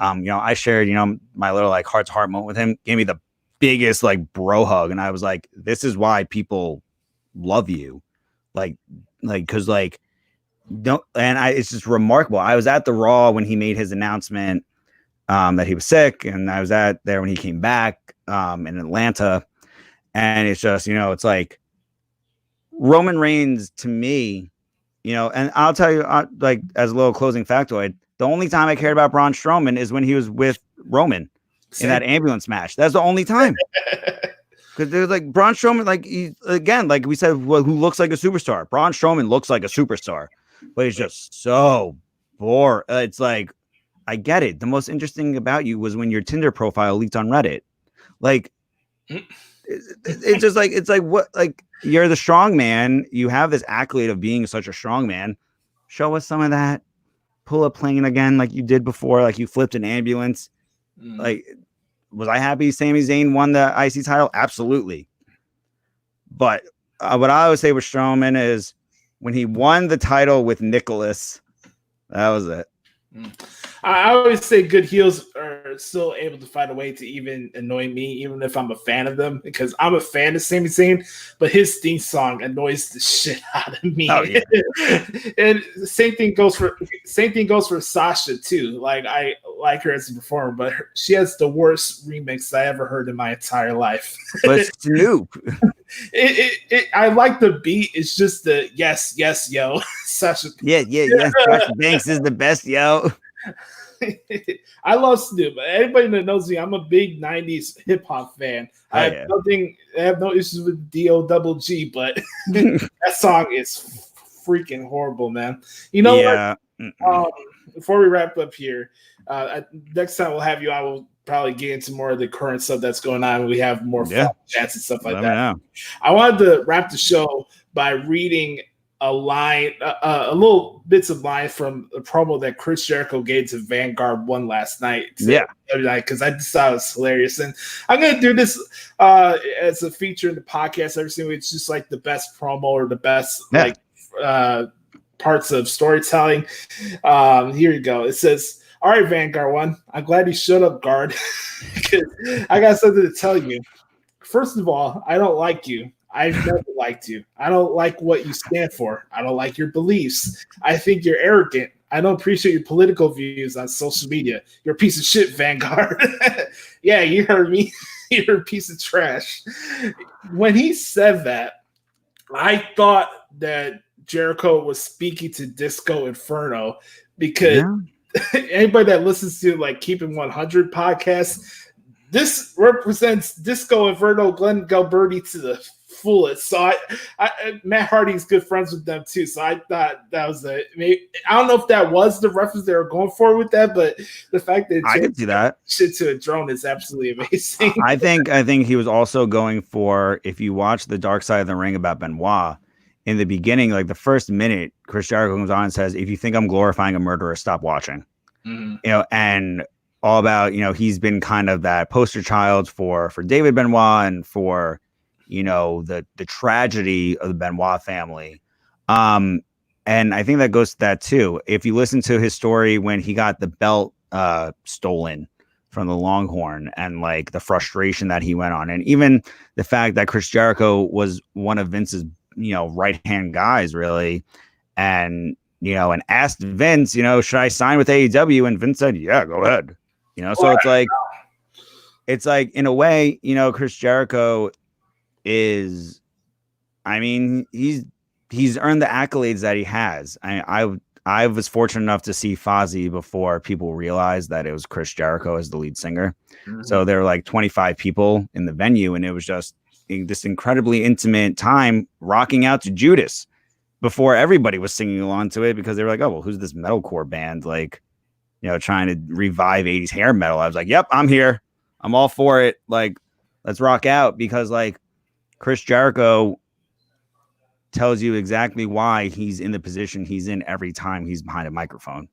You know, I shared, you know, my little like heart to heart moment with him, gave me the biggest like bro hug. And I was like, this is why people love you. Cause like, don't, and it's just remarkable. I was at the Raw when he made his announcement that he was sick, and I was there when he came back in Atlanta. And it's just, you know, it's like Roman Reigns to me, you know, and I'll tell you, like, as a little closing factoid, the only time I cared about Braun Strowman is when he was with Roman in that ambulance match. That's the only time. Because there's like Braun Strowman, like, again, like we said, who looks like a superstar. Braun Strowman looks like a superstar, but he's just so bored. It's like, I get it. The most interesting about you was when your Tinder profile leaked on Reddit. Like, it's just like, it's like, what, like, you're the strong man. You have this accolade of being such a strong man. Show us some of that. Pull a plane again, like you did before. Like you flipped an ambulance. Like, was I happy Sami Zayn won the IC title? Absolutely. But what I always say with Strowman is when he won the title with Nicholas, that was it. I always say good heels are still able to find a way to even annoy me, even if I'm a fan of them, because I'm a fan of Sami Zayn, but his theme song annoys the shit out of me. Oh, yeah. And the same thing goes for Sasha too. Like, I like her as a performer, but she has the worst remix I ever heard in my entire life. But Snoop. I like the beat. It's just the yes, yo. Sasha. Yeah. Sasha Banks is the best, yo. I love Snoop. Anybody that knows me, I'm a big '90s hip hop fan. I have no issues with D.O.G.G, but that song is freaking horrible, man. You know what? Before we wrap up here, next time we'll have you, I will probably get into more of the current stuff that's going on. We have more fun chats and stuff like that. I wanted to wrap the show by reading a line, a little bits of line from a promo that Chris Jericho gave to Vanguard 1 last night. Because I just thought it was hilarious. And I'm going to do this as a feature in the podcast every single week. It's just like the best promo or the best parts of storytelling. Here you go. It says, "All right, Vanguard 1, I'm glad you showed up, guard. Because I got something to tell you. First of all, I don't like you. I've never liked you. I don't like what you stand for. I don't like your beliefs. I think you're arrogant. I don't appreciate your political views on social media. You're a piece of shit, Vanguard." Yeah, you heard me. You're a piece of trash. When he said that, I thought that Jericho was speaking to Disco Inferno, because anybody that listens to like Keeping 100 podcasts, this represents Disco Inferno, Glenn Galberti to the fullest. So Matt Hardy's good friends with them too. So I thought that was I don't know if that was the reference they were going for with that, but the fact that I could see that shit to a drone is absolutely amazing. I think he was also going for, if you watch the Dark Side of the Ring about Benoit, in the beginning, like the first minute, Chris Jericho comes on and says, "If you think I'm glorifying a murderer, stop watching." You know, and all about, you know, he's been kind of that poster child for David Benoit and for, you know, the tragedy of the Benoit family. And I think that goes to that too. If you listen to his story when he got the belt stolen from the Longhorn, and like the frustration that he went on, and even the fact that Chris Jericho was one of Vince's, you know, right-hand guys really, and, you know, and asked Vince, you know, should I sign with AEW? And Vince said, yeah, go ahead. You know, so it's like in a way, you know, Chris Jericho is, I mean, he's earned the accolades that he has. I was fortunate enough to see Fozzy before people realized that it was Chris Jericho as the lead singer. So there were like 25 people in the venue, and it was just this incredibly intimate time rocking out to Judas before everybody was singing along to it, because they were like, oh, well, who's this metalcore band? Like, you know, trying to revive 80s hair metal. I was like, yep, I'm here. I'm all for it. Like, let's rock out, because like Chris Jericho tells you exactly why he's in the position he's in every time he's behind a microphone,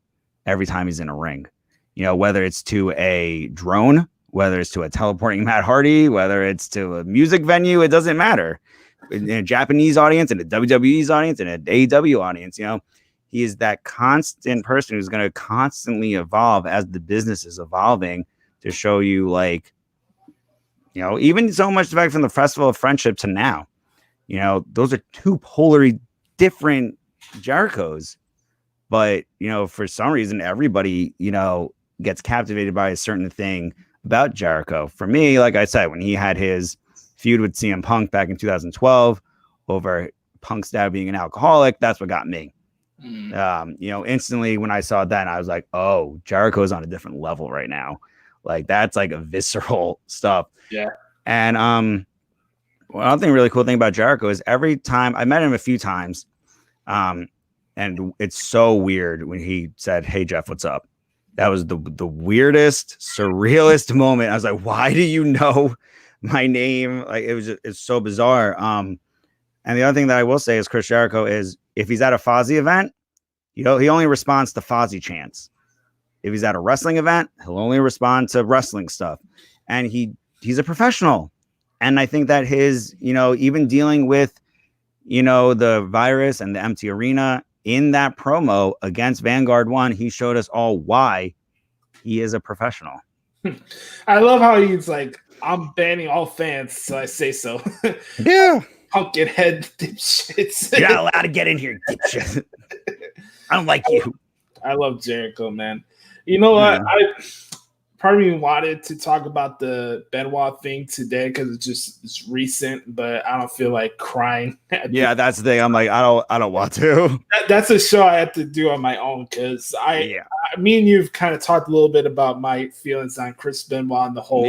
every time he's in a ring. You know, whether it's to a drone, whether it's to a teleporting Matt Hardy, whether it's to a music venue, it doesn't matter. In a Japanese audience, in a WWE's audience, in an AEW audience, you know, he is that constant person who's going to constantly evolve as the business is evolving, to show you, like, you know, even so much back from the Festival of Friendship to now, you know, those are two polarly different Jerichos. But, you know, for some reason, everybody, you know, gets captivated by a certain thing about Jericho. For me, like I said, when he had his feud with CM Punk back in 2012 over Punk's dad being an alcoholic, that's what got me. You know, instantly when I saw that, I was like, oh, Jericho's on a different level right now. Like, that's like a visceral stuff. Yeah. And well, another really cool thing about Jericho is every time I met him a few times, and it's so weird when he said, "Hey Jeff, what's up?" That was the weirdest, surrealist moment. I was like, "Why do you know my name?" Like, it's so bizarre. And the other thing that I will say is Chris Jericho is, if he's at a Fozzy event, you know, he only responds to Fozzy chants. If he's at a wrestling event, he'll only respond to wrestling stuff. And he's a professional. And I think that his, you know, even dealing with, you know, the virus and the empty arena in that promo against Vanguard 1, he showed us all why he is a professional. I love how he's like, I'm banning all fans, so I say so. Yeah. Pumpkin head dipshits. You're not allowed to get in here, dipshit. I don't like you. I love Jericho, man. You know what? Part of me wanted to talk about the Benoit thing today because it's recent, but I don't feel like crying. Yeah, that's the thing. I'm like, I don't want to. That's a show I have to do on my own, because me and you've kind of talked a little bit about my feelings on Chris Benoit and the whole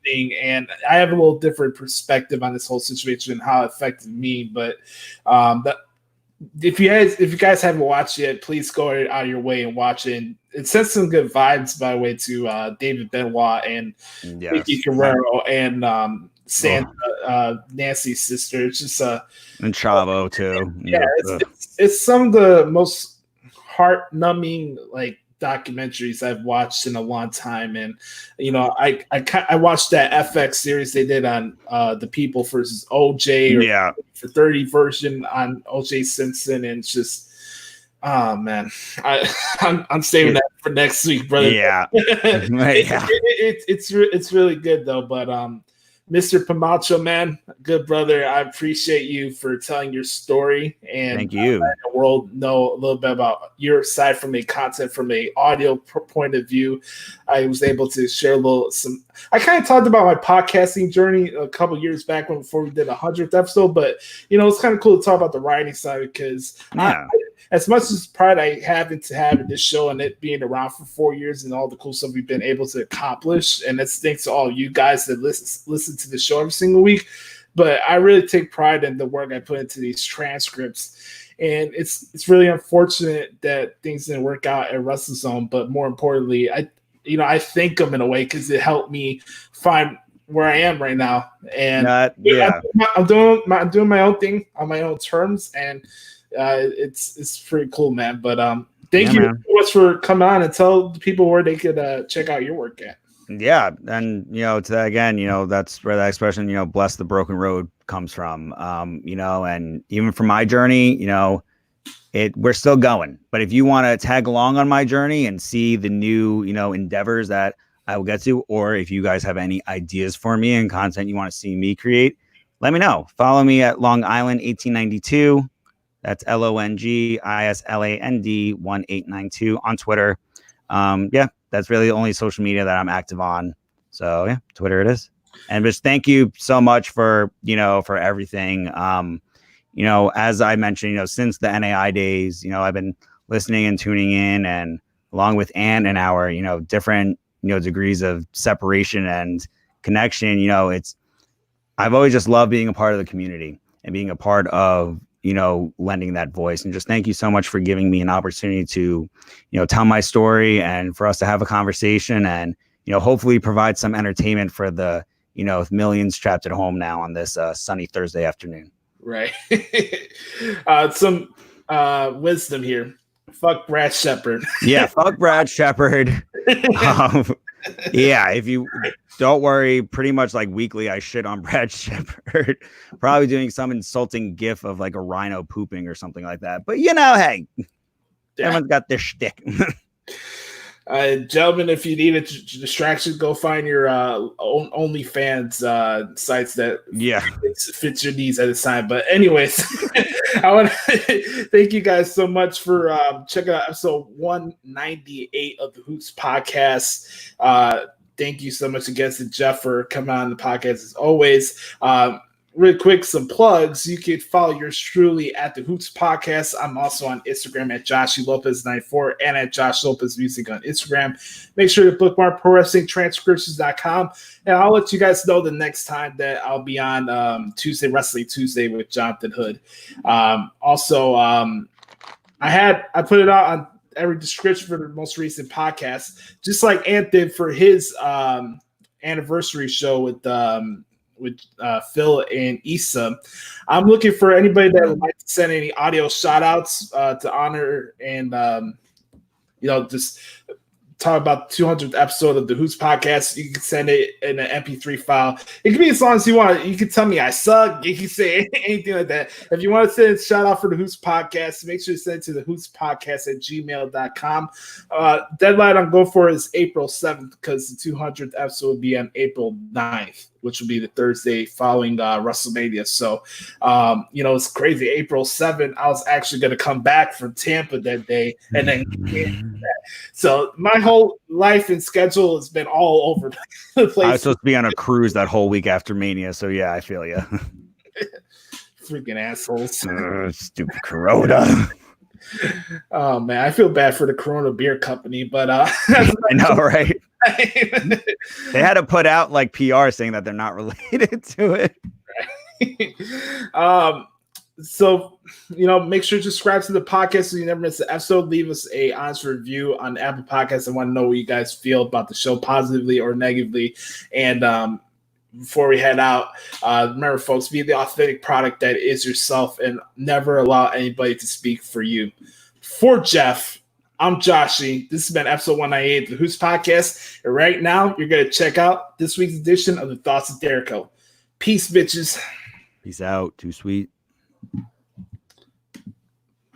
thing, and I have a little different perspective on this whole situation and how it affected me. But if you guys haven't watched it, please go out of your way and watch it. It sends some good vibes, by the way, to David Benoit and Vicky Guerrero and Sandra, Nancy's sister. It's just and Chavo too. Yeah, it's some of the most heart-numbing like documentaries I've watched in a long time. And you know, I watched that FX series they did on the People versus OJ, or for 30 version on OJ Simpson, and it's just, oh man, I'm saving that for next week, brother. It's really good though. But Mr. Palmaccio, man, good brother, I appreciate you for telling your story, and thank you. Let the world know a little bit about your side from a content, from a audio point of view. I was able to share I kind of talked about my podcasting journey a couple years back before we did 100th episode, but you know, it's kind of cool to talk about the writing side, because as much as pride I have into having this show and it being around for 4 years and all the cool stuff we've been able to accomplish, and it's thanks to all you guys that listen to the show every single week, but I really take pride in the work I put into these transcripts. And it's really unfortunate that things didn't work out at WrestleZone, but more importantly, I thank them in a way, because it helped me find where I am right now. And I'm doing my own thing on my own terms, and it's pretty cool, man. But thank you so much for coming on and tell the people where they could check out your work at. Yeah, and you know, to that again, you know, that's where that expression, you know, bless the broken road comes from. You know, and even from my journey, you know, we're still going. But if you want to tag along on my journey and see the new, you know, endeavors that I will get to, or if you guys have any ideas for me and content you want to see me create, let me know. Follow me at Long Island 1892. That's LONGISLAND 1892 on Twitter. That's really the only social media that I'm active on. So yeah, Twitter it is. And just thank you so much for, you know, for everything. You know, as I mentioned, you know, since the NAI days, you know, I've been listening and tuning in, and along with Ann and our, you know, different, you know, degrees of separation and connection, you know, I've always just loved being a part of the community and being a part of, you know, lending that voice. And just thank you so much for giving me an opportunity to, you know, tell my story and for us to have a conversation and, hopefully provide some entertainment for the, millions trapped at home now on this sunny Thursday afternoon. Right. Some wisdom here. Fuck Brad Shepard. Yeah, fuck Brad Shepard. Yeah, if you don't worry, pretty much like weekly, I shit on Brad Shepard. Probably doing some insulting gif of like a rhino pooping or something like that. But hey, everyone's got their shtick. Gentlemen, if you need a distraction, go find your OnlyFans sites that fits your needs at this time. But anyways, I want to thank you guys so much for checking out episode 198 of the Hoots podcast. Thank you so much again to Jeff for coming on the podcast as always. Real quick, some plugs. You can follow yours truly at the Hoots Podcast. I'm also on Instagram at Joshie Lopez 94 and at Josh Lopez Music on Instagram. Make sure to bookmark ProWrestlingTranscriptions.com, and I'll let you guys know the next time that I'll be on Tuesday Wrestling Tuesday with Jonathan Hood. I put it out on every description for the most recent podcast, just like Ant did for his anniversary show with Phil and Issa. I'm looking for anybody that would like to send any audio shout outs to honor and just talk about the 200th episode of the Hoots podcast. You can send it in an MP3 file. It can be as long as you want. You can tell me I suck. You can say anything like that. If you want to send a shout out for the Hoots podcast, make sure to send it to the TheHootsPodcast@gmail.com. Deadline I'm going for is April 7th because the 200th episode will be on April 9th, which will be the Thursday following WrestleMania. So, it's crazy. April 7th, I was actually going to come back from Tampa that day, and then so my whole life and schedule has been all over the place. I was supposed to be on a cruise that whole week after Mania, so yeah, I feel you. Freaking assholes. Stupid Corona. Oh, man, I feel bad for the Corona Beer Company, but I know, right? They had to put out like PR saying that they're not related to it. Right. So, make sure to subscribe to the podcast so you never miss an episode. Leave us a honest review on Apple Podcasts. I want to know what you guys feel about the show, positively or negatively. And before we head out, remember, folks, be the authentic product that is yourself and never allow anybody to speak for you. For Jeff, I'm Joshie. This has been episode 198 of the Hoots Podcast. And right now, you're going to check out this week's edition of the Thoughts of Jericho. Peace, bitches. Peace out. Too sweet.